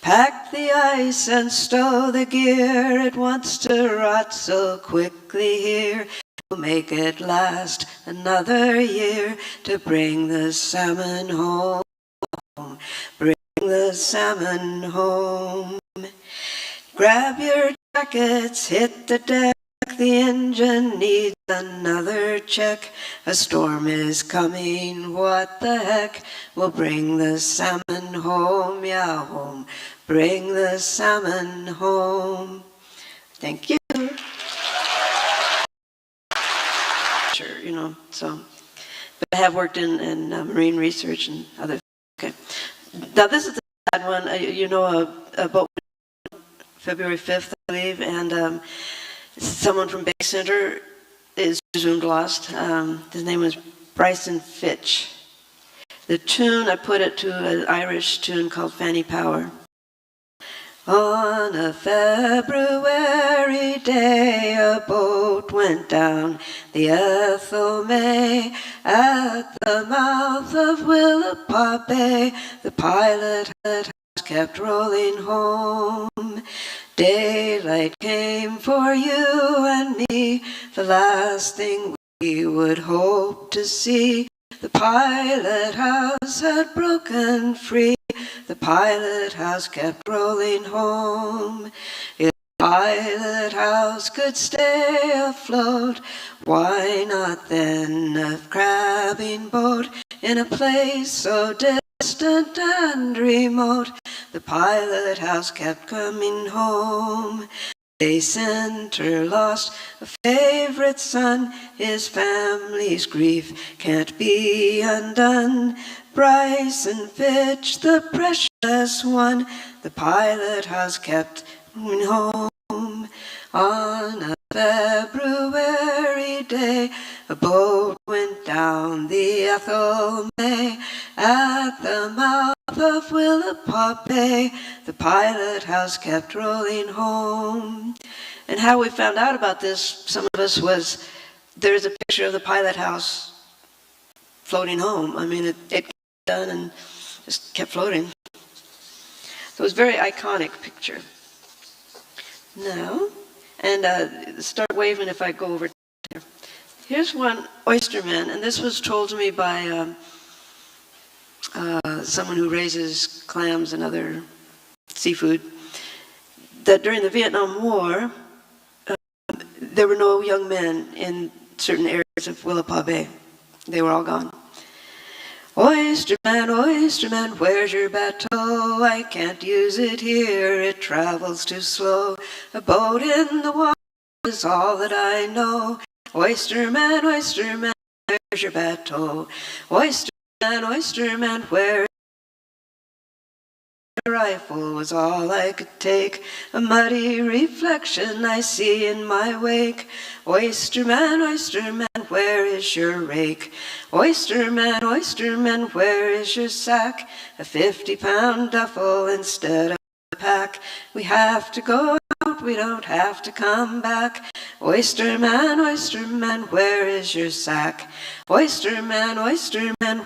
Pack the ice and stow the gear, it wants to rot so quickly here. We'll make it last another year to bring the salmon home. Bring the salmon home. Grab your jackets, hit the deck. The engine needs another check. A storm is coming, what the heck? We'll bring the salmon home, yeah, home. Bring the salmon home. Thank you. Sure, you know, so. But I have worked in marine research and other. Okay. Now this is the sad one. You know, a boat February 5th, I believe, and someone from Bay Center is presumed lost. His name was Bryson Fitch. The tune, I put it to an Irish tune called Fanny Power. On a February day, a boat went down the Ethel May at the mouth of Willapa Bay. The pilot kept rolling home. Daylight came for you and me, the last thing we would hope to see. The pilot house had broken free. The pilot house kept rolling home. If the pilot house could stay afloat, why not then a crabbing boat in a place so distant and remote? The pilot house kept coming home. Bay Center lost a favorite son. His family's grief can't be undone. Bryson Fitch, the precious one, the pilot house kept coming home. On a February day, a boat went down the Ethel May at the mouth of Willapa Bay. The pilot house kept rolling home. And how we found out about this, some of us, was there's a picture of the pilot house floating home. I mean, it got done and just kept floating. So it was a very iconic picture. Now, and start waving if I go over here. Here's one oysterman, and this was told to me by someone who raises clams and other seafood, that during the Vietnam War, there were no young men in certain areas of Willapa Bay. They were all gone. Oysterman, where's your bateau? I can't use it here, it travels too slow. A boat in the water is all that I know. Oysterman, where's your bateau? Oysterman, where a rifle was all I could take. A muddy reflection I see in my wake. Oysterman, where is your rake? Oysterman, where is your sack? A 50-pound duffel instead of a pack. We have to go out, we don't have to come back. Oysterman, where is your sack? Oysterman,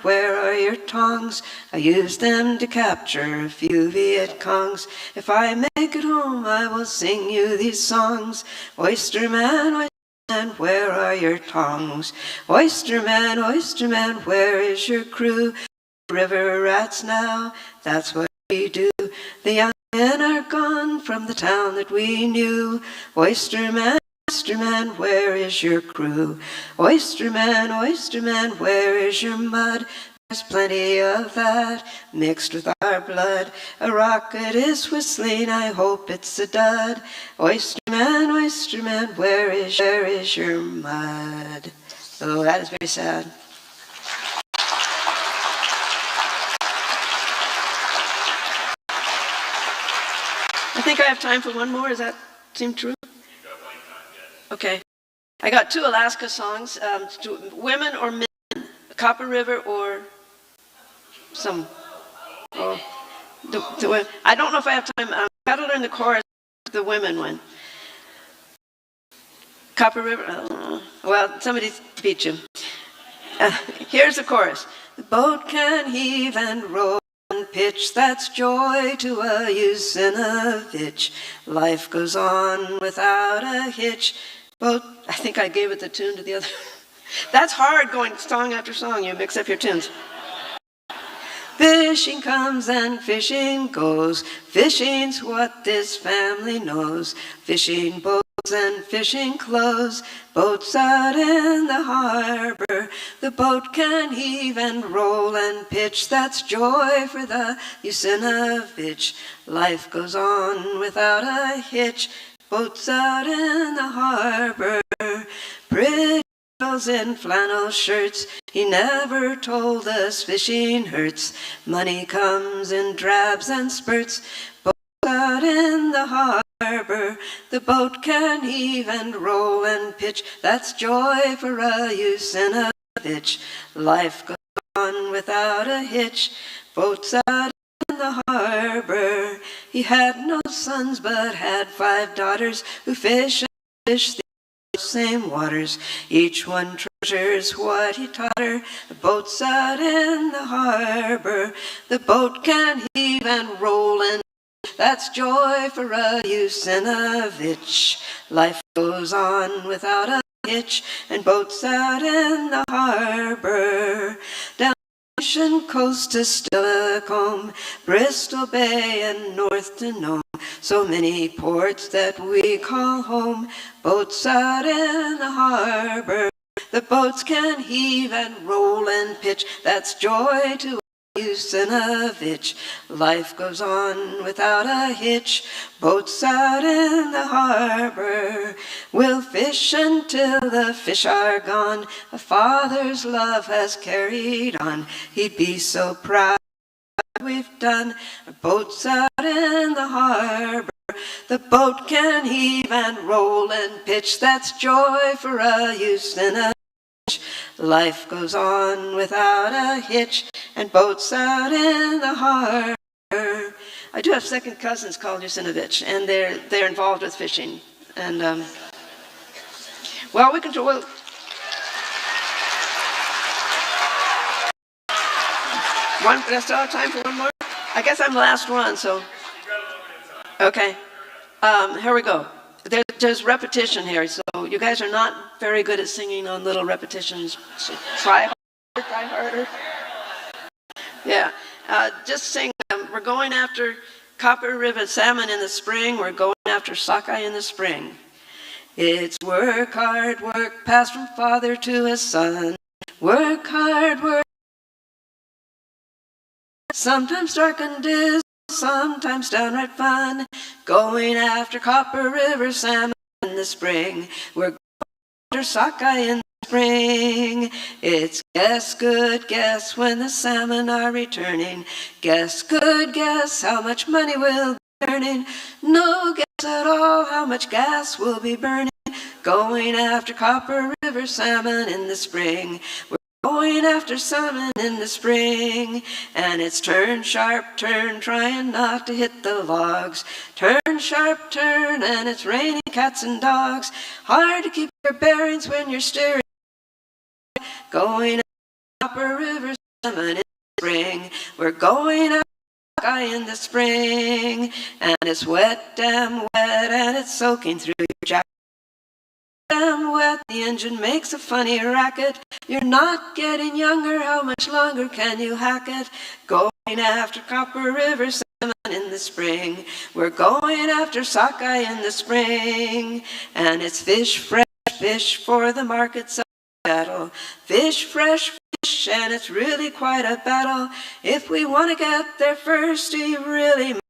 where are your tongs? I used them to capture a few Viet Congs. If I make it home, I will sing you these songs. Oysterman, where are your tongs? Oysterman, where is your crew? River rats now, that's what we do. The young men are gone from the town that we knew. Oysterman, where is your crew? Oysterman, where is your mud? There's plenty of that mixed with our blood. A rocket is whistling, I hope it's a dud. Oysterman, where is your mud? Oh, that is very sad. I think I have time for one more. Does that seem true? Okay. I got 2 Alaska songs, women or men, Copper River or some. Oh, I don't know if I have time. I've got to learn the chorus, the women one. Copper River, well, somebody beat you. Here's the chorus. The boat can heave and roll and pitch, that's joy to a Usinovich. Life goes on without a hitch. Boat, I think I gave it the tune to the other. That's hard going song after song, you mix up your tunes. Fishing comes and fishing goes. Fishing's what this family knows. Fishing boats and fishing clothes. Boats out in the harbor. The boat can heave and roll and pitch. That's joy for the Usinovich. Life goes on without a hitch. Boats out in the harbor. Pretty girls in flannel shirts. He never told us fishing hurts. Money comes in drabs and spurts. Boats out in the harbor. The boat can heave and roll and pitch. That's joy for a Usinovich. Life goes on without a hitch. Boats out in the harbor. He had no sons but had 5 daughters who fish the same waters. Each one treasures what he taught her. The boat's out in the harbor. The boat can heave and roll and that's joy for a Usinovich. Life goes on without a hitch and boats out in the harbor. Down the ocean coast to Stillicombe, Bristol Bay and north to Nome. So many ports that we call home. Boats out in the harbor. The boats can heave and roll and pitch. That's joy to Usinovich. Life goes on without a hitch. Boats out in the harbor. We'll fish until the fish are gone. A father's love has carried on. He'd be so proud of what we've done. Boats out in the harbor. The boat can heave and roll and pitch. That's joy for a Usinovich. Life goes on without a hitch and boats out in the harbor. I do have second cousins called Usinovich, and they're involved with fishing. And well, we can do. Well, one. Do I still have time for one more? I guess I'm the last one. So. Okay. Here we go. There's repetition here, so you guys are not very good at singing on little repetitions. So try harder. Yeah, just sing. We're going after Copper River salmon in the spring. We're going after sockeye in the spring. It's work hard, work passed from father to his son. Work hard, work. sometimes dark and dismal, sometimes downright fun, going after Copper River salmon in the spring. We're going after sockeye in the spring. It's guess, good guess, when the salmon are returning. Guess, good guess, how much money we'll be earning. No guess at all how much gas we'll be burning. Going after Copper River salmon in the spring. We're going after salmon in the spring. And it's turn, sharp, turn, trying not to hit the logs. Turn, sharp, turn, and it's raining cats and dogs. Hard to keep your bearings when you're steering. Going after Copper River salmon in the spring. We're going after sockeye in the spring. And it's wet, damn wet, and it's soaking through your jacket. Damn wet, the engine makes a funny racket. You're not getting younger, how much longer can you hack it? Going after Copper River salmon in the spring. We're going after sockeye in the spring. And it's fish, fresh fish for the markets of cattle. Fish, fresh fish, and it's really quite a battle. If we want to get there first, we really must.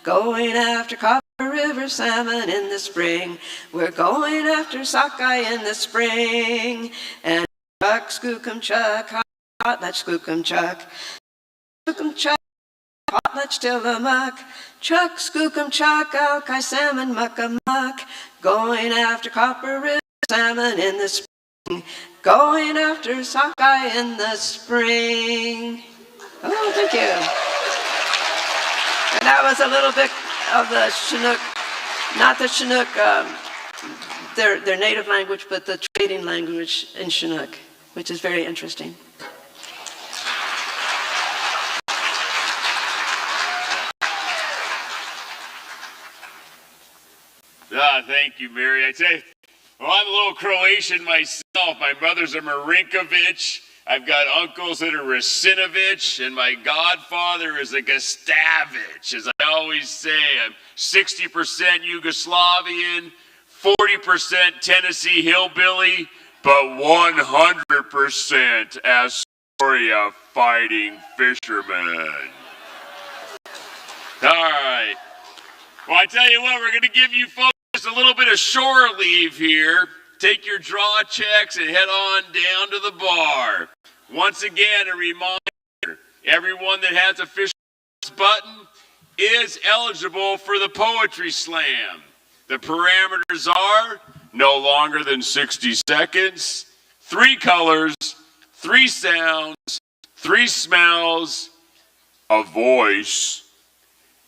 Going after Copper River salmon in the spring. We're going after sockeye in the spring. And chuck, skookum, chuck, hot let's skookum, chuck. Skookum, chuck, hot let's Tillamook. Chuck, skookum, chuck, alki salmon, muck-a-muck. Going after Copper River salmon in the spring. Going after sockeye in the spring. Oh, thank you. And that was a little bit of the Chinook, not the Chinook, their native language, but the trading language in Chinook, which is very interesting. Thank you, Mary. I tell you, well, I'm a little Croatian myself. My brother's a Marinkovic. I've got uncles that are Rasinovich, and my godfather is a Gustavus. As I always say, I'm 60% Yugoslavian, 40% Tennessee hillbilly, but 100% Astoria fighting fisherman. All right. Well, I tell you what, we're going to give you folks just a little bit of shore leave here. Take your draw checks and head on down to the bar. Once again, a reminder, everyone that has a FisherPoets button is eligible for the Poetry Slam. The parameters are no longer than 60 seconds, 3 colors, 3 sounds, 3 smells, a voice,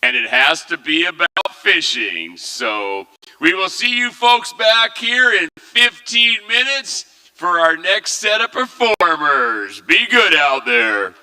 and it has to be about fishing. So we will see you folks back here in 15 minutes for our next set of performers. Be good out there.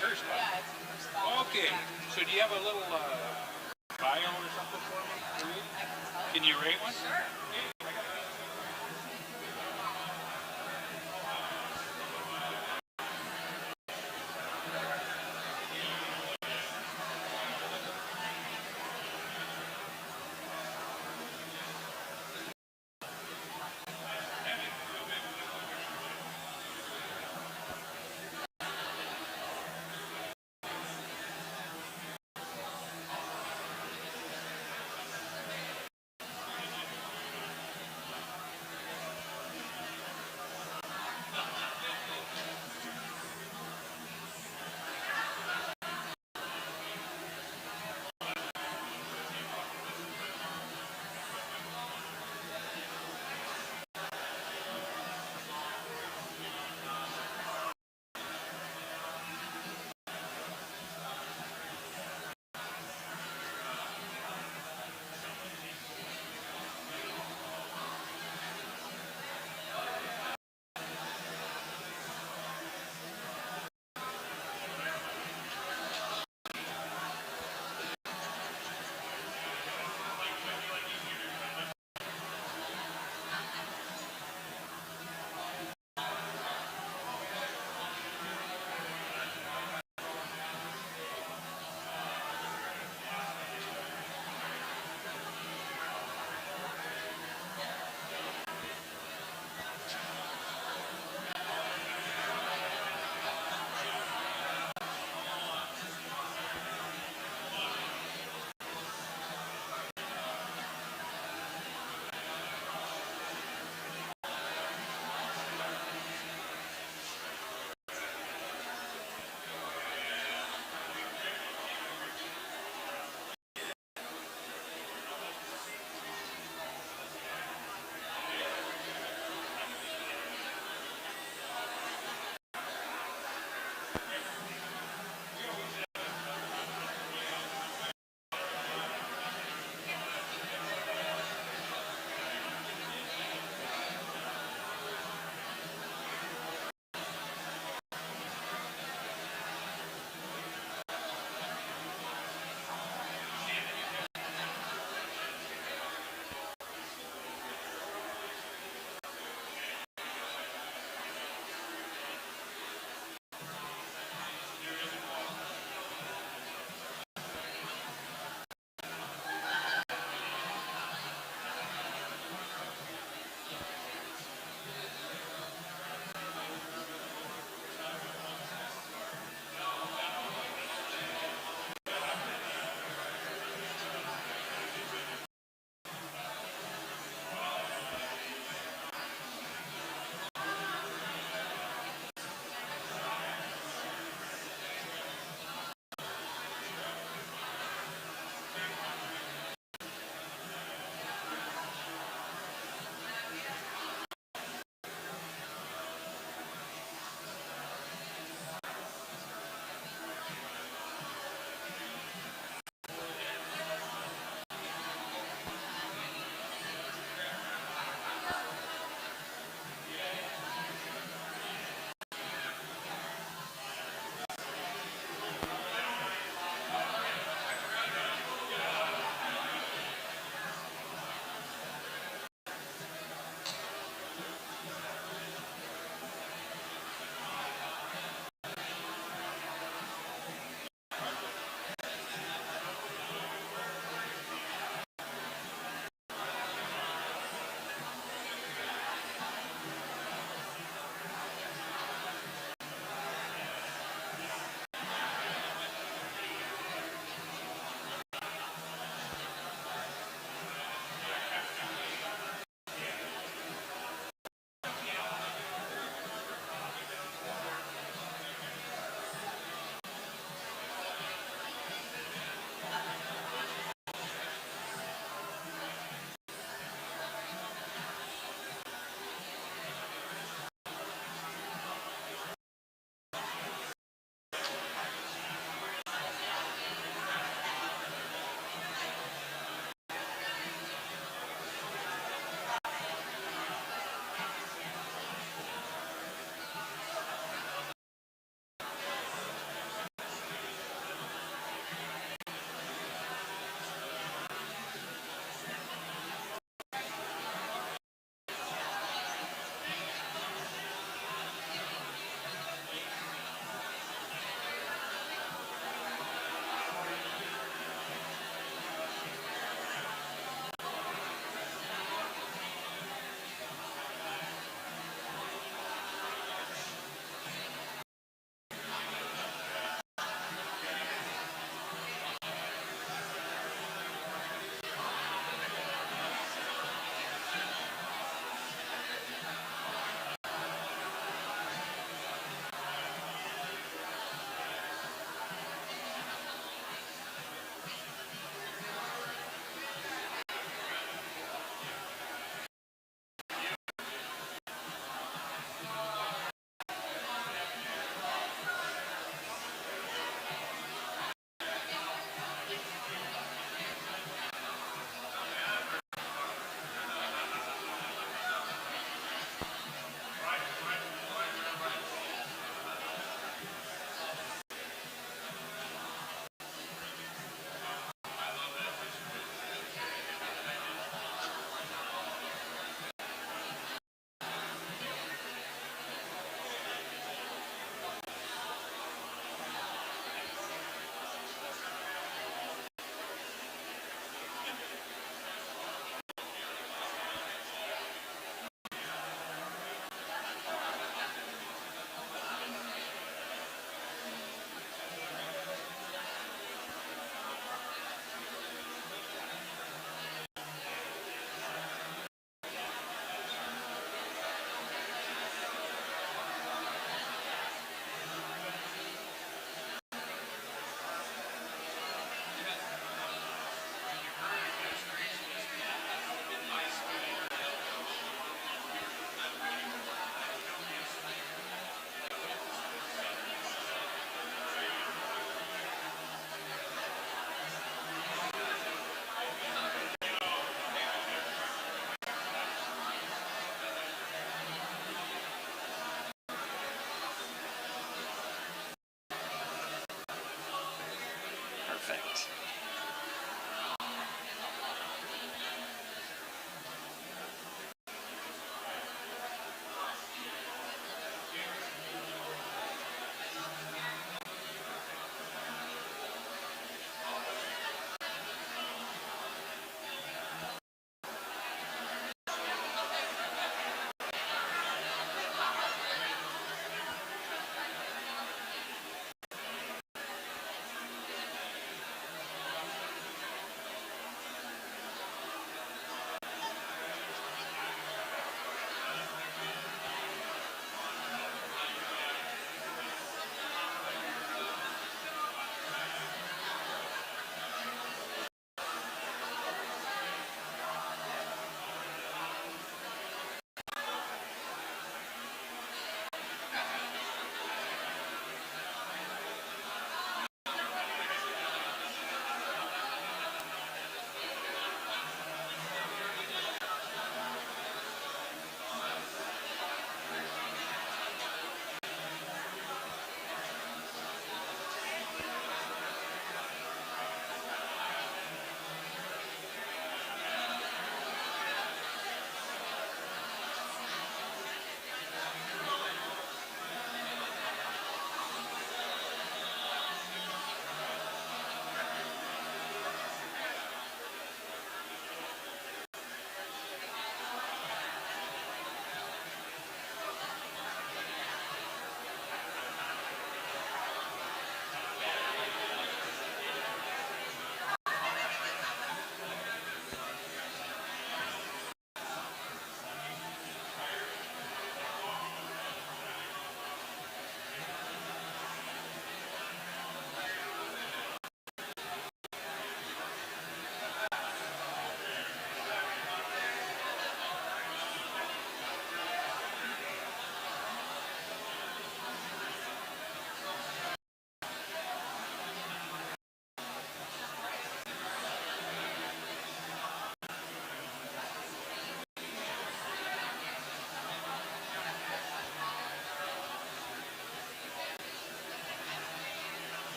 her spot. Okay, so do you have a little bio or something for me? Can you rate one? Sure.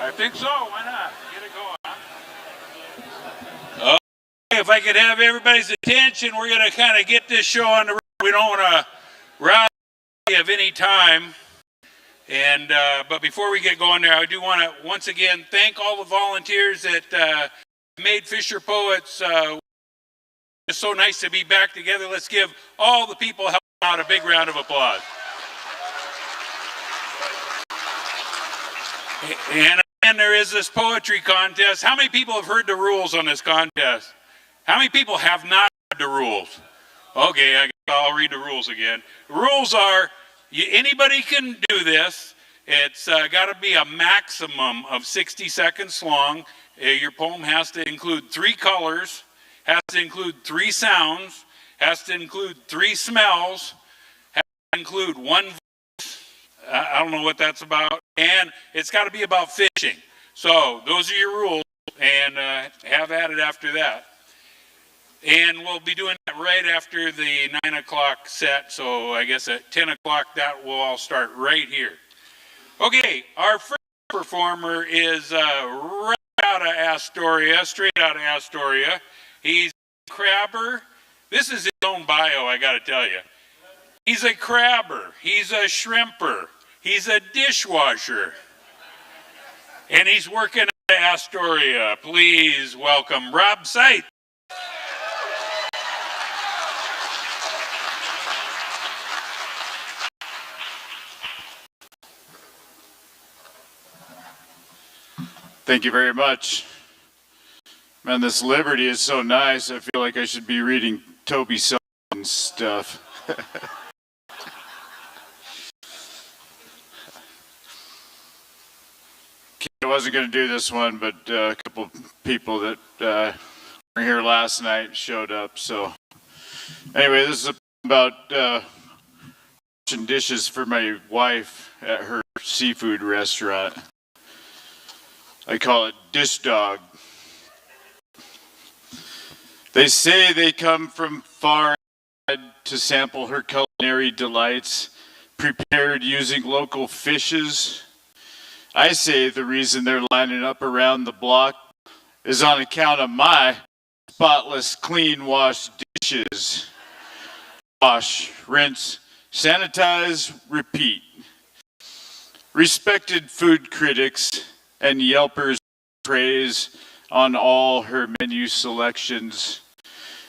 I think so. Why not? Get it going. Huh? Okay, if I could have everybody's attention, we're going to kind of get this show on the road. We don't want to rob you of any time. And but before we get going there, I do want to once again thank all the volunteers that made Fisher Poets. It's so nice to be back together. Let's give all the people helping out a big round of applause. And again, there is this poetry contest. How many people have heard the rules on this contest? How many people have not heard the rules? Okay, I'll read the rules again. The rules are, anybody can do this. It's got to be a maximum of 60 seconds long. Your poem has to include 3 colors, has to include 3 sounds, has to include 3 smells, has to include 1 voice. I don't know what that's about. And it's got to be about fishing. So those are your rules, and have at it after that. And we'll be doing that right after the 9 o'clock set. So I guess at 10 o'clock that will all start right here. Okay, our first performer is right out of Astoria, straight out of Astoria. He's a crabber. This is his own bio, I got to tell you. He's a crabber. He's a shrimper. He's a dishwasher. And he's working at Astoria. Please welcome Rob Seitz. Thank you very much. Man, this Liberty is so nice. I feel like I should be reading Toby Sullivan stuff. I wasn't going to do this one, but a couple people that were here last night showed up. So anyway, this is about washing dishes for my wife at her seafood restaurant. I call it Dish Dog. They say they come from far to sample her culinary delights, prepared using local fishes. I say the reason they're lining up around the block is on account of my spotless, clean washed dishes. Wash, rinse, sanitize, repeat. Respected food critics and Yelpers praise on all her menu selections.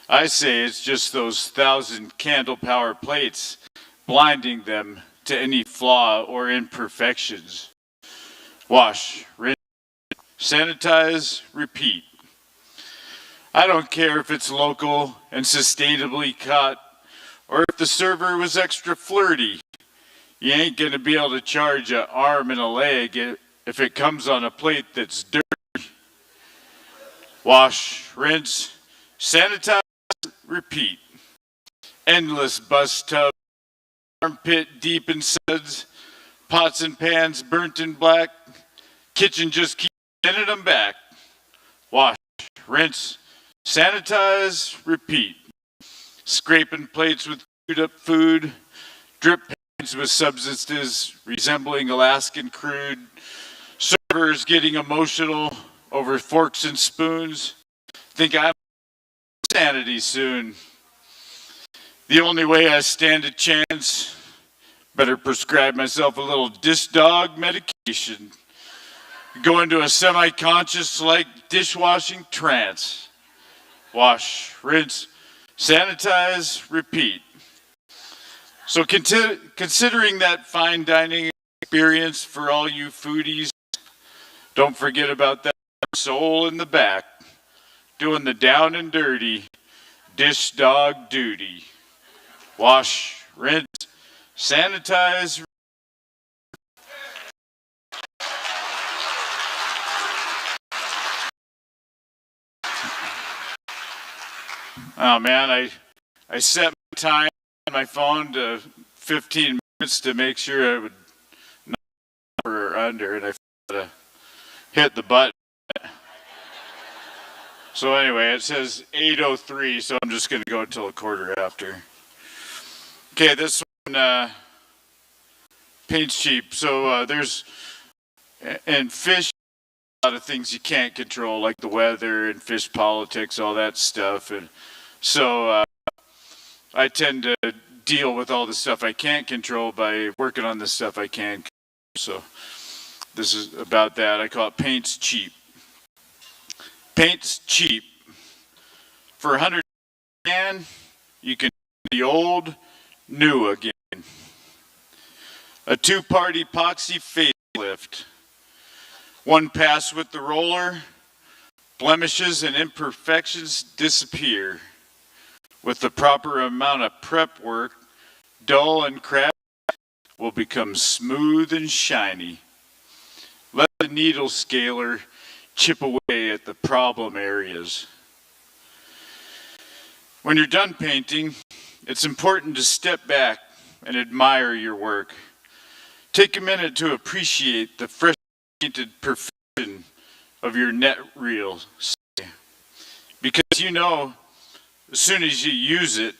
I say it's just those 1,000 candle power plates blinding them to any flaw or imperfections. Wash, rinse, sanitize, repeat. I don't care if it's local and sustainably caught, or if the server was extra flirty. You ain't gonna be able to charge an arm and a leg if it comes on a plate that's dirty. Wash, rinse, sanitize, repeat. Endless bus tub, armpit deep in suds, pots and pans burnt in black, kitchen just keeps sending them back. Wash, rinse, sanitize, repeat. Scraping plates with chewed up food, drip pans with substances resembling Alaskan crude, servers getting emotional over forks and spoons. Think I'm sanity soon. The only way I stand a chance, better prescribe myself a little Dish Dog medication. Go into a semi-conscious like dishwashing trance. Wash, rinse, sanitize, repeat. So considering that fine dining experience for all you foodies, don't forget about that soul in the back, doing the down and dirty Dish Dog duty. Wash, rinse, sanitize. Oh man, I set my time on my phone to 15 minutes to make sure I would not over or under, and I forgot to hit the button. So anyway, it says 8:03, so I'm just going to go until a quarter after. Okay, this one paint's cheap. So there's, and fish lot of things you can't control, like the weather and fish politics, all that stuff. And so I tend to deal with all the stuff I can't control by working on the stuff I can control. So this is about that. I call it paint's cheap. Paint's cheap. For $100, you can do the old new again. A two-part epoxy facelift. One pass with the roller, blemishes and imperfections disappear. With the proper amount of prep work, dull and cracked will become smooth and shiny. Let the needle scaler chip away at the problem areas. When you're done painting, it's important to step back and admire your work. Take a minute to appreciate the fresh painted perfection of your net reel, because you know as soon as you use it,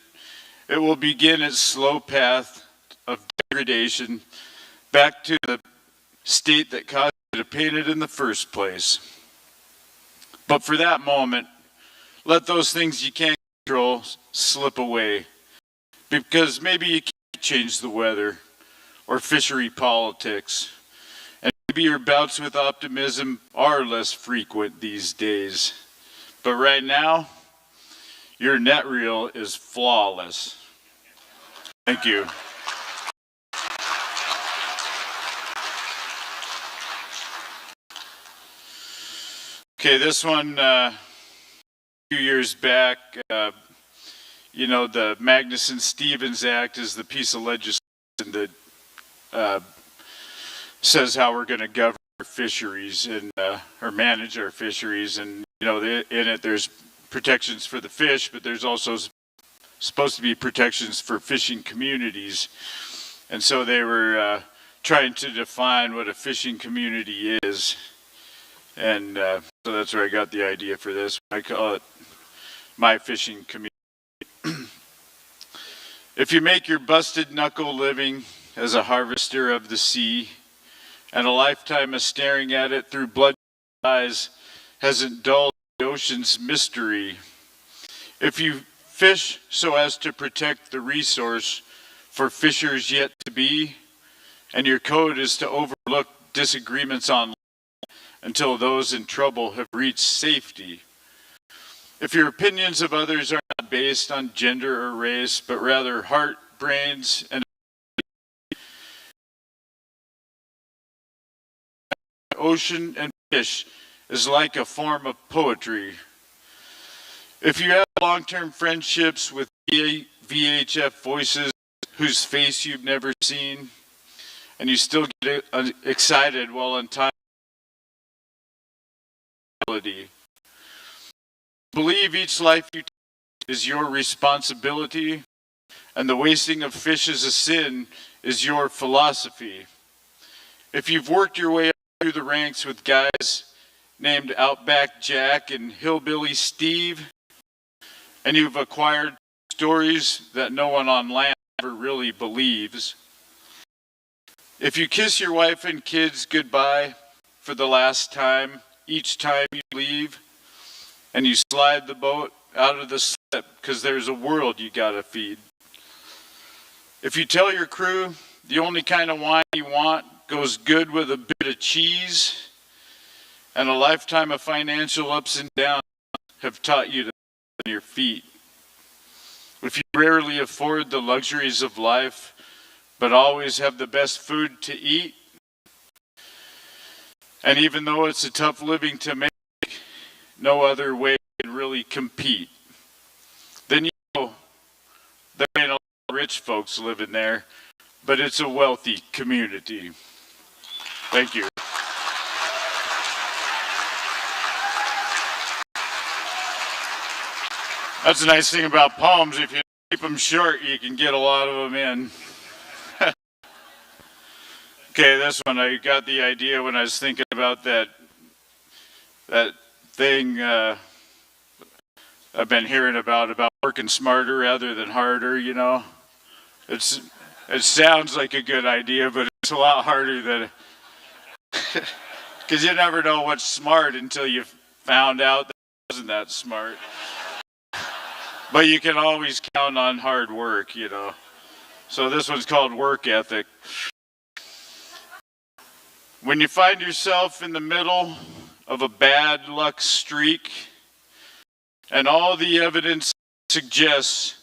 it will begin its slow path of degradation back to the state that caused you to paint it in the first place. But for that moment, let those things you can't control slip away, because maybe you can't change the weather or fishery politics, and maybe your bouts with optimism are less frequent these days. But right now, your net reel is flawless. Thank you. Okay, this one, a few years back, you know, the Magnuson-Stevens Act is the piece of legislation that says how we're going to govern our fisheries and or manage our fisheries. And you know, in it there's protections for the fish, but there's also supposed to be protections for fishing communities. And so they were trying to define what a fishing community is. And so that's where I got the idea for this. I call it my fishing community. If you make your busted knuckle living as a harvester of the sea, and a lifetime of staring at it through blood eyes hasn't dulled the ocean's mystery, if you fish so as to protect the resource for fishers yet to be, and your code is to overlook disagreements on until those in trouble have reached safety, if your opinions of others are not based on gender or race, but rather heart, brains, and ocean and fish is like a form of poetry. If you have long-term friendships with VHF voices whose face you've never seen, and you still get excited while on time, believe each life you take is your responsibility, and the wasting of fish as a sin is your philosophy. If you've worked your way up through the ranks with guys named Outback Jack and Hillbilly Steve, and you've acquired stories that no one on land ever really believes, if you kiss your wife and kids goodbye for the last time each time you leave, and you slide the boat out of the slip because there's a world you gotta feed, if you tell your crew the only kind of wine you want goes good with a bit of cheese, and a lifetime of financial ups and downs have taught you to stand on your feet, if you rarely afford the luxuries of life but always have the best food to eat, and even though it's a tough living to make, no other way can really compete, then you know there ain't a lot of rich folks living there, but it's a wealthy community. Thank you. That's the nice thing about poems. If you keep them short, you can get a lot of them in. Okay, this one, I got the idea when I was thinking about that thing I've been hearing about working smarter rather than harder, you know. It sounds like a good idea, but it's a lot harder than Because you never know what's smart until you found out that it wasn't that smart. But you can always count on hard work, you know. So this one's called work ethic. When you find yourself in the middle of a bad luck streak, and all the evidence suggests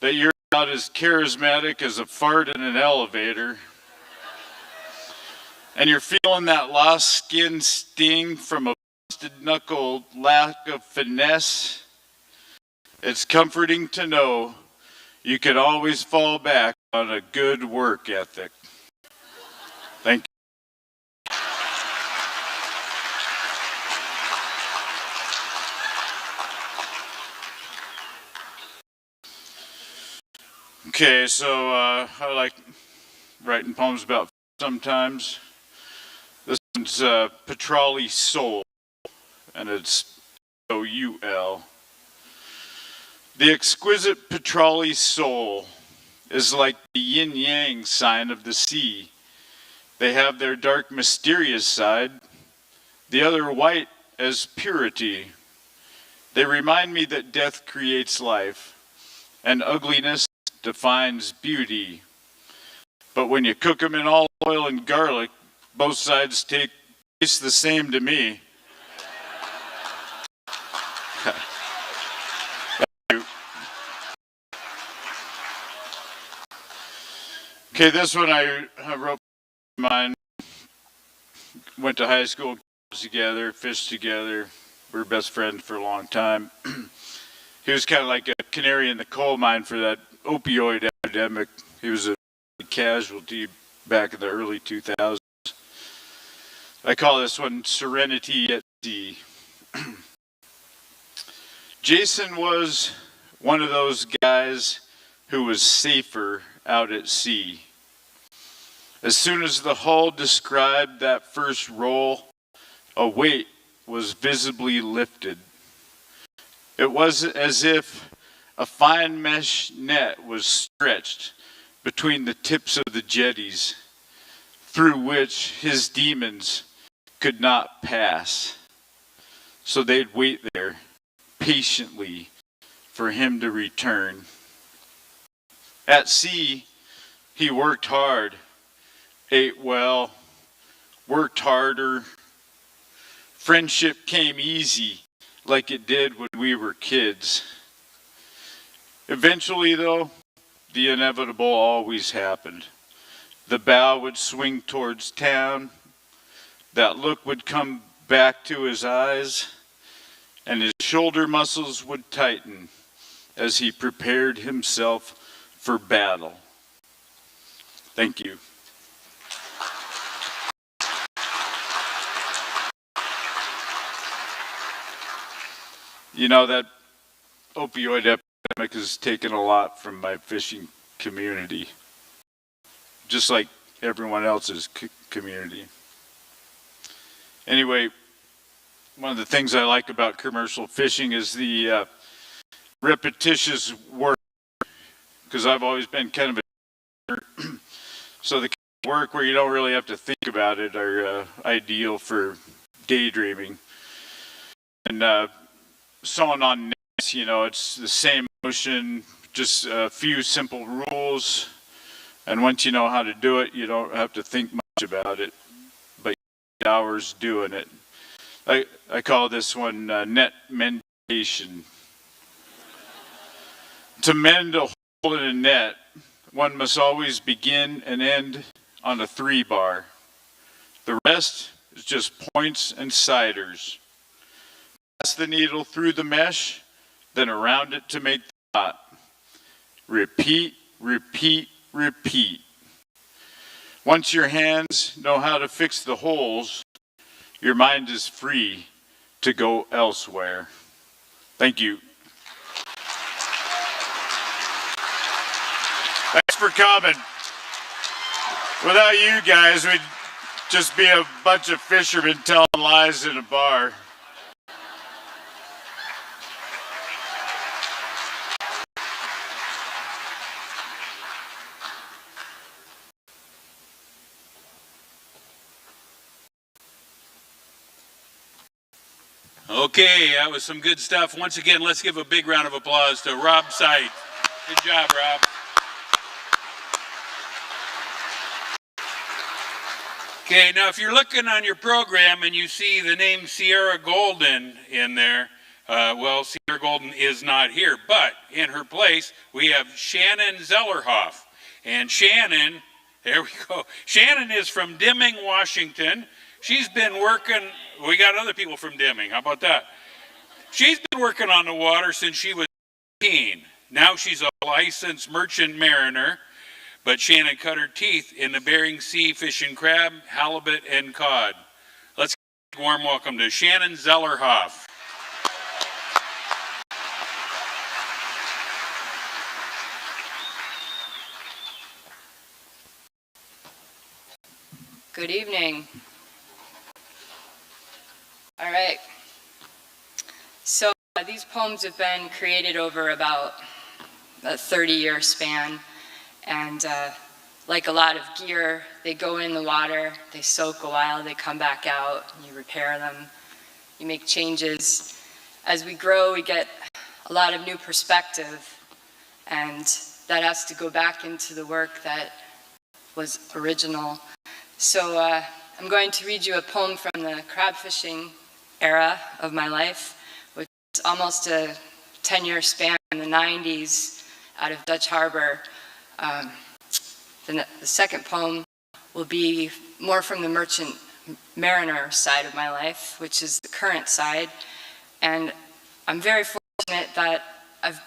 that you're not as charismatic as a fart in an elevator, and you're feeling that lost skin sting from a busted knuckle lack of finesse, it's comforting to know you can always fall back on a good work ethic. Thank you. Okay, so I like writing poems about sometimes. This one's Petrali Soul, and it's O-U-L. The exquisite Petrali soul is like the yin-yang sign of the sea. They have their dark, mysterious side, the other white as purity. They remind me that death creates life, and ugliness defines beauty. But when you cook them in olive oil and garlic, both sides taste the same to me. Okay, this one I wrote mine. Went to high school together, fished together. We were best friends for a long time. He was kind of like a canary in the coal mine for that opioid epidemic. He was a casualty back in the early 2000s. I call this one Serenity at Sea. Jason was one of those guys who was safer out at sea. As soon as the hull described that first roll, a weight was visibly lifted. It was as if a fine mesh net was stretched between the tips of the jetties, through which his demons could not pass. So they'd wait there patiently for him to return. At sea, he worked hard, ate well, worked harder. Friendship came easy like it did when we were kids. Eventually, though, the inevitable always happened. The bow would swing towards town, that look would come back to his eyes, and his shoulder muscles would tighten as he prepared himself for battle. Thank you. You know, that opioid epidemic has taken a lot from my fishing community, just like everyone else's community. Anyway, one of the things I like about commercial fishing is the repetitious work, because I've always been kind of a so the kind of work where you don't really have to think about it are ideal for daydreaming. And sewing on nets, you know, it's the same motion, just a few simple rules, and once you know how to do it, you don't have to think much about it, but you spend hours doing it. I call this one net mendation. To mend a hole in a net, one must always begin and end on a 3-bar. The rest is just points and siders. Pass the needle through the mesh, then around it to make the knot. Repeat, repeat, repeat. Once your hands know how to fix the holes, your mind is free to go elsewhere. Thank you. Thanks for coming. Without you guys, we'd just be a bunch of fishermen telling lies in a bar. Okay, that was some good stuff. Once again, let's give a big round of applause to Rob Seitz. Good job, Rob. Okay, now if you're looking on your program and you see the name Sierra Golden in there, well, Sierra Golden is not here, but in her place, we have Shannon Zellerhoff. And Shannon, there we go. Shannon is from Deming, Washington. She's been working, we got other people from Deming, how about that? She's been working on the water since she was 18. Now she's a licensed merchant mariner, but Shannon cut her teeth in the Bering Sea fishing crab, halibut, and cod. Let's give a warm welcome to Shannon Zellerhoff. Good evening. All right. So these poems have been created over about a 30-year span. And like a lot of gear, they go in the water, they soak a while, they come back out, you repair them, you make changes. As we grow, we get a lot of new perspective, and that has to go back into the work that was original. So I'm going to read you a poem from the crab fishing era of my life, which is almost a 10-year span in the 90s out of Dutch Harbor. The second poem will be more from the merchant mariner side of my life, which is the current side. And I'm very fortunate that I've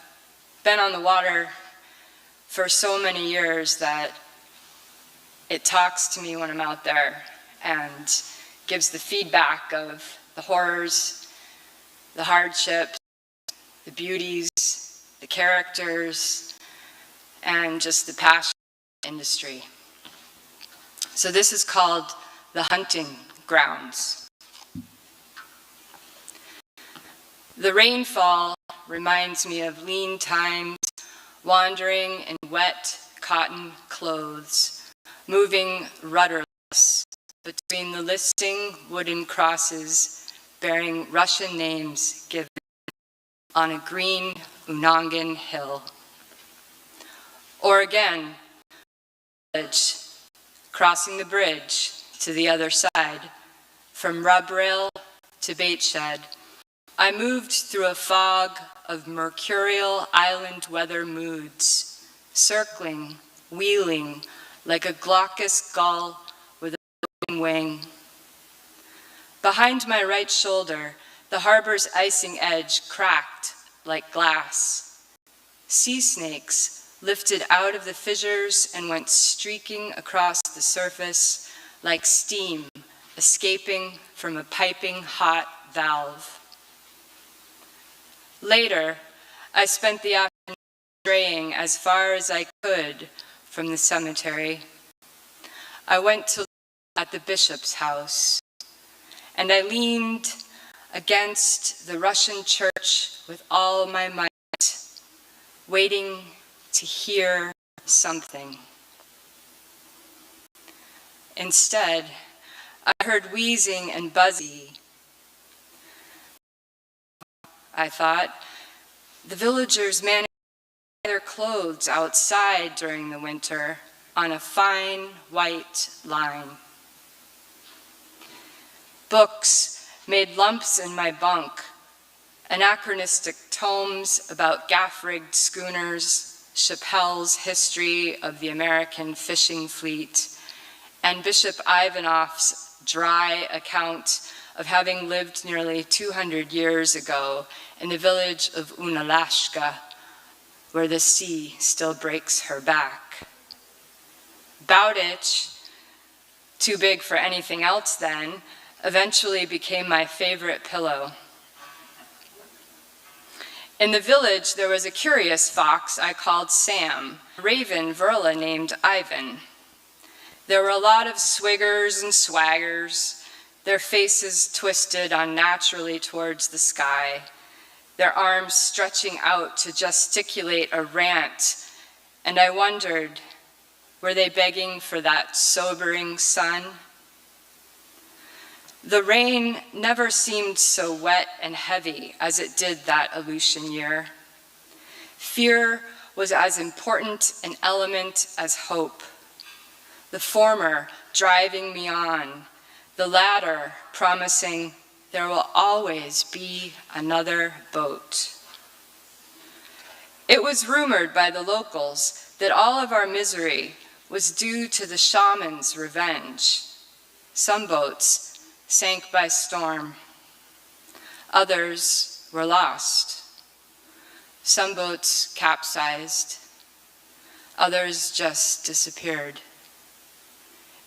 been on the water for so many years that it talks to me when I'm out there and gives the feedback of the horrors, the hardships, the beauties, the characters, and just the passion of the industry. So this is called The Hunting Grounds. The rainfall reminds me of lean times, wandering in wet cotton clothes, moving rudderless between the listing wooden crosses bearing Russian names given on a green Unangan hill. Or again, crossing the bridge to the other side, from rub rail to bait shed, I moved through a fog of mercurial island weather moods, circling, wheeling, like a glaucous gull with a broken wing. Behind my right shoulder, the harbor's icing edge cracked like glass. Sea snakes lifted out of the fissures and went streaking across the surface like steam escaping from a piping hot valve. Later, I spent the afternoon straying as far as I could from the cemetery. I went to look at the bishop's house, and I leaned against the Russian church with all my might, waiting to hear something. Instead, I heard wheezing and buzzing. I thought, the villagers managed to dry their clothes outside during the winter on a fine white line. Books made lumps in my bunk, anachronistic tomes about gaff-rigged schooners, Chappelle's history of the American fishing fleet, and Bishop Ivanov's dry account of having lived nearly 200 years ago in the village of Unalashka, where the sea still breaks her back. Bowditch, too big for anything else then, eventually became my favorite pillow. In the village, there was a curious fox I called Sam, a raven Verla named Ivan. There were a lot of swiggers and swaggers, their faces twisted unnaturally towards the sky, their arms stretching out to gesticulate a rant, and I wondered, were they begging for that sobering sun? The rain never seemed so wet and heavy as it did that Aleutian year. Fear was as important an element as hope. The former driving me on, the latter promising there will always be another boat. It was rumored by the locals that all of our misery was due to the shaman's revenge. Some boats sank by storm. Others were lost. Some boats capsized. Others just disappeared.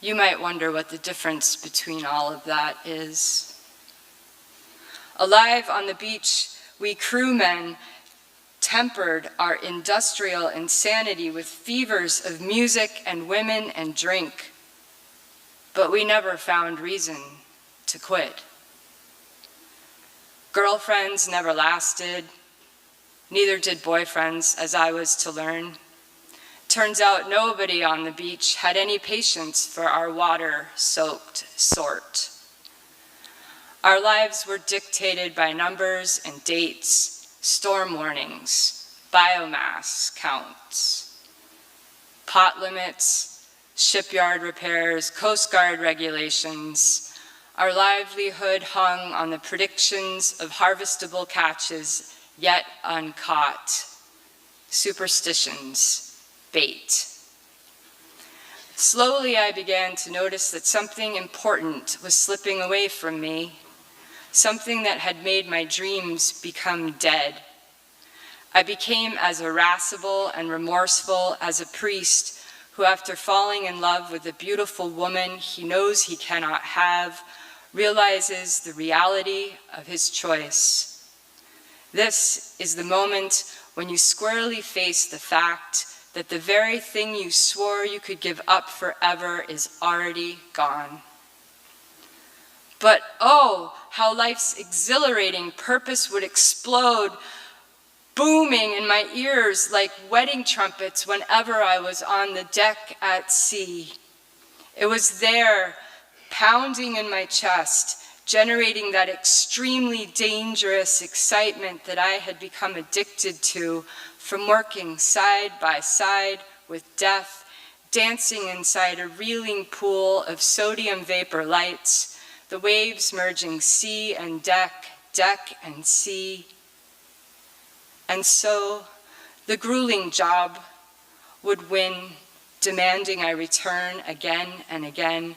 You might wonder what the difference between all of that is. Alive on the beach, we crewmen tempered our industrial insanity with fevers of music and women and drink, but we never found reason to quit. Girlfriends never lasted, neither did boyfriends, as I was to learn. Turns out nobody on the beach had any patience for our water-soaked sort. Our lives were dictated by numbers and dates, storm warnings, biomass counts, pot limits, shipyard repairs, Coast Guard regulations. Our livelihood hung on the predictions of harvestable catches yet uncaught, superstitions, bait. Slowly I began to notice that something important was slipping away from me, something that had made my dreams become dead. I became as irascible and remorseful as a priest who, after falling in love with a beautiful woman he knows he cannot have, realizes the reality of his choice. This is the moment when you squarely face the fact that the very thing you swore you could give up forever is already gone. But oh, how life's exhilarating purpose would explode, booming in my ears like wedding trumpets whenever I was on the deck at sea. It was there, pounding in my chest, generating that extremely dangerous excitement that I had become addicted to from working side by side with death, dancing inside a reeling pool of sodium vapor lights, the waves merging sea and deck, deck and sea. And so the grueling job would win, demanding I return again and again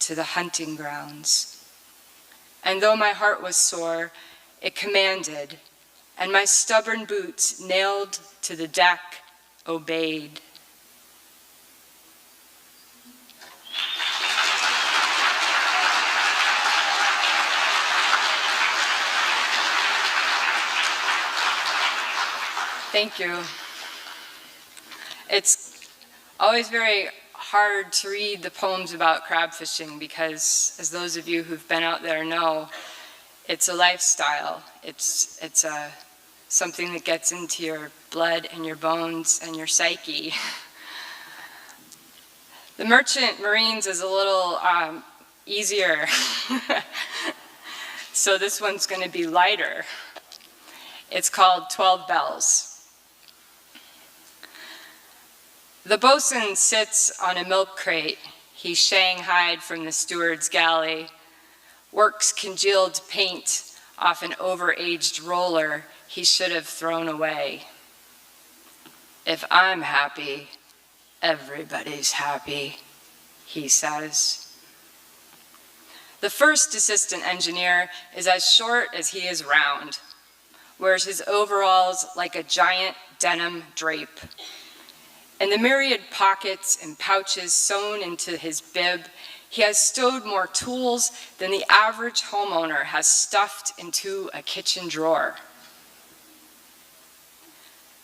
to the hunting grounds. And though my heart was sore, it commanded, and my stubborn boots nailed to the deck obeyed. Thank you. It's always very hard to read the poems about crab fishing because, as those of you who've been out there know, it's a lifestyle. It's something that gets into your blood and your bones and your psyche. The Merchant Marines is a little easier. So this one's going to be lighter. It's called 12 Bells. The bosun sits on a milk crate he shanghaied from the steward's galley, works congealed paint off an overaged roller he should have thrown away. If I'm happy, everybody's happy, he says. The first assistant engineer is as short as he is round, wears his overalls like a giant denim drape. In the myriad pockets and pouches sewn into his bib, he has stowed more tools than the average homeowner has stuffed into a kitchen drawer.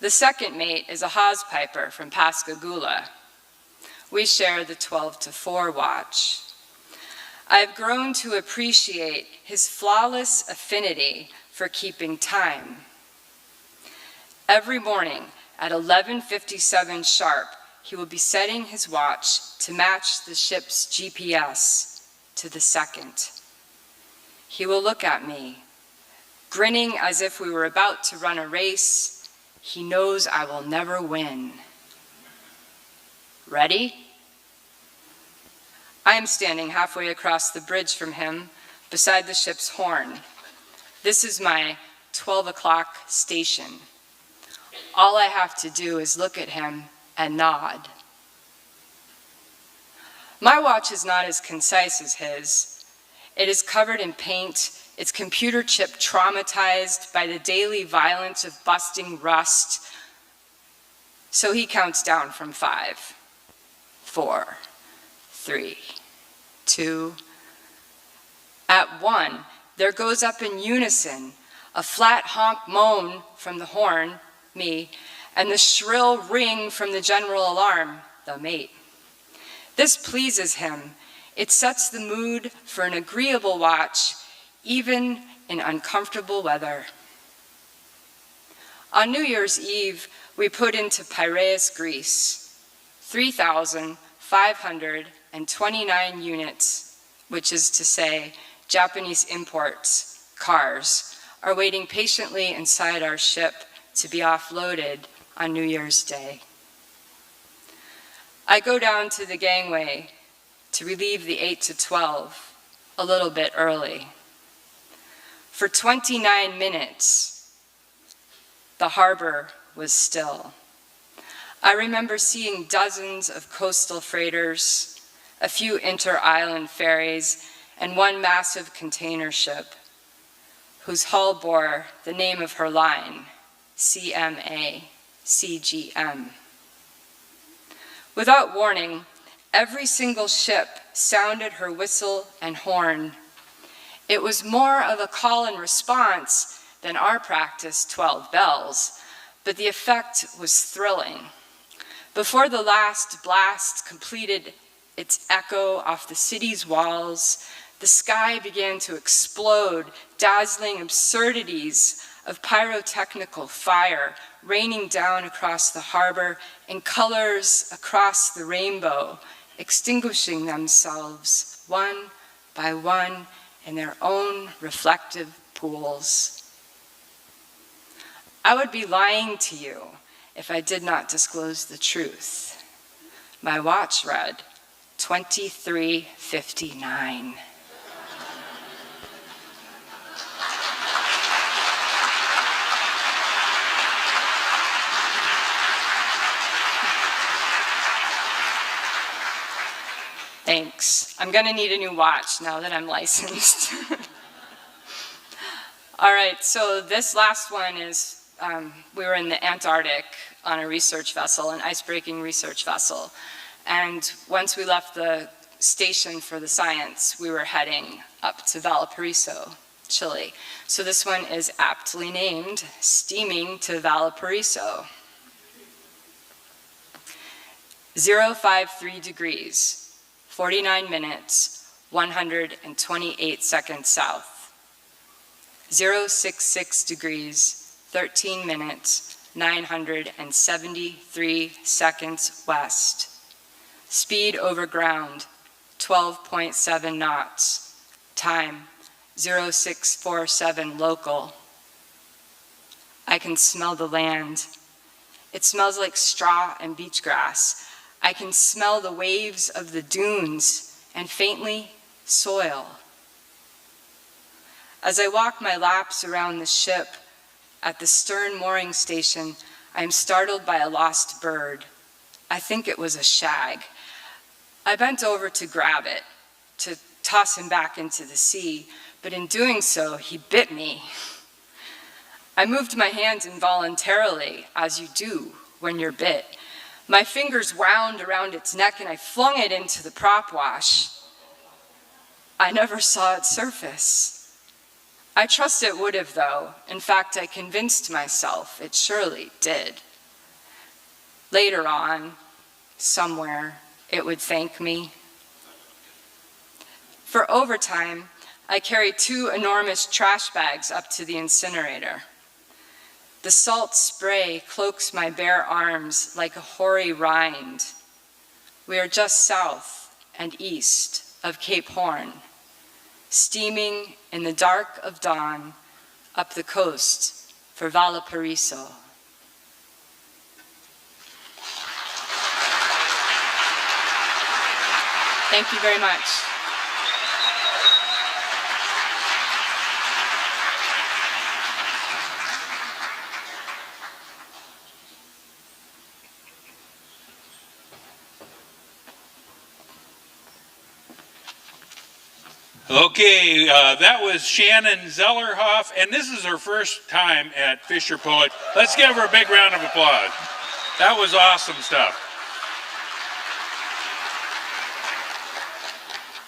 The second mate is a hawse-piper from Pascagoula. We share the 12 to 4 watch. I've grown to appreciate his flawless affinity for keeping time. Every morning, at 11:57 sharp, he will be setting his watch to match the ship's GPS to the second. He will look at me, grinning as if we were about to run a race. He knows I will never win. Ready? I am standing halfway across the bridge from him, beside the ship's horn. This is my 12 o'clock station. All I have to do is look at him and nod. My watch is not as concise as his. It is covered in paint, its computer chip traumatized by the daily violence of busting rust. So he counts down from 5, 4, 3, 2. At 1, there goes up in unison a flat honk moan from the horn, me, and the shrill ring from the general alarm, the mate. This pleases him. It sets the mood for an agreeable watch, even in uncomfortable weather. On New Year's Eve, we put into Piraeus, Greece, 3,529 units, which is to say, Japanese imports, cars, are waiting patiently inside our ship to be offloaded on New Year's Day. I go down to the gangway to relieve the 8 to 12 a little bit early. For 29 minutes, the harbor was still. I remember seeing dozens of coastal freighters, a few inter-island ferries, and one massive container ship whose hull bore the name of her line, CMA, CGM. Without warning, every single ship sounded her whistle and horn. It was more of a call and response than our practice 12 bells, but the effect was thrilling. Before the last blast completed its echo off the city's walls, the sky began to explode, dazzling absurdities of pyrotechnical fire raining down across the harbor in colors across the rainbow, extinguishing themselves one by one in their own reflective pools. I would be lying to you if I did not disclose the truth. My watch read 23:59. Thanks. I'm gonna need a new watch now that I'm licensed. All right, so this last one is, we were in the Antarctic on a research vessel, an ice-breaking research vessel. And once we left the station for the science, we were heading up to Valparaiso, Chile. So this one is aptly named Steaming to Valparaiso. 053 degrees. 49 minutes, 128 seconds south. 066 degrees, 13 minutes, 973 seconds west. Speed over ground, 12.7 knots. Time, 0647 local. I can smell the land. It smells like straw and beach grass. I can smell the waves of the dunes and faintly soil. As I walk my laps around the ship at the stern mooring station, I am startled by a lost bird. I think it was a shag. I bent over to grab it, to toss him back into the sea, but in doing so, he bit me. I moved my hands involuntarily, as you do when you're bit. My fingers wound around its neck and I flung it into the prop wash. I never saw it surface. I trust it would have, though. In fact, I convinced myself it surely did. Later on, somewhere, it would thank me. For overtime, I carried 2 enormous trash bags up to the incinerator. The salt spray cloaks my bare arms like a hoary rind. We are just south and east of Cape Horn, steaming in the dark of dawn up the coast for Valparaiso. Thank you very much. Okay, that was Shannon Zellerhoff, and this is her first time at Fisher Poet. Let's give her a big round of applause. That was awesome stuff.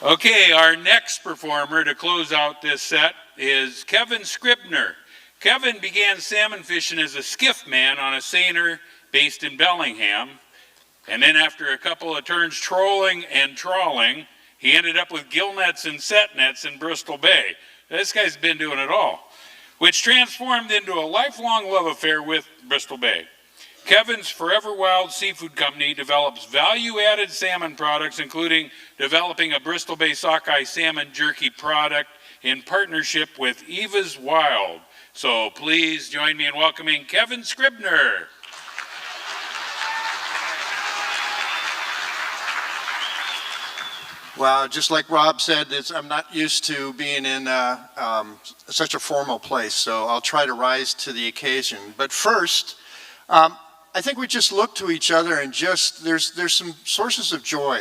Okay, our next performer to close out this set is Kevin Scribner. Kevin began salmon fishing as a skiff man on a seiner based in Bellingham, and then after a couple of turns trolling and trawling, he ended up with gill nets and set nets in Bristol Bay. This guy's been doing it all, which transformed into a lifelong love affair with Bristol Bay. Kevin's Forever Wild Seafood Company develops value-added salmon products, including developing a Bristol Bay sockeye salmon jerky product in partnership with Eva's Wild. So please join me in welcoming Kevin Scribner. Well, just like Rob said, I'm not used to being in such a formal place, so I'll try to rise to the occasion. But first, I think we just look to each other and just, there's some sources of joy.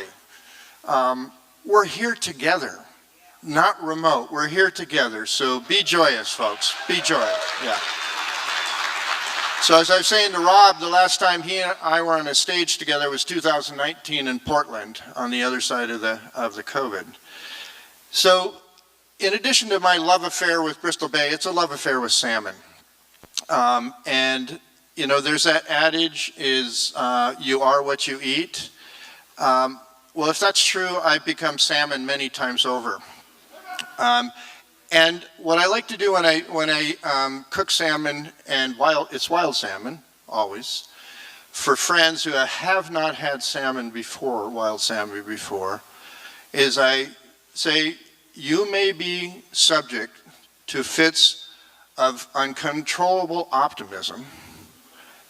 We're here together, not remote. We're here together, so be joyous, folks. Be joyous, yeah. So as I was saying to Rob, the last time he and I were on a stage together was 2019 in Portland, on the other side of the COVID. So in addition to my love affair with Bristol Bay, it's a love affair with salmon. And you know, there's that adage is you are what you eat. Well, if that's true, I've become salmon many times over. And what I like to do when I cook salmon, and it's wild salmon, always, for friends who have not had salmon before, wild salmon before, is I say, you may be subject to fits of uncontrollable optimism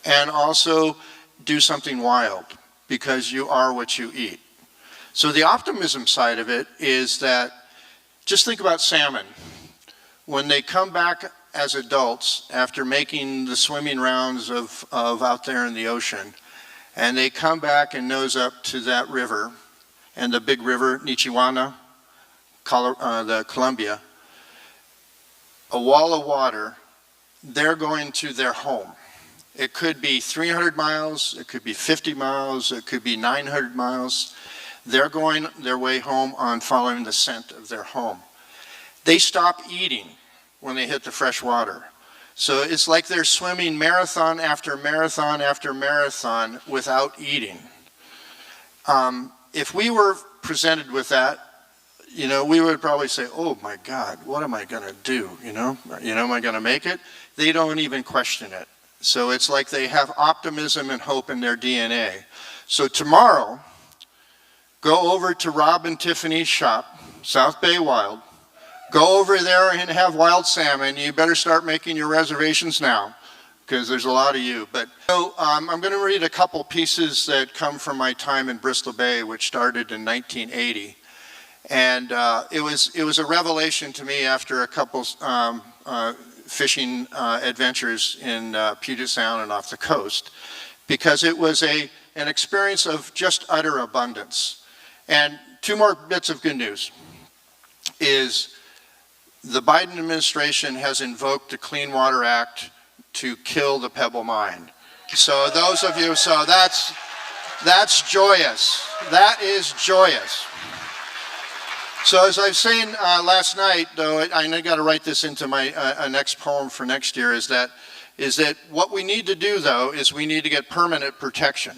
and also do something wild, because you are what you eat. So the optimism side of it is that, just think about salmon. When they come back as adults after making the swimming rounds of out there in the ocean, and they come back and nose up to that river, and the big river, Nichiwana, the Columbia, a wall of water, they're going to their home. It could be 300 miles, it could be 50 miles, it could be 900 miles. They're going their way home on following the scent of their home. They stop eating when they hit the fresh water. So it's like they're swimming marathon after marathon after marathon without eating. If we were presented with that, you know, we would probably say, oh my God, what am I gonna do? You know, am I gonna make it? They don't even question it. So it's like they have optimism and hope in their DNA. So tomorrow, go over to Rob and Tiffany's shop, South Bay Wild. Go over there and have wild salmon. You better start making your reservations now, because there's a lot of you. But so, I'm going to read a couple pieces that come from my time in Bristol Bay, which started in 1980. And it was a revelation to me after a couple fishing adventures in Puget Sound and off the coast, because it was an experience of just utter abundance. And two more bits of good news is the Biden administration has invoked the Clean Water Act to kill the Pebble Mine. So those of you, so that's joyous. That is joyous. So as I was saying last night, though, I got to write this into my next poem for next year, is that what we need to do, though, is we need to get permanent protection.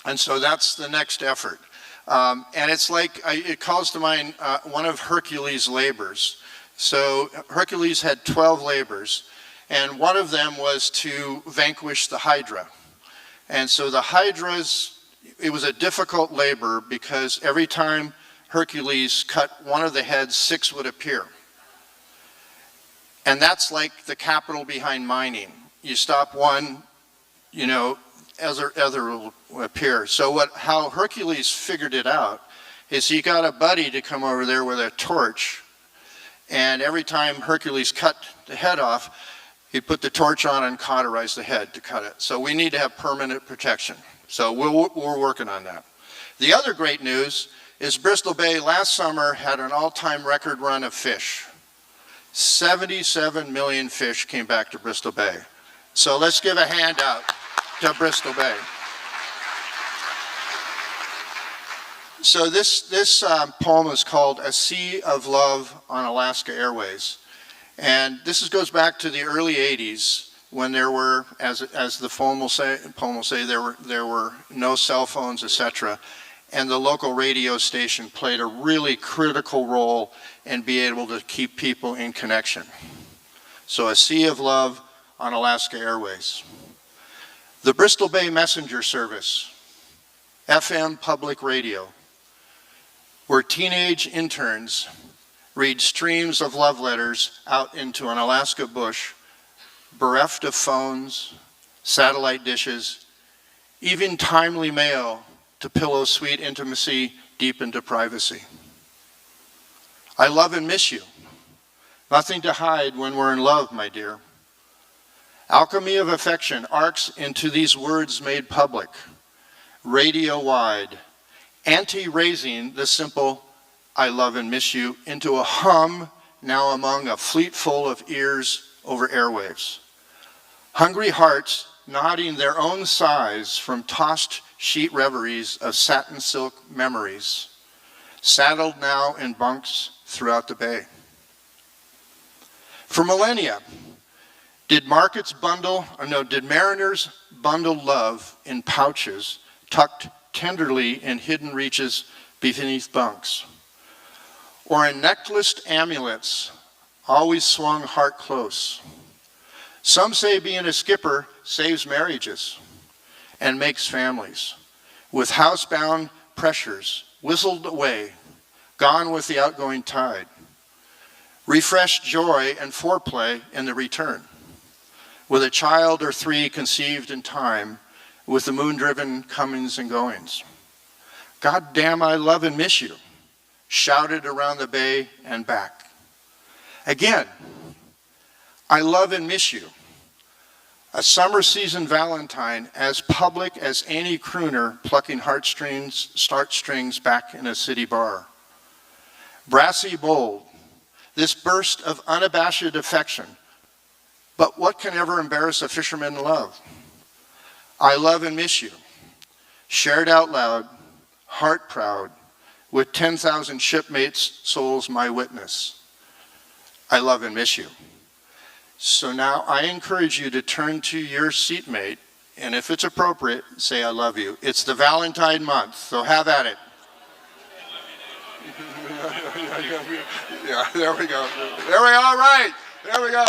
And so that's the next effort. And it's like, it calls to mind one of Hercules' labors. So Hercules had 12 labors, and one of them was to vanquish the Hydra. And so the Hydras, it was a difficult labor, because every time Hercules cut one of the heads, 6 would appear. And that's like the capital behind mining. You stop one, you know, other will appear. So how Hercules figured it out is he got a buddy to come over there with a torch, and every time Hercules cut the head off, he'd put the torch on and cauterize the head to cut it. So we need to have permanent protection. So we're working on that. The other great news is Bristol Bay last summer had an all-time record run of fish. 77 million fish came back to Bristol Bay. So let's give a hand out to Bristol Bay. So this poem is called A Sea of Love on Alaska Airways. And this goes back to the early 80s when there were, as the poem will say, there were no cell phones, etc. And the local radio station played a really critical role in being able to keep people in connection. So A Sea of Love on Alaska Airways. The Bristol Bay Messenger Service, FM public radio, where teenage interns read streams of love letters out into an Alaska bush, bereft of phones, satellite dishes, even timely mail to pillow sweet intimacy deep into privacy. I love and miss you. Nothing to hide when we're in love, my dear. Alchemy of affection arcs into these words made public, radio-wide, anti-raising the simple I love and miss you into a hum now among a fleet full of ears over airwaves. Hungry hearts nodding their own sighs from tossed sheet reveries of satin silk memories, saddled now in bunks throughout the bay. For millennia, did mariners bundle love in pouches tucked tenderly in hidden reaches beneath bunks? Or in necklaced amulets, always swung heart close? Some say being a skipper saves marriages and makes families, with housebound pressures whistled away, gone with the outgoing tide. Refreshed joy and foreplay in the return, with a child or 3 conceived in time, with the moon-driven comings and goings. God damn, I love and miss you, shouted around the bay and back. Again, I love and miss you. A summer season Valentine as public as any crooner plucking startstrings back in a city bar. Brassy bold, this burst of unabashed affection. But what can ever embarrass a fisherman in love? I love and miss you, shared out loud, heart proud, with 10,000 shipmates' souls my witness. I love and miss you. So now I encourage you to turn to your seatmate, and if it's appropriate, say I love you. It's the Valentine month, so have at it. Yeah, there we go. There we go, all right. There we go.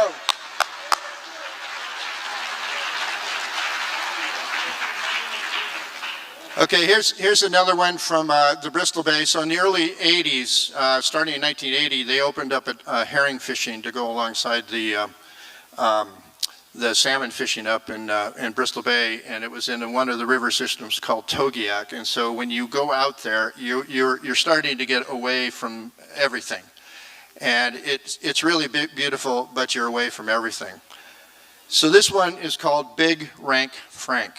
Okay, here's another one from the Bristol Bay. So in the early 80s, starting in 1980, they opened up a herring fishing to go alongside the salmon fishing up in Bristol Bay, and it was in one of the river systems called Kodiak. And so when you go out there, you're starting to get away from everything, and it's really beautiful, but you're away from everything. So this one is called Big Rank Frank.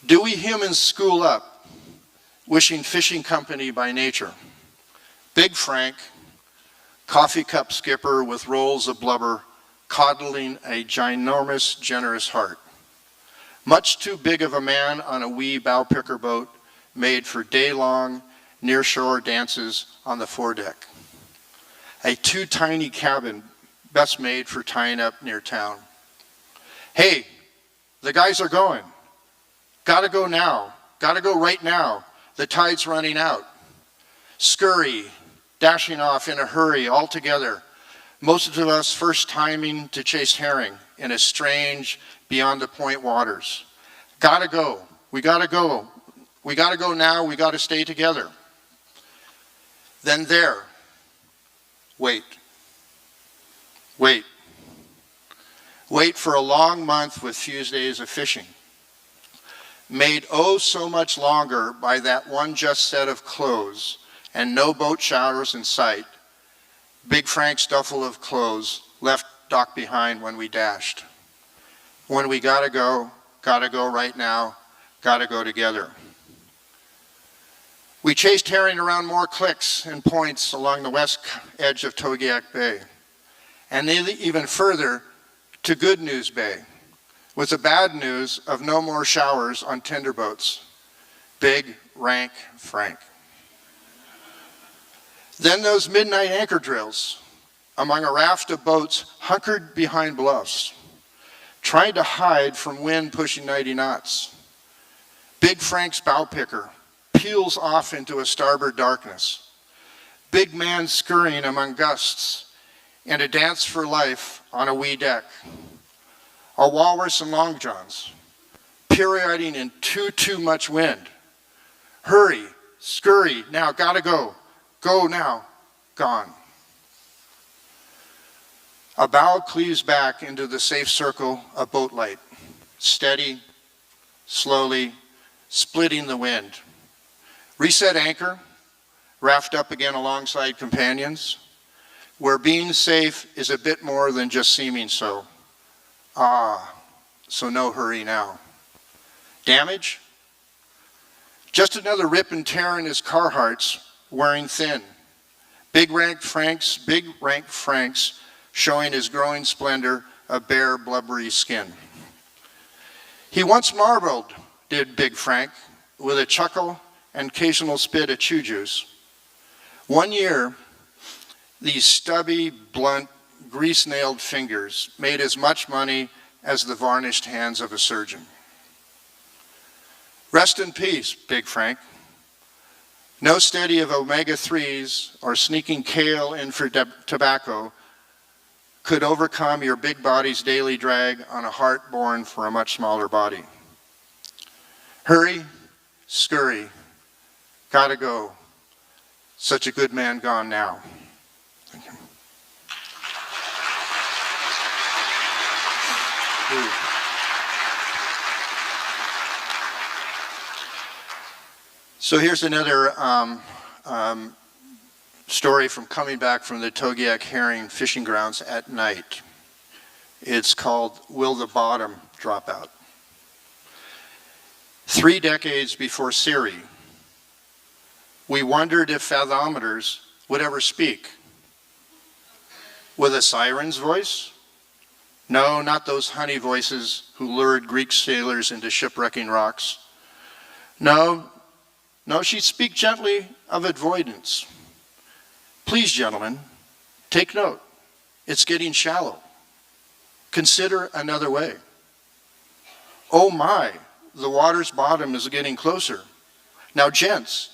Do we humans school up, wishing fishing company by nature? Big Frank, coffee cup skipper with rolls of blubber, coddling a ginormous, generous heart. Much too big of a man on a wee bow picker boat made for day-long near-shore dances on the foredeck. A too tiny cabin best made for tying up near town. Hey, the guys are going. Gotta go now. Gotta go right now. The tide's running out. Scurry, dashing off in a hurry all together. Most of us first timing to chase herring in a strange, beyond the point waters. Gotta go. We gotta go. We got to go now. We got to stay together. Then there. Wait. Wait. Wait for a long month with few days of fishing. Made oh so much longer by that one just set of clothes and no boat showers in sight. Big Frank's duffel of clothes left docked behind when we dashed. When we gotta go right now, gotta go together. We chased herring around more clicks and points along the west edge of Kodiak Bay, and even further to Good News Bay, with the bad news of no more showers on tender boats. Big, rank Frank. Then those midnight anchor drills among a raft of boats hunkered behind bluffs, trying to hide from wind pushing 90 knots. Big Frank's bow picker peels off into a starboard darkness. Big man scurrying among gusts and a dance for life on a wee deck. A walrus and long johns, pirouetting in too much wind. Hurry, scurry, now gotta go. Go now, gone. A bow cleaves back into the safe circle of boat light, steady, slowly, splitting the wind. Reset anchor, raft up again alongside companions, where being safe is a bit more than just seeming so. So no hurry now. Damage? Just another rip and tear in his Gearharts, wearing thin. Big rank Franks showing his growing splendor of bare, blubbery skin. He once marveled, did Big Frank, with a chuckle and occasional spit of chew juice. One year, these stubby, blunt, grease-nailed fingers made as much money as the varnished hands of a surgeon. Rest in peace, Big Frank. No steady of omega-3s or sneaking kale in for tobacco could overcome your big body's daily drag on a heart born for a much smaller body. Hurry, scurry, gotta go. Such a good man gone now. Thank you. So here's another story from coming back from the Kodiak herring fishing grounds at night. It's called Will the Bottom Drop Out? 3 decades before Siri, we wondered if fathometers would ever speak. With a siren's voice? No, not those honey voices who lured Greek sailors into shipwrecking rocks. No, she'd speak gently of avoidance. Please, gentlemen, take note. It's getting shallow. Consider another way. Oh my, the water's bottom is getting closer. Now, gents,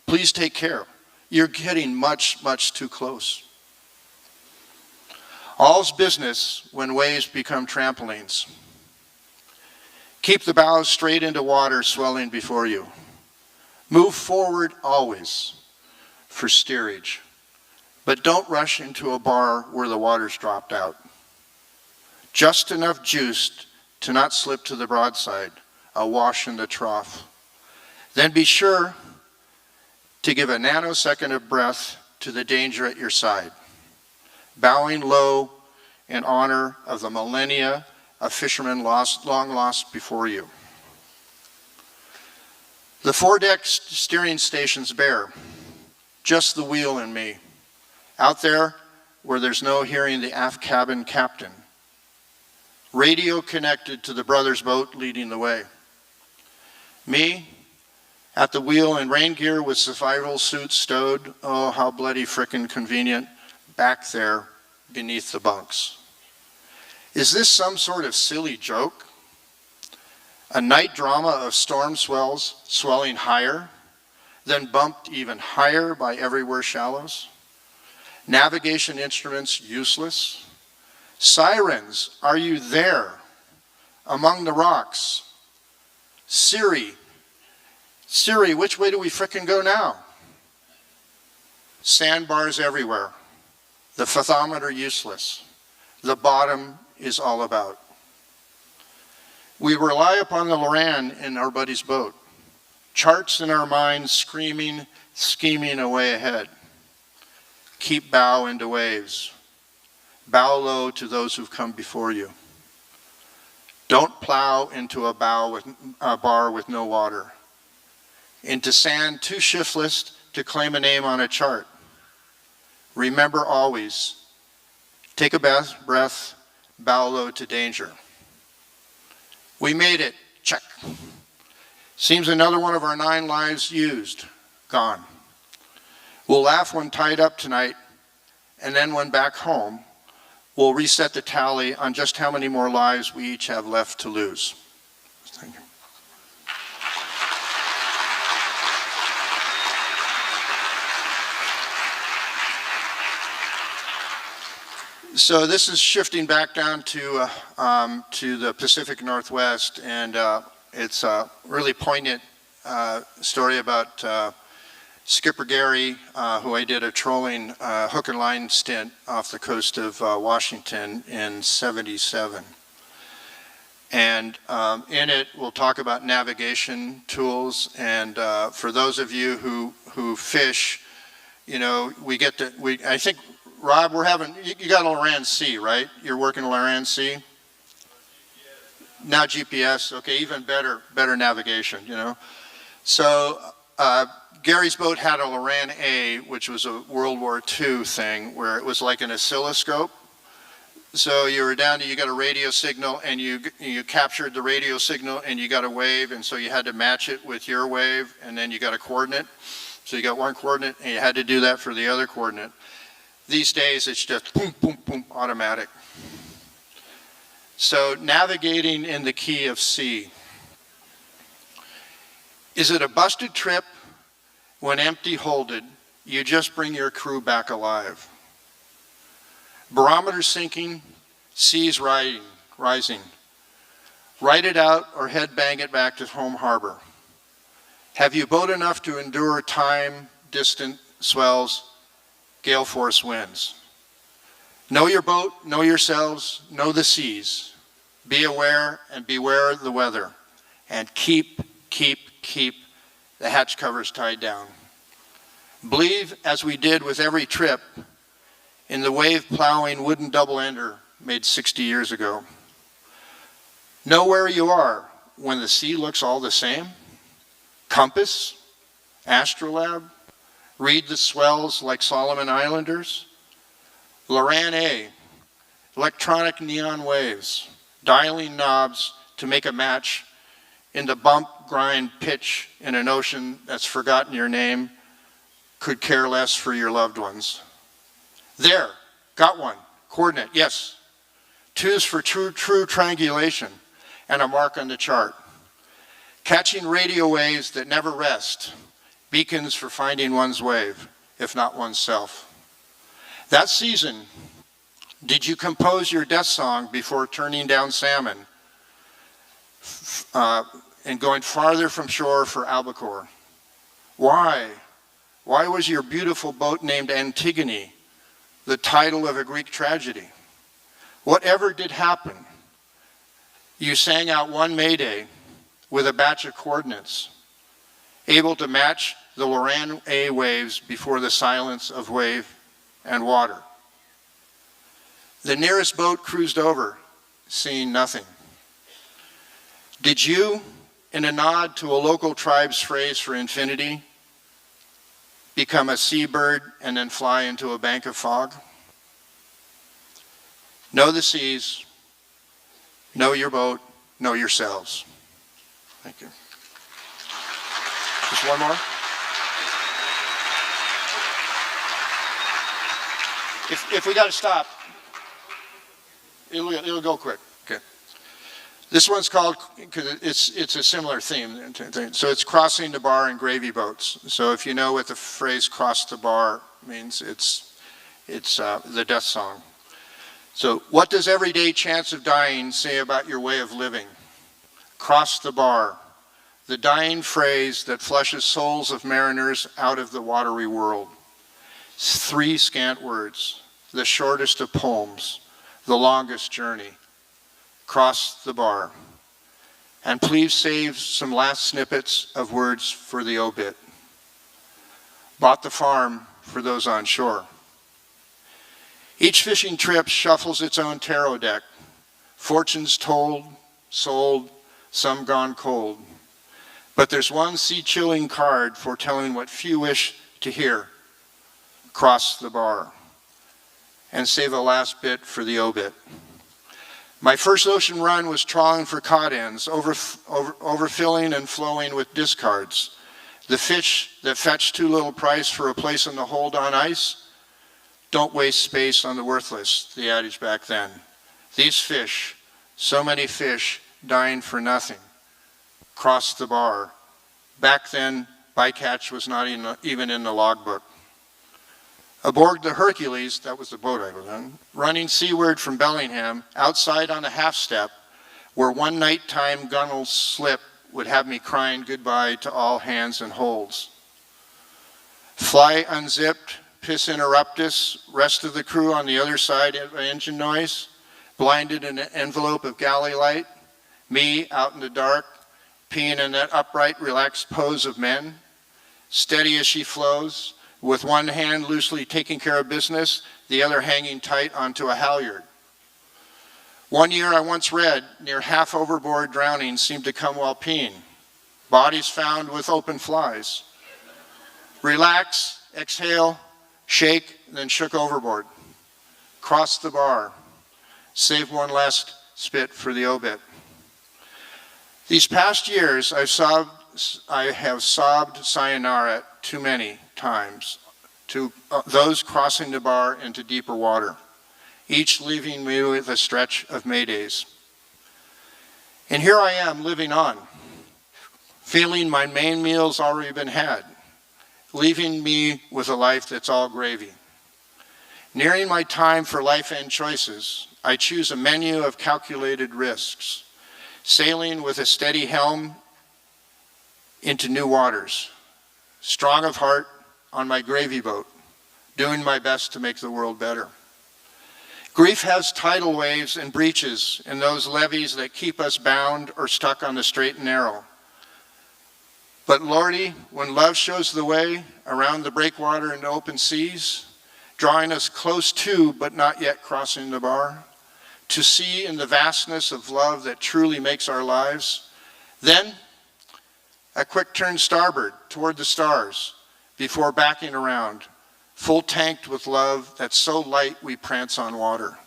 please take care. You're getting much too close. All's business when waves become trampolines. Keep the bows straight into water swelling before you. Move forward always for steerage, but don't rush into a bar where the water's dropped out. Just enough juice to not slip to the broadside, awash in the trough. Then be sure to give a nanosecond of breath to the danger at your side, bowing low in honor of the millennia of fishermen long lost before you. The foredeck steering station's bare, just the wheel and me. Out there where there's no hearing the aft cabin captain. Radio connected to the brothers' boat leading the way. Me at the wheel in rain gear with survival suits stowed, oh how bloody frickin' convenient, back there beneath the bunks. Is this some sort of silly joke? A night drama of storm swells swelling higher, then bumped even higher by everywhere shallows? Navigation instruments useless? Sirens, are you there? Among the rocks? Siri, Siri, which way do we frickin' go now? Sandbars everywhere. The fathometer useless. The bottom is all about. We rely upon the Loran in our buddy's boat. Charts in our minds screaming, scheming away ahead. Keep bow into waves. Bow low to those who've come before you. Don't plow into a bar with no water. Into sand too shiftless to claim a name on a chart. Remember always, take a breath, bow low to danger. We made it, check. Seems another one of our 9 lives used, gone. We'll laugh when tied up tonight, and then when back home, we'll reset the tally on just how many more lives we each have left to lose. Thank you. So this is shifting back down to the Pacific Northwest, and it's a really poignant story about Skipper Gary, who I did a trolling hook and line stint off the coast of Washington in '77. And in it, we'll talk about navigation tools. And for those of you who fish, you know, I think, Rob, you got a Loran C, right? You're working a Loran C? Now GPS, okay, even better navigation, you know. So Gary's boat had a Loran A, which was a World War II thing, where it was like an oscilloscope. So you were down to, you got a radio signal, and you captured the radio signal, and you got a wave, and so you had to match it with your wave, and then you got a coordinate. So you got one coordinate, and you had to do that for the other coordinate. These days, it's just boom, boom, boom, automatic. So navigating in the key of C. Is it a busted trip? When empty holded, you just bring your crew back alive. Barometer sinking, seas rising. Ride it out or head bang it back to home harbor. Have you boat enough to endure time, distant swells, gale force winds? Know your boat, know yourselves, know the seas. Be aware and beware the weather. And keep the hatch covers tied down. Believe, as we did with every trip, in the wave plowing wooden double-ender made 60 years ago. Know where you are when the sea looks all the same. Compass, astrolabe, read the swells like Solomon Islanders. Loran A, electronic neon waves, dialing knobs to make a match in the bump, grind, pitch in an ocean that's forgotten your name, could care less for your loved ones. There, got one, coordinate, yes. 2's for true triangulation and a mark on the chart. Catching radio waves that never rest, beacons for finding one's wave, if not oneself. That season, did you compose your death song before turning down salmon and going farther from shore for albacore? Why? Why was your beautiful boat named Antigone, the title of a Greek tragedy? Whatever did happen, you sang out one Mayday with a batch of coordinates, able to match the Loran A waves before the silence of wave and water. The nearest boat cruised over, seeing nothing. Did you, in a nod to a local tribe's phrase for infinity, become a seabird and then fly into a bank of fog? Know the seas, know your boat, know yourselves. Thank you. Just one more. If we got to stop, it'll go quick. Okay. This one's called, because it's a similar theme. So it's crossing the bar in gravy boats. So if you know what the phrase "cross the bar" means, it's the death song. So what does everyday chance of dying say about your way of living? Cross the bar. the dying phrase that flushes souls of mariners out of the watery world. 3 scant words, the shortest of poems, the longest journey. Cross the bar. And please save some last snippets of words for the obit. Bought the farm for those on shore. Each fishing trip shuffles its own tarot deck. Fortunes told, sold, some gone cold. But there's one sea-chilling card foretelling what few wish to hear. Cross the bar. And save a last bit for the obit. My first ocean run was trawling for cod ends, overfilling and flowing with discards. The fish that fetch too little price for a place in the hold on ice, don't waste space on the worthless, the adage back then. These fish, so many fish, dying for nothing. Crossed the bar. Back then, bycatch was not even in the logbook. Aboard the Hercules, that was the boat I was on, running seaward from Bellingham, outside on the half-step, where one nighttime gunwale slip would have me crying goodbye to all hands and holds. Fly unzipped, piss interruptus, rest of the crew on the other side of engine noise, blinded in an envelope of galley light, me out in the dark, peeing in that upright, relaxed pose of men, steady as she flows, with one hand loosely taking care of business, the other hanging tight onto a halyard. One year I once read, near half overboard drowning seemed to come while peeing. Bodies found with open flies. Relax, exhale, shake, then shook overboard. Crossed the bar. Save one last spit for the obit. These past years I have sobbed sayonara too many times to those crossing the bar into deeper water, each leaving me with a stretch of Maydays. And here I am living on, feeling my main meal's already been had, leaving me with a life that's all gravy. Nearing my time for life-end choices, I choose a menu of calculated risks, sailing with a steady helm into new waters, strong of heart on my gravy boat, doing my best to make the world better. Grief has tidal waves and breaches in those levees that keep us bound or stuck on the straight and narrow. But Lordy, when love shows the way around the breakwater and open seas, drawing us close to but not yet crossing the bar, to see in the vastness of love that truly makes our lives, then a quick turn starboard toward the stars before backing around, full tanked with love that's so light we prance on water.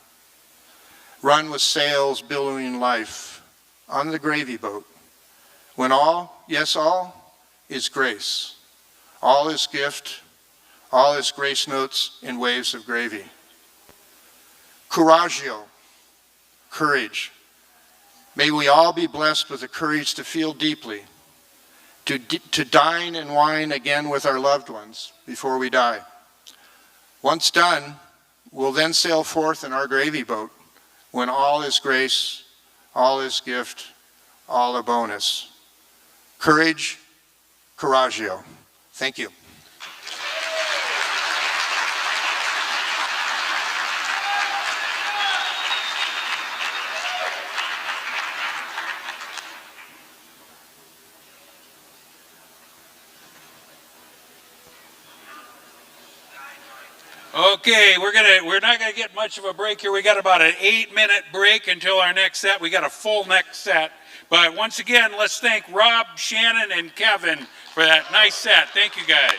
Run with sails billowing life on the gravy boat, when all, yes all, is grace. All is gift, all is grace notes in waves of gravy. Coraggio, courage. May we all be blessed with the courage to feel deeply, to dine and wine again with our loved ones before we die. Once done, we'll then sail forth in our gravy boat when all is grace, all is gift, all a bonus. Courage, coraggio. Thank you. Okay, we're not gonna get much of a break here. We got about an 8-minute break until our next set. We got a full next set. But once again, let's thank Rob, Shannon, and Kevin for that nice set. Thank you guys.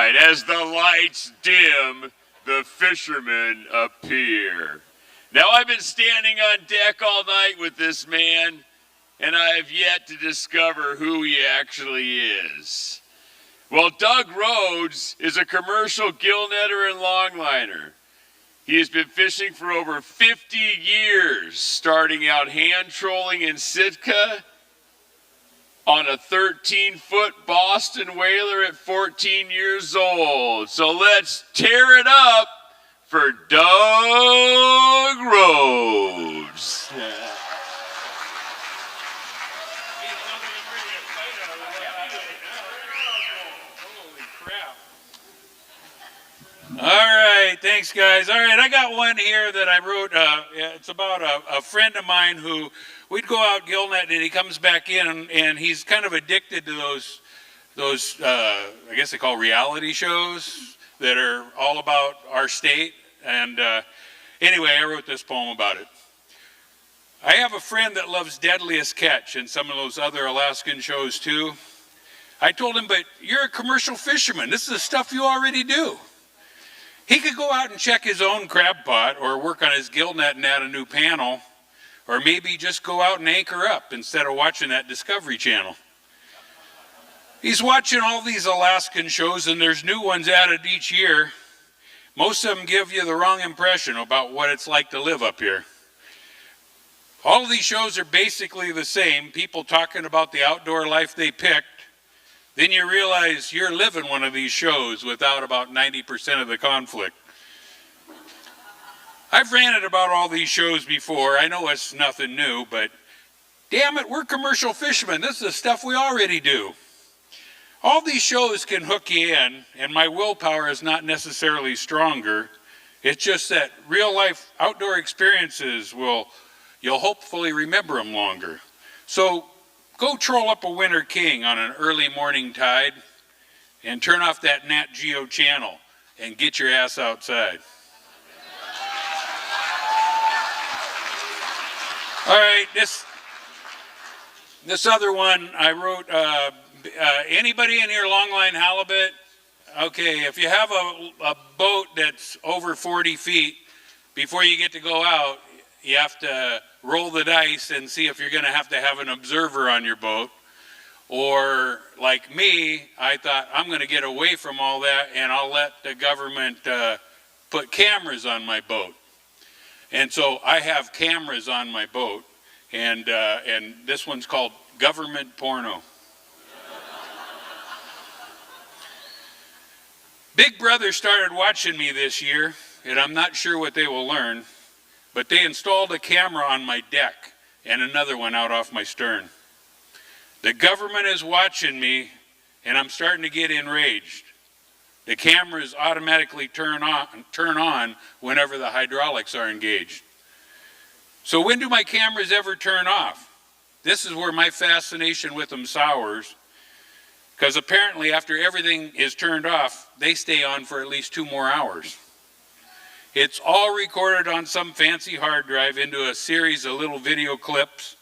right, as the lights dim, the fishermen appear. Now I've been standing on deck all night with this man, and I have yet to discover who he actually is. Well, Doug Rhodes is a commercial gill netter and longliner. He has been fishing for over 50 years, starting out hand trolling in Sitka on a 13-foot Boston whaler at 14 years old. So let's tear it up for Doug Rhodes. All right, thanks guys. All right, I got one here that I wrote. It's about a friend of mine who we'd go out gill netting, and he comes back in, and he's kind of addicted to those I guess they call reality shows that are all about our state. And anyway, I wrote this poem about it. I have a friend that loves Deadliest Catch and some of those other Alaskan shows too. I told him, but you're a commercial fisherman. This is the stuff you already do. He could go out and check his own crab pot or work on his gill net and add a new panel, or maybe just go out and anchor up instead of watching that Discovery Channel. He's watching all these Alaskan shows, and there's new ones added each year. Most of them give you the wrong impression about what it's like to live up here. All of these shows are basically the same, people talking about the outdoor life they picked. Then you realize you're living one of these shows without about 90% of the conflict. I've ranted about all these shows before. I know it's nothing new, but damn it, we're commercial fishermen. This is the stuff we already do. All these shows can hook you in, and my willpower is not necessarily stronger. It's just that real life outdoor experiences you'll hopefully remember them longer. So go troll up a Winter King on an early morning tide and turn off that Nat Geo channel and get your ass outside. All right, this other one I wrote, anybody in here longline halibut? Okay, if you have a boat that's over 40 feet, before you get to go out, you have to roll the dice and see if you're going to have an observer on your boat. Or like me, I thought I'm going to get away from all that and I'll let the government put cameras on my boat. And so I have cameras on my boat, and this one's called Government Porno. Big Brother started watching me this year, and I'm not sure what they will learn. But they installed a camera on my deck and another one out off my stern. The government is watching me, and I'm starting to get enraged. The cameras automatically turn on whenever the hydraulics are engaged. So when do my cameras ever turn off? This is where my fascination with them sours, because apparently after everything is turned off, they stay on for at least 2 more hours. It's all recorded on some fancy hard drive into a series of little video clips.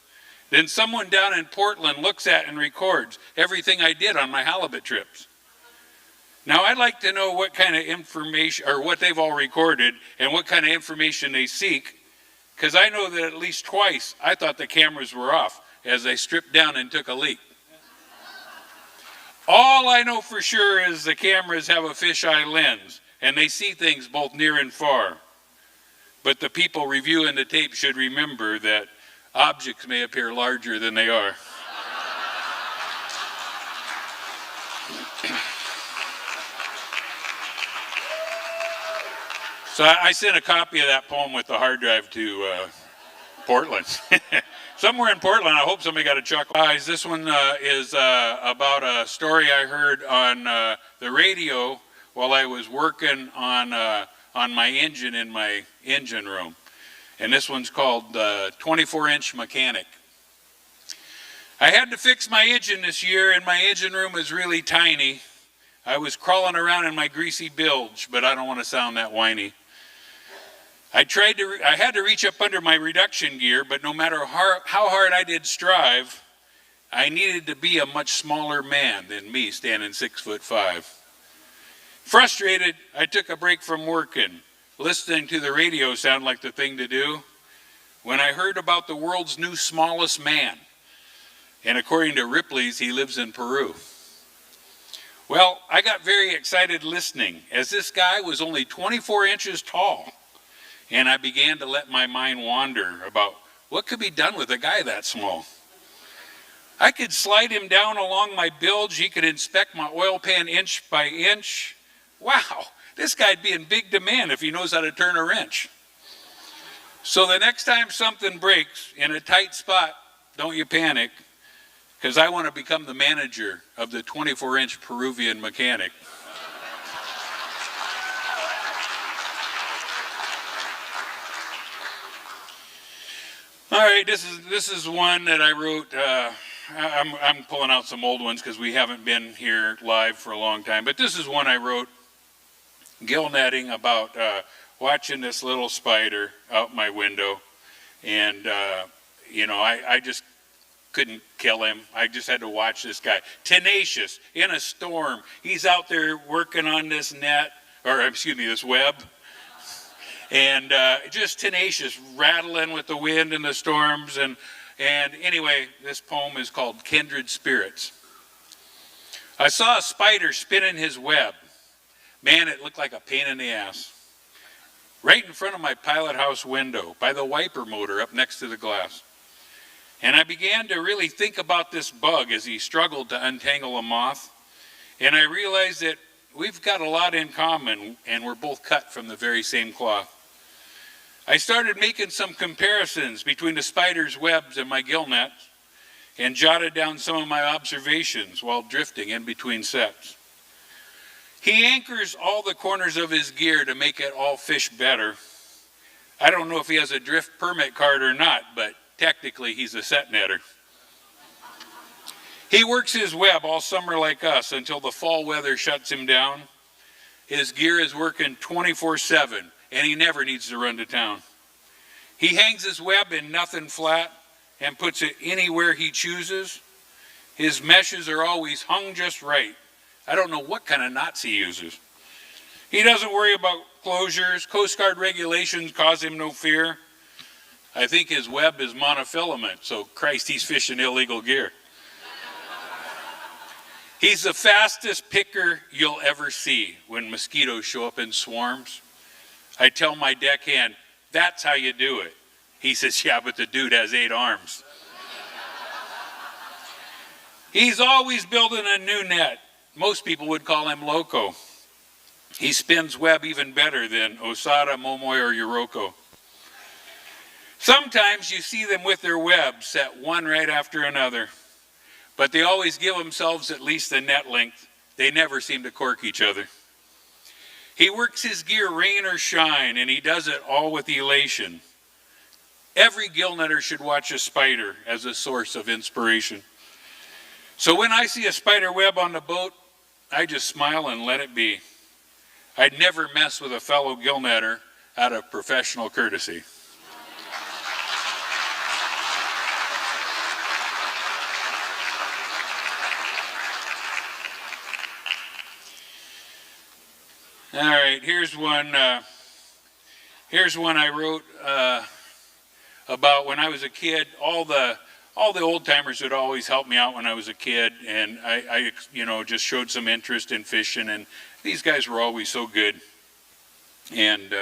Then someone down in Portland looks at and records everything I did on my halibut trips. Now I'd like to know what kind of information, or what they've all recorded, and what kind of information they seek, because I know that at least twice I thought the cameras were off as I stripped down and took a leak. All I know for sure is the cameras have a fisheye lens, and they see things both near and far. But the people reviewing the tape should remember that objects may appear larger than they are. So I sent a copy of that poem with the hard drive to Portland. Somewhere in Portland, I hope somebody got a chuckle. Guys, this one is about a story I heard on the radio while I was working on my engine in my engine room. And this one's called 24-inch Mechanic. I had to fix my engine this year, and my engine room is really tiny. I was crawling around in my greasy bilge, but I don't want to sound that whiny. I had to reach up under my reduction gear, but no matter how hard I did strive, I needed to be a much smaller man than me, standing 6'5". Frustrated, I took a break from working. Listening to the radio sounded like the thing to do when I heard about the world's new smallest man. And according to Ripley's, he lives in Peru. Well, I got very excited listening, as this guy was only 24 inches tall. And I began to let my mind wander about what could be done with a guy that small. I could slide him down along my bilge. He could inspect my oil pan inch by inch. Wow, this guy'd be in big demand if he knows how to turn a wrench. So the next time something breaks in a tight spot, don't you panic, because I want to become the manager of the 24-inch Peruvian mechanic. All right, this is one that I wrote. I'm pulling out some old ones because we haven't been here live for a long time. But this is one I wrote, gill netting, about watching this little spider out my window. And, I just couldn't kill him. I just had to watch this guy. Tenacious, in a storm. He's out there working on this this web. And just tenacious, rattling with the wind and the storms. And anyway, this poem is called Kindred Spirits. I saw a spider spinning his web. Man, it looked like a pain in the ass. Right in front of my pilot house window, by the wiper motor up next to the glass. And I began to really think about this bug as he struggled to untangle a moth. And I realized that we've got a lot in common, and we're both cut from the very same cloth. I started making some comparisons between the spider's webs and my gill nets, and jotted down some of my observations while drifting in between sets. He anchors all the corners of his gear to make it all fish better. I don't know if he has a drift permit card or not, but technically he's a set netter. He works his web all summer like us until the fall weather shuts him down. His gear is working 24/7. And he never needs to run to town. He hangs his web in nothing flat and puts it anywhere he chooses. His meshes are always hung just right. I don't know what kind of knots he uses. He doesn't worry about closures. Coast Guard regulations cause him no fear. I think his web is monofilament, so Christ, he's fishing illegal gear. He's the fastest picker you'll ever see when mosquitoes show up in swarms. I tell my deckhand, that's how you do it. He says, yeah, but the dude has 8 arms. He's always building a new net. Most people would call him loco. He spins web even better than Osada, Momoi, or Yoroko. Sometimes you see them with their webs set one right after another, but they always give themselves at least a net length. They never seem to cork each other. He works his gear rain or shine, and he does it all with elation. Every gill netter should watch a spider as a source of inspiration. So when I see a spider web on the boat, I just smile and let it be. I'd never mess with a fellow gill netter out of professional courtesy. All right, here's one I wrote about when I was a kid. All the old timers would always help me out when I was a kid, and I just showed some interest in fishing, and these guys were always so good. And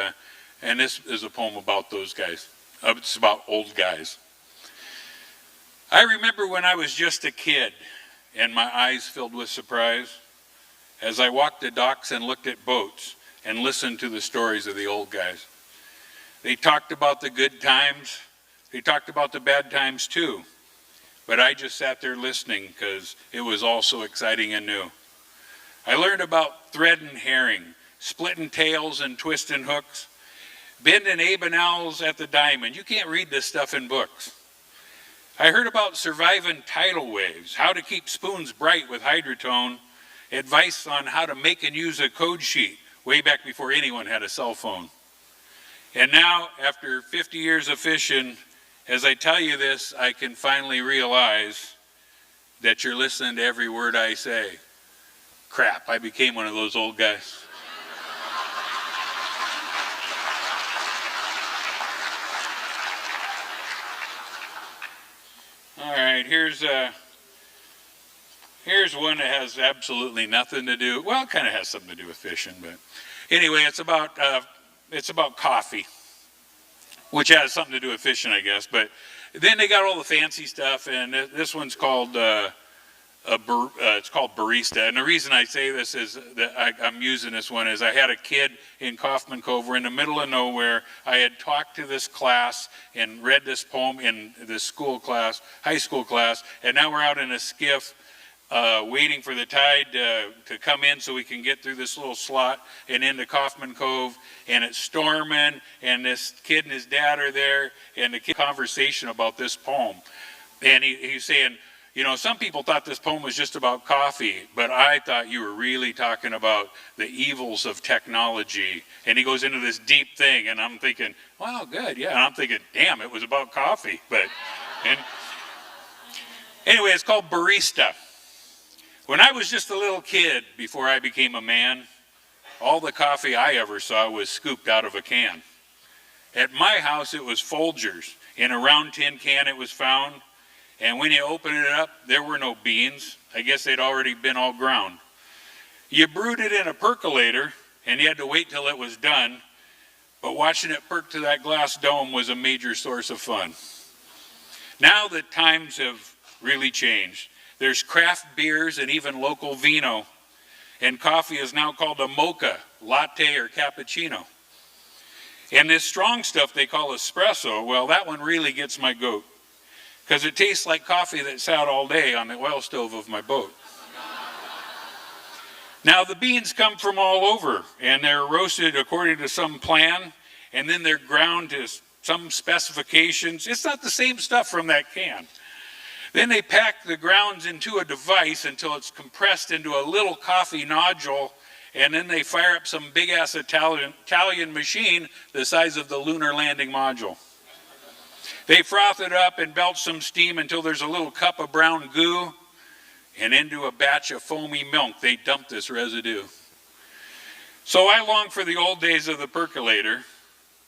this is a poem about those guys. It's about old guys. I remember when I was just a kid, and my eyes filled with surprise as I walked the docks and looked at boats and listened to the stories of the old guys. They talked about the good times. They talked about the bad times too. But I just sat there listening because it was all so exciting and new. I learned about threading herring, splitting tails and twisting hooks, bending abenals at the diamond. You can't read this stuff in books. I heard about surviving tidal waves, how to keep spoons bright with hydrotone, advice on how to make and use a code sheet way back before anyone had a cell phone. And now, after 50 years of fishing, as I tell you this, I can finally realize that you're listening to every word I say. Crap, I became one of those old guys. right, here's one that has absolutely nothing to do, well, it kind of has something to do with fishing, but anyway, it's about coffee, which has something to do with fishing, I guess. But then they got all the fancy stuff, and this one's called it's called barista. And the reason I say this is that I'm using this one is I had a kid in Kaufman Cove. We're in the middle of nowhere. I had talked to this class and read this poem in this school class, high school class, and now we're out in a skiff waiting for the tide to come in so we can get through this little slot and into Kaufman Cove, and it's storming, and this kid and his dad are there, and the kid conversation about this poem. And he's saying, you know, some people thought this poem was just about coffee, but I thought you were really talking about the evils of technology. And he goes into this deep thing, and I'm thinking, wow, good, yeah. And I'm thinking, damn, it was about coffee. And anyway, it's called Barista. When I was just a little kid, before I became a man, all the coffee I ever saw was scooped out of a can. At my house, it was Folgers. In a round tin can it was found. And when you open it up, there were no beans. I guess they'd already been all ground. You brewed it in a percolator, and you had to wait till it was done. But watching it perk to that glass dome was a major source of fun. Now the times have really changed. There's craft beers and even local vino. And coffee is now called a mocha, latte, or cappuccino. And this strong stuff they call espresso, well, that one really gets my goat, because it tastes like coffee that sat all day on the oil stove of my boat. Now the beans come from all over, and they're roasted according to some plan, and then they're ground to some specifications. It's not the same stuff from that can. Then they pack the grounds into a device until it's compressed into a little coffee nodule, and then they fire up some big-ass Italian machine the size of the lunar landing module. They froth it up and belch some steam until there's a little cup of brown goo, and into a batch of foamy milk they dump this residue. So I long for the old days of the percolator,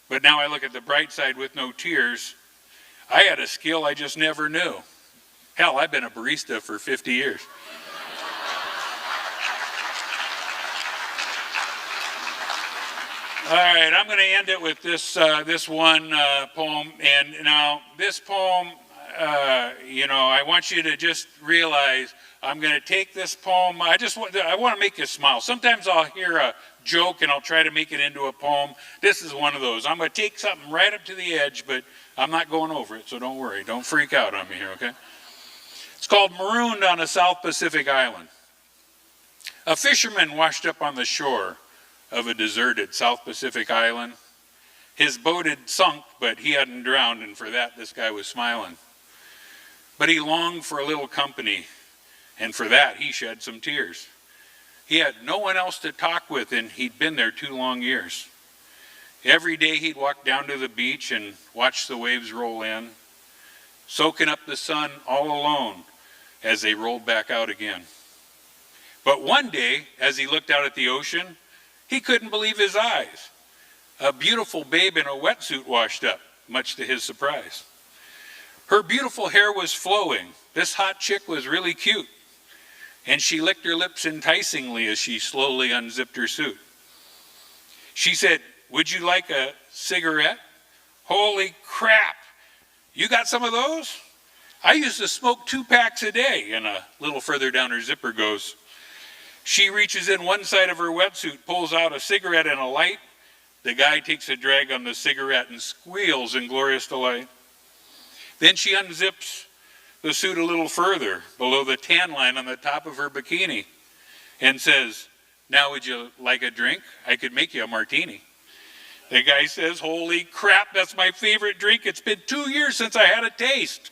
but now I look at the bright side with no tears. I had a skill I just never knew. Hell, I've been a barista for 50 years. All right, I'm going to end it with this one poem. And now this poem, I want you to just realize I'm going to take this poem. I want to make you smile. Sometimes I'll hear a joke and I'll try to make it into a poem. This is one of those. I'm going to take something right up to the edge, but I'm not going over it, so don't worry. Don't freak out on me here, okay? It's called Marooned on a South Pacific Island. A fisherman washed up on the shore of a deserted South Pacific island. His boat had sunk, but he hadn't drowned, and for that this guy was smiling. But he longed for a little company, and for that he shed some tears. He had no one else to talk with, and he'd been there 2 long years. Every day he'd walk down to the beach and watch the waves roll in, soaking up the sun all alone as they rolled back out again. But one day, as he looked out at the ocean, he couldn't believe his eyes. A beautiful babe in a wetsuit washed up, much to his surprise. Her beautiful hair was flowing. This hot chick was really cute. And she licked her lips enticingly as she slowly unzipped her suit. She said, "Would you like a cigarette?" "Holy crap! You got some of those? I used to smoke 2 packs a day." And a little further down her zipper goes. She reaches in one side of her wetsuit, pulls out a cigarette and a light. The guy takes a drag on the cigarette and squeals in glorious delight. Then she unzips the suit a little further, below the tan line on the top of her bikini, and says, "Now would you like a drink? I could make you a martini." The guy says, "Holy crap, that's my favorite drink. It's been 2 years since I had a taste."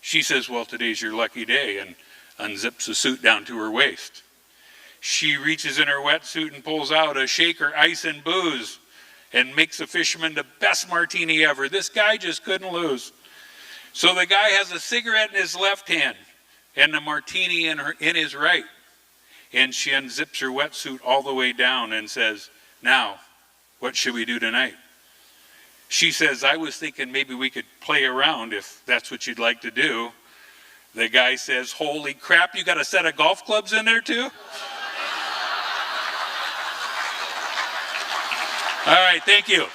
She says, "Well, today's your lucky day," and unzips the suit down to her waist. She reaches in her wetsuit and pulls out a shaker, ice, and booze, and makes the fisherman the best martini ever. This guy just couldn't lose. So the guy has a cigarette in his left hand and the martini in his right. And she unzips her wetsuit all the way down and says, "Now, what should we do tonight?" She says, "I was thinking maybe we could play around if that's what you'd like to do." The guy says, holy crap, you got a set of golf clubs in there too? All right, thank you.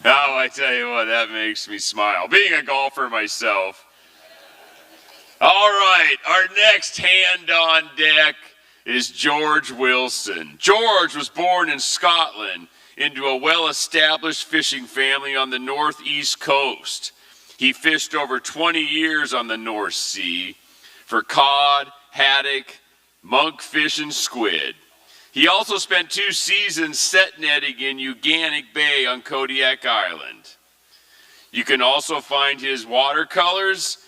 Oh, I tell you what, that makes me smile. Being a golfer myself. All right, our next hand on deck is George Wilson. George was born in Scotland into a well-established fishing family on the northeast coast. He fished over 20 years on the North Sea for cod, haddock, monkfish, and squid. He also spent 2 seasons set netting in Uganic Bay on Kodiak Island. You can also find his watercolors,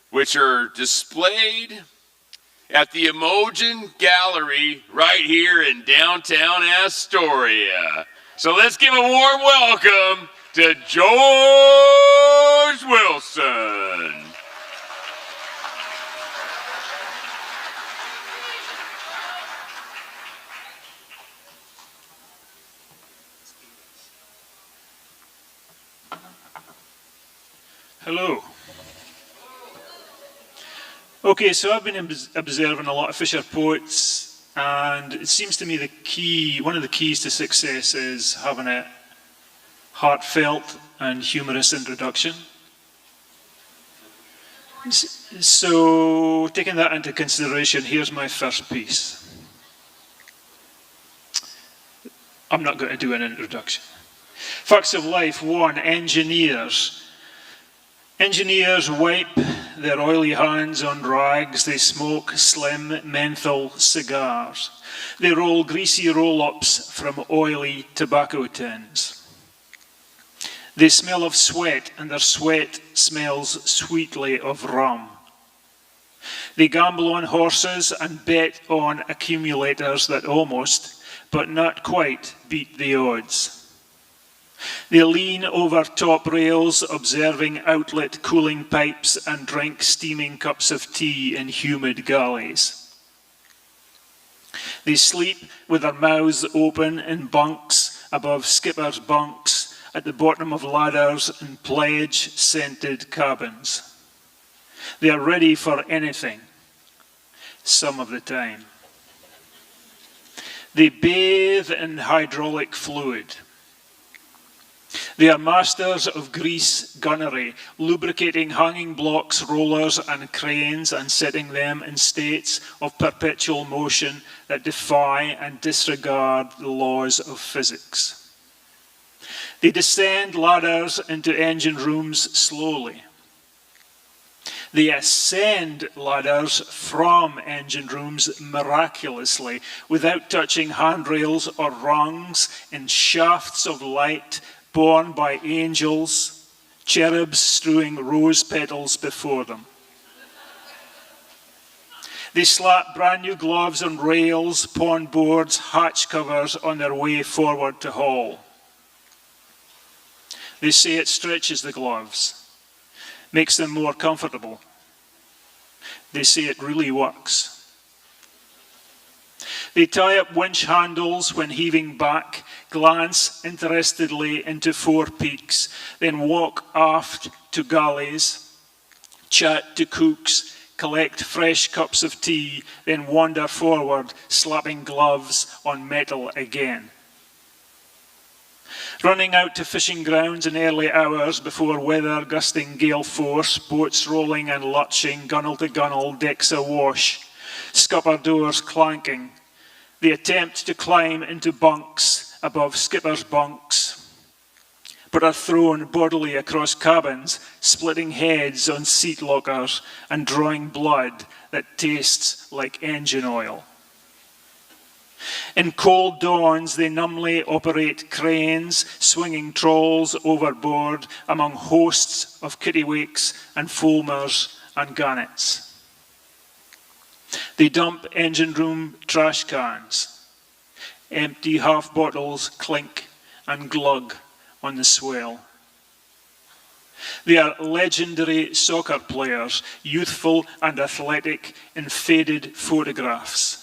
which are displayed at the Emotion Gallery right here in downtown Astoria. So let's give a warm welcome to George Wilson. Hello. Okay, so I've been observing a lot of Fisher poets, and it seems to me one of the keys to success is having a heartfelt and humorous introduction. So, taking that into consideration, here's my first piece. I'm not going to do an introduction. Facts of life 1, engineers. Engineers wipe their oily hands on rags. They smoke slim menthol cigars. They roll greasy roll-ups from oily tobacco tins. They smell of sweat, and their sweat smells sweetly of rum. They gamble on horses and bet on accumulators that almost, but not quite, beat the odds. They lean over top rails, observing outlet cooling pipes, and drink steaming cups of tea in humid galleys. They sleep with their mouths open in bunks above skippers' bunks, at the bottom of ladders and pledge-scented cabins. They are ready for anything, some of the time. They bathe in hydraulic fluid. They are masters of grease gunnery, lubricating hanging blocks, rollers, and cranes, and setting them in states of perpetual motion that defy and disregard the laws of physics. They descend ladders into engine rooms slowly. They ascend ladders from engine rooms miraculously, without touching handrails or rungs, in shafts of light borne by angels, cherubs strewing rose petals before them. They slap brand new gloves on rails, pawn boards, hatch covers on their way forward to haul. They say it stretches the gloves, makes them more comfortable. They say it really works. They tie up winch handles when heaving back, glance interestedly into forepeaks, then walk aft to galleys, chat to cooks, collect fresh cups of tea, then wander forward, slapping gloves on metal again. Running out to fishing grounds in early hours before weather gusting gale force, boats rolling and lurching, gunnel to gunnel, decks awash, scupper doors clanking. They attempt to climb into bunks above skippers' bunks, but are thrown bodily across cabins, splitting heads on seat lockers and drawing blood that tastes like engine oil. In cold dawns, they numbly operate cranes, swinging trawls overboard among hosts of kittiwakes and foamers and gannets. They dump engine room trash cans. Empty half bottles clink and glug on the swell. They are legendary soccer players, youthful and athletic in faded photographs.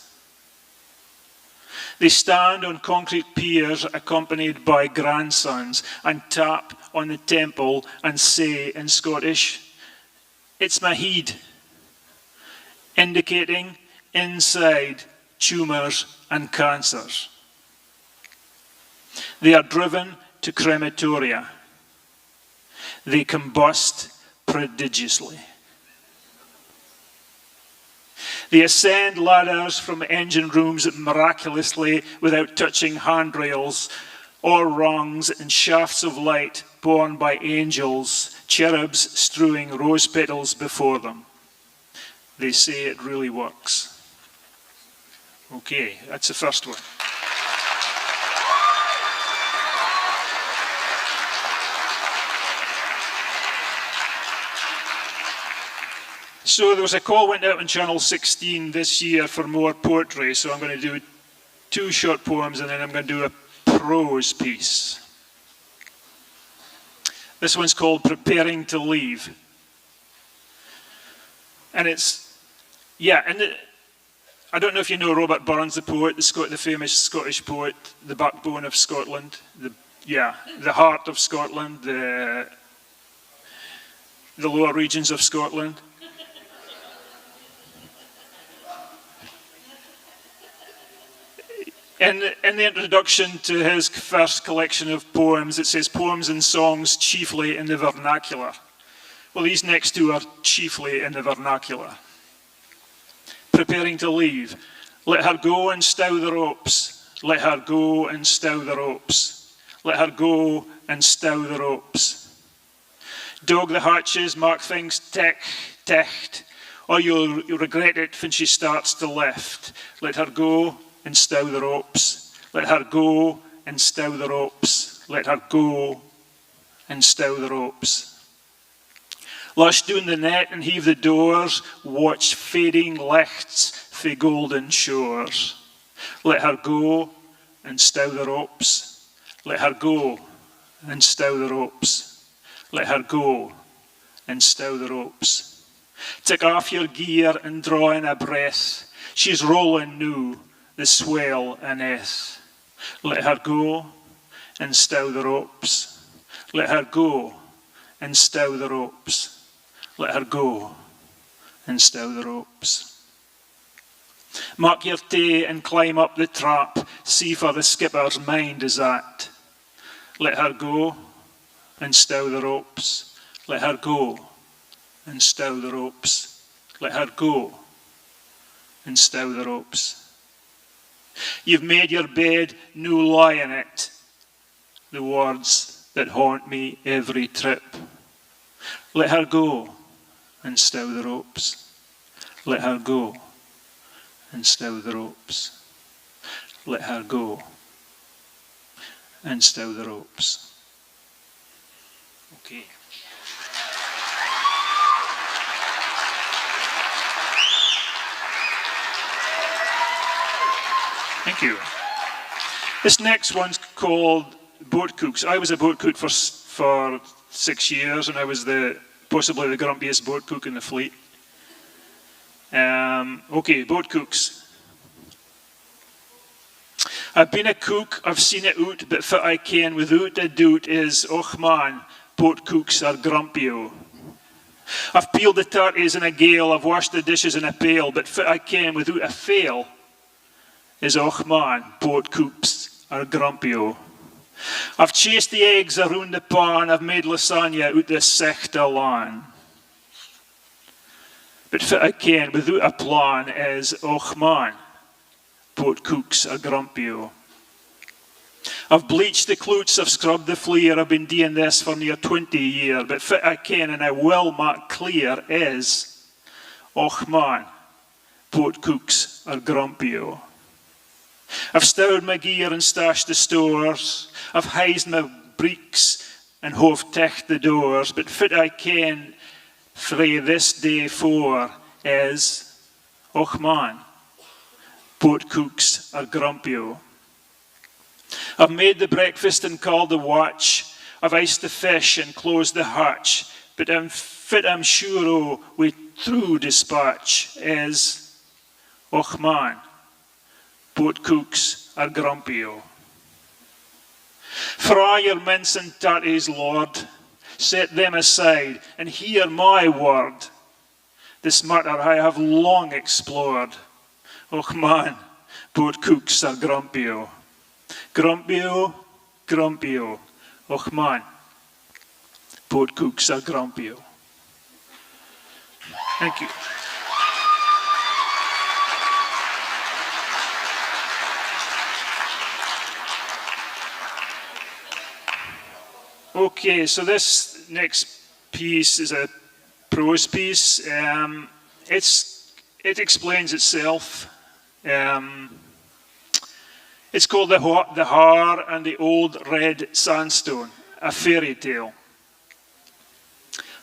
They stand on concrete piers accompanied by grandsons and tap on the temple and say in Scottish, "It's Mahid," indicating inside tumours and cancers. They are driven to crematoria. They combust prodigiously. They ascend ladders from engine rooms miraculously without touching handrails or rungs and shafts of light borne by angels, cherubs strewing rose petals before them. They say it really works. Okay, that's the first one. So there was a call went out on Channel 16 this year for more poetry, so I'm going to do 2 short poems and then I'm going to do a prose piece. This one's called Preparing to Leave. And it's, I don't know if you know Robert Burns, the poet, the famous Scottish poet, the backbone of Scotland, the heart of Scotland, the lower regions of Scotland. In the introduction to his first collection of poems, it says poems and songs chiefly in the vernacular. Well, these next 2 are chiefly in the vernacular. Preparing to leave. Let her go and stow the ropes. Let her go and stow the ropes. Let her go and stow the ropes. Dog the hatches, mark things techt, or you'll regret it when she starts to lift. Let her go and stow the ropes. Let her go and stow the ropes. Let her go and stow the ropes. Lush down the net and heave the doors, watch fading lights fae golden shores. Let her go and stow the ropes. Let her go and stow the ropes. Let her go and stow the ropes. Take off your gear and draw in a breath. She's rolling new, the swell aneth. Let her go and stow the ropes. Let her go and stow the ropes. Let her go and stow the ropes. Mark your tay and climb up the trap. See for the skipper's mind is at. Let her go and stow the ropes. Let her go and stow the ropes. Let her go and stow the ropes. You've made your bed, no lie in it. The words that haunt me every trip. Let her go and stow the ropes. Let her go and stow the ropes. Let her go and stow the ropes. Okay. Thank you. This next one's called Boat Cooks. I was a boat cook for 6 years, and I was possibly the grumpiest boat cook in the fleet. Okay, boat cooks. I've been a cook, I've seen it out, but fit I ken without a doubt is, och man, boat cooks are grumpy o. I've peeled the turkeys in a gale, I've washed the dishes in a pail, but fit I ken without a fail is, och man, boat cooks are grumpy o. I've chased the eggs around the pan, I've made lasagna out the sechte lan. But fit I ken without a plan is, och man, boat cooks are grumpy o. I've bleached the cloots, I've scrubbed the fleer, I've been doing this for near 20 years, but fit I ken and I will make clear is, och man, boat cooks are grumpy o. I've stowed my gear and stashed the stores, I've hazed my breeks and hove techt the doors, but fit I ken frae this day for is, och man, boat cooks are grumpy o. I've made the breakfast and called the watch, I've iced the fish and closed the hatch, but I'm sure with true dispatch is, och man, boat cooks are grumpy o. Fry your mince and tatties, Lord, set them aside and hear my word. This matter I have long explored. Och man, boat cooks are grumpy o. Grumpy o, grumpy o. Och man, boat cooks are grumpy o. Thank you. Okay, so this next piece is a prose piece. It explains itself. It's called The Har and the Old Red Sandstone, a fairy tale.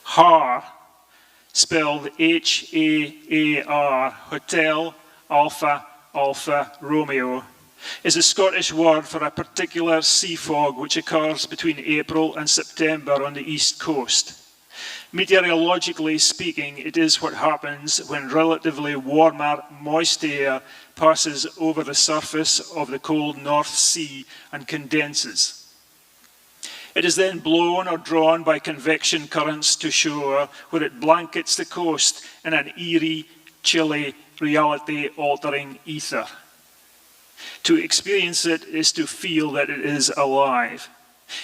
Har, spelled H-A-A-R, Hotel Alpha Alpha Romeo, is a Scottish word for a particular sea fog which occurs between April and September on the east coast. Meteorologically speaking, it is what happens when relatively warmer, moist air passes over the surface of the cold North Sea and condenses. It is then blown or drawn by convection currents to shore, where it blankets the coast in an eerie, chilly, reality-altering ether. To experience it is to feel that it is alive.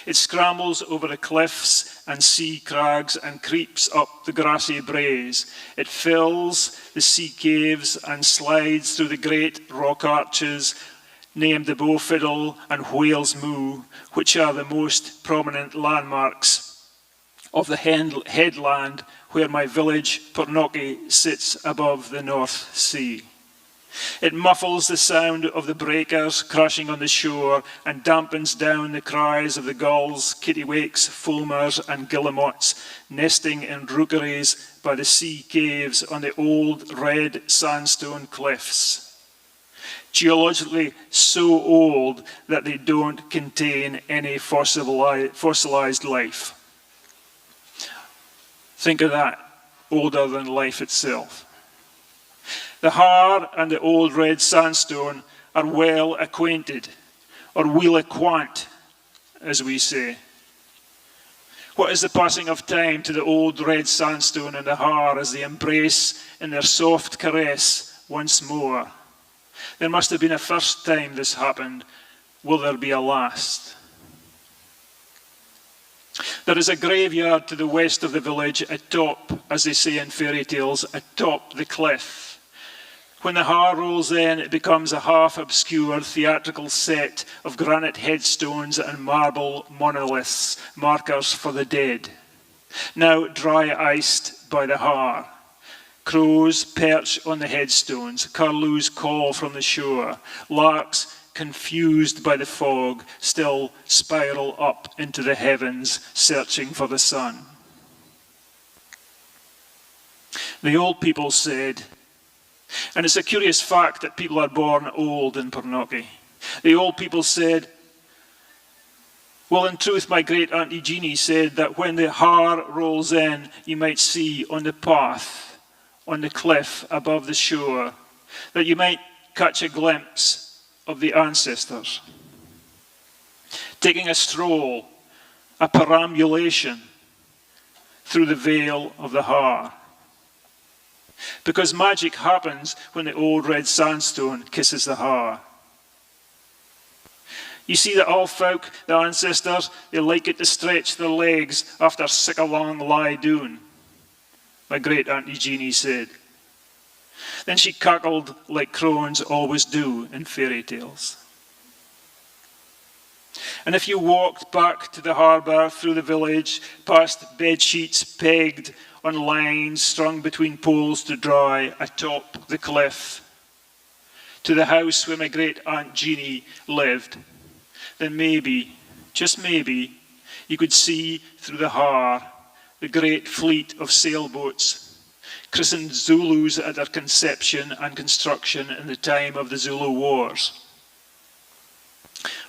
It scrambles over the cliffs and sea crags and creeps up the grassy braes. It fills the sea caves and slides through the great rock arches named the Bow Fiddle and Whale's Moo, which are the most prominent landmarks of the headland where my village, Pornocky, sits above the North Sea. It muffles the sound of the breakers crashing on the shore and dampens down the cries of the gulls, kittiwakes, fulmars and guillemots nesting in rookeries by the sea caves on the old red sandstone cliffs. Geologically so old that they don't contain any fossilized life. Think of that, older than life itself. The Har and the Old Red Sandstone are well acquainted, or weel acquaint, as we say. What is the passing of time to the Old Red Sandstone and the Har as they embrace in their soft caress once more? There must have been a first time this happened. Will there be a last? There is a graveyard to the west of the village, atop, as they say in fairy tales, atop the cliff. When the Har rolls in, it becomes a half-obscure theatrical set of granite headstones and marble monoliths, markers for the dead. Now dry-iced by the Har. Crows perch on the headstones, curlews call from the shore, larks, confused by the fog, still spiral up into the heavens, searching for the sun. The old people said, and it's a curious fact that people are born old in Pornocky. The old people said, well, in truth, my great Auntie Jeannie said that when the Har rolls in, you might see on the path, on the cliff above the shore, that you might catch a glimpse of the ancestors. Taking a stroll, a perambulation through the vale of the Har. Because magic happens when the old red sandstone kisses the Har. You see that all folk, the ancestors, they like it to stretch their legs after sic a long lie doon, my great Auntie Jeannie said. Then she cackled like crones always do in fairy tales. And if you walked back to the harbour through the village, past bed sheets pegged on lines strung between poles to dry atop the cliff, to the house where my great Aunt Jeannie lived, then maybe, just maybe, you could see through the Har the great fleet of sailboats, christened Zulus at their conception and construction in the time of the Zulu Wars.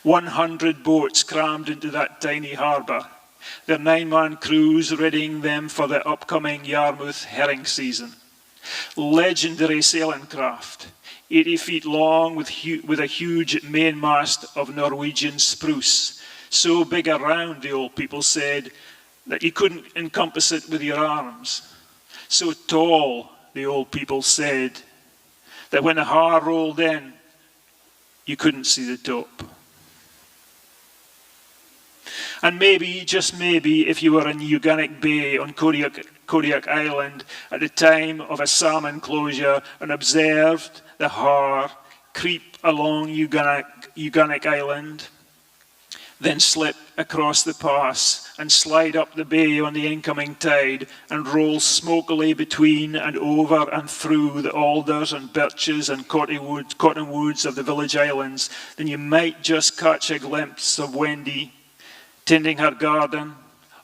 100 boats crammed into that tiny harbour, their 9-man crews readying them for the upcoming Yarmouth herring season. Legendary sailing craft, 80 feet long with a huge mainmast of Norwegian spruce, so big around, the old people said, that you couldn't encompass it with your arms. So tall, the old people said, that when the Haar rolled in, you couldn't see the top. And maybe, just maybe, if you were in Uganik Bay on Kodiak Island at the time of a salmon closure and observed the Haar creep along Uganik Island, then slip across the pass and slide up the bay on the incoming tide and roll smokily between and over and through the alders and birches and cottonwoods of the village islands, then you might just catch a glimpse of Wendy tending her garden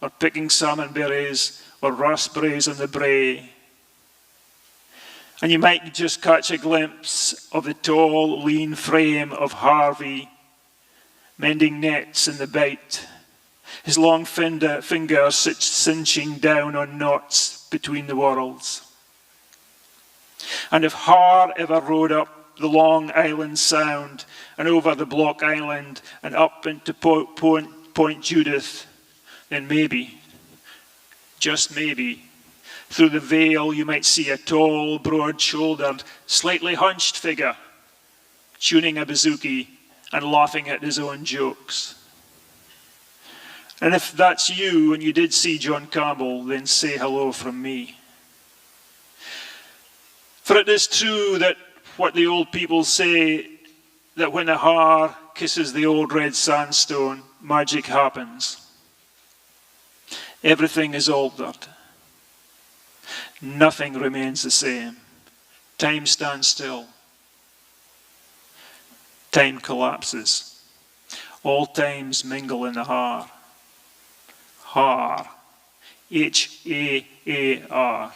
or picking salmon berries or raspberries on the brae. And you might just catch a glimpse of the tall, lean frame of Harvey mending nets in the bite, his long fingers cinching down on knots between the whorls. And if Haar ever rode up the Long Island Sound and over the Block Island and up into Point Judith, then maybe, just maybe, through the veil you might see a tall, broad-shouldered, slightly hunched figure tuning a bouzouki and laughing at his own jokes. And if that's you and you did see John Campbell, then say hello from me. For it is true that what the old people say, that when the Haar kisses the old red sandstone, magic happens. Everything is altered. Nothing remains the same. Time stands still. Time collapses. All times mingle in the Haar. Haar. H-A-A-R.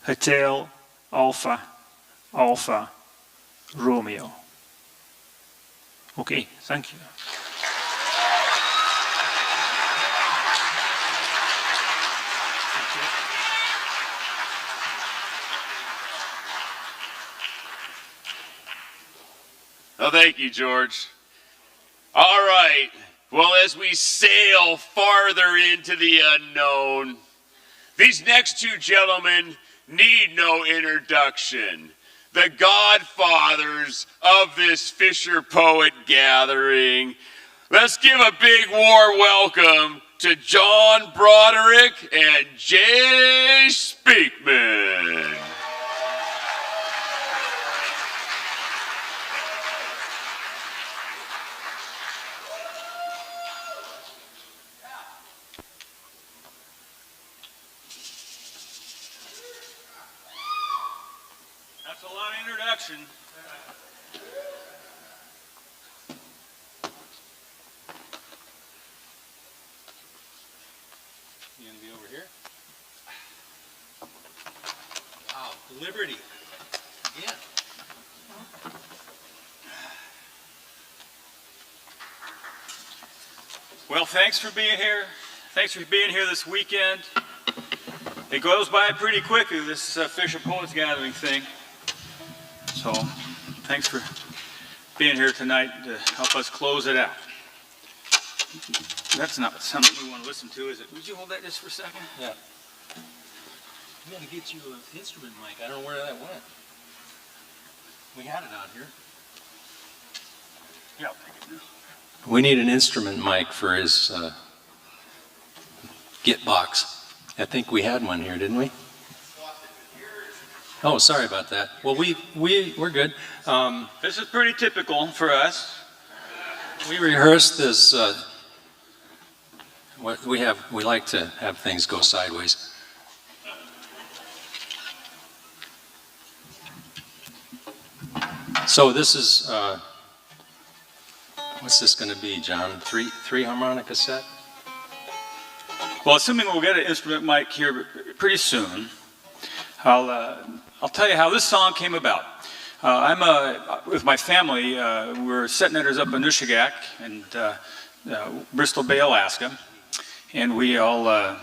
Hotel Alpha Alpha Romeo. Okay, thank you. Oh, thank you, George. All right. Well, as we sail farther into the unknown, these next two gentlemen need no introduction. The godfathers of this Fisher Poet gathering. Let's give a big warm welcome to John Broderick and Jay Speakman. That's a lot of introduction. You gonna be over here? Wow, Liberty. Yeah. Well, thanks for being here. Thanks for being here this weekend. It goes by pretty quickly, this FisherPoets gathering thing. So, thanks for being here tonight to help us close it out. That's not something we want to listen to, is it? Would you hold that just for a second? Yeah. We gotta get you an instrument mic. I don't know where that went. We had it out here. Yeah, I'll take it now. We need an instrument mic for his Git box. I think we had one here, didn't we? Oh, sorry about that. Well, we're good. This is pretty typical for us. We rehearsed this. We like to have things go sideways. So this is what's this going to be, John? Three harmonica set? Well, assuming we'll get an instrument mic here pretty soon, I'll tell you how this song came about. I'm with my family. We're set netters up in Nushagak and Bristol Bay, Alaska, and we all,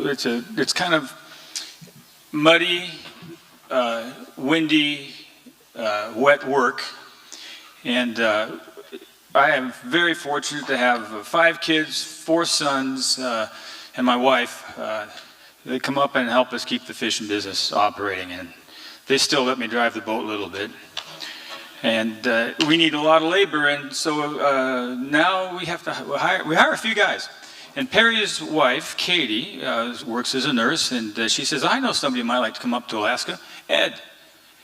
it's kind of muddy, windy, wet work, and I am very fortunate to have 5 kids, 4 sons, and my wife. They come up and help us keep the fishing business operating, and they still let me drive the boat a little bit. And we need a lot of labor, and so now we have to hire a few guys. And Perry's wife, Katie, works as a nurse, and she says, I know somebody who might like to come up to Alaska. Ed.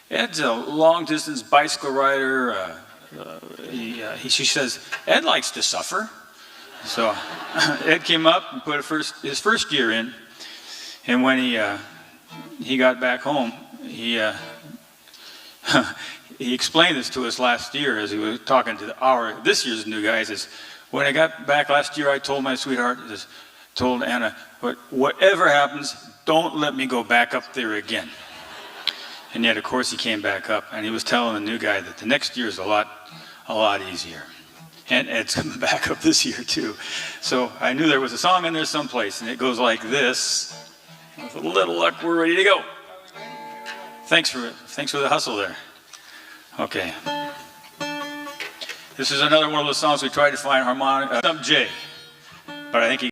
Ed's a long-distance bicycle rider. She says, Ed likes to suffer. So Ed came up and put his first year in, and when he got back home, he explained this to us last year as he was talking to this year's new guy. He says, when I got back last year, I told my sweetheart, told Anna, whatever happens, don't let me go back up there again. And yet, of course, he came back up, and he was telling the new guy that the next year is a lot easier. And Ed's coming back up this year, too. So I knew there was a song in there someplace, and it goes like this. With a little luck, we're ready to go. Thanks for the hustle there. Okay. This is another one of those songs we tried to find harmonic, J, but I think he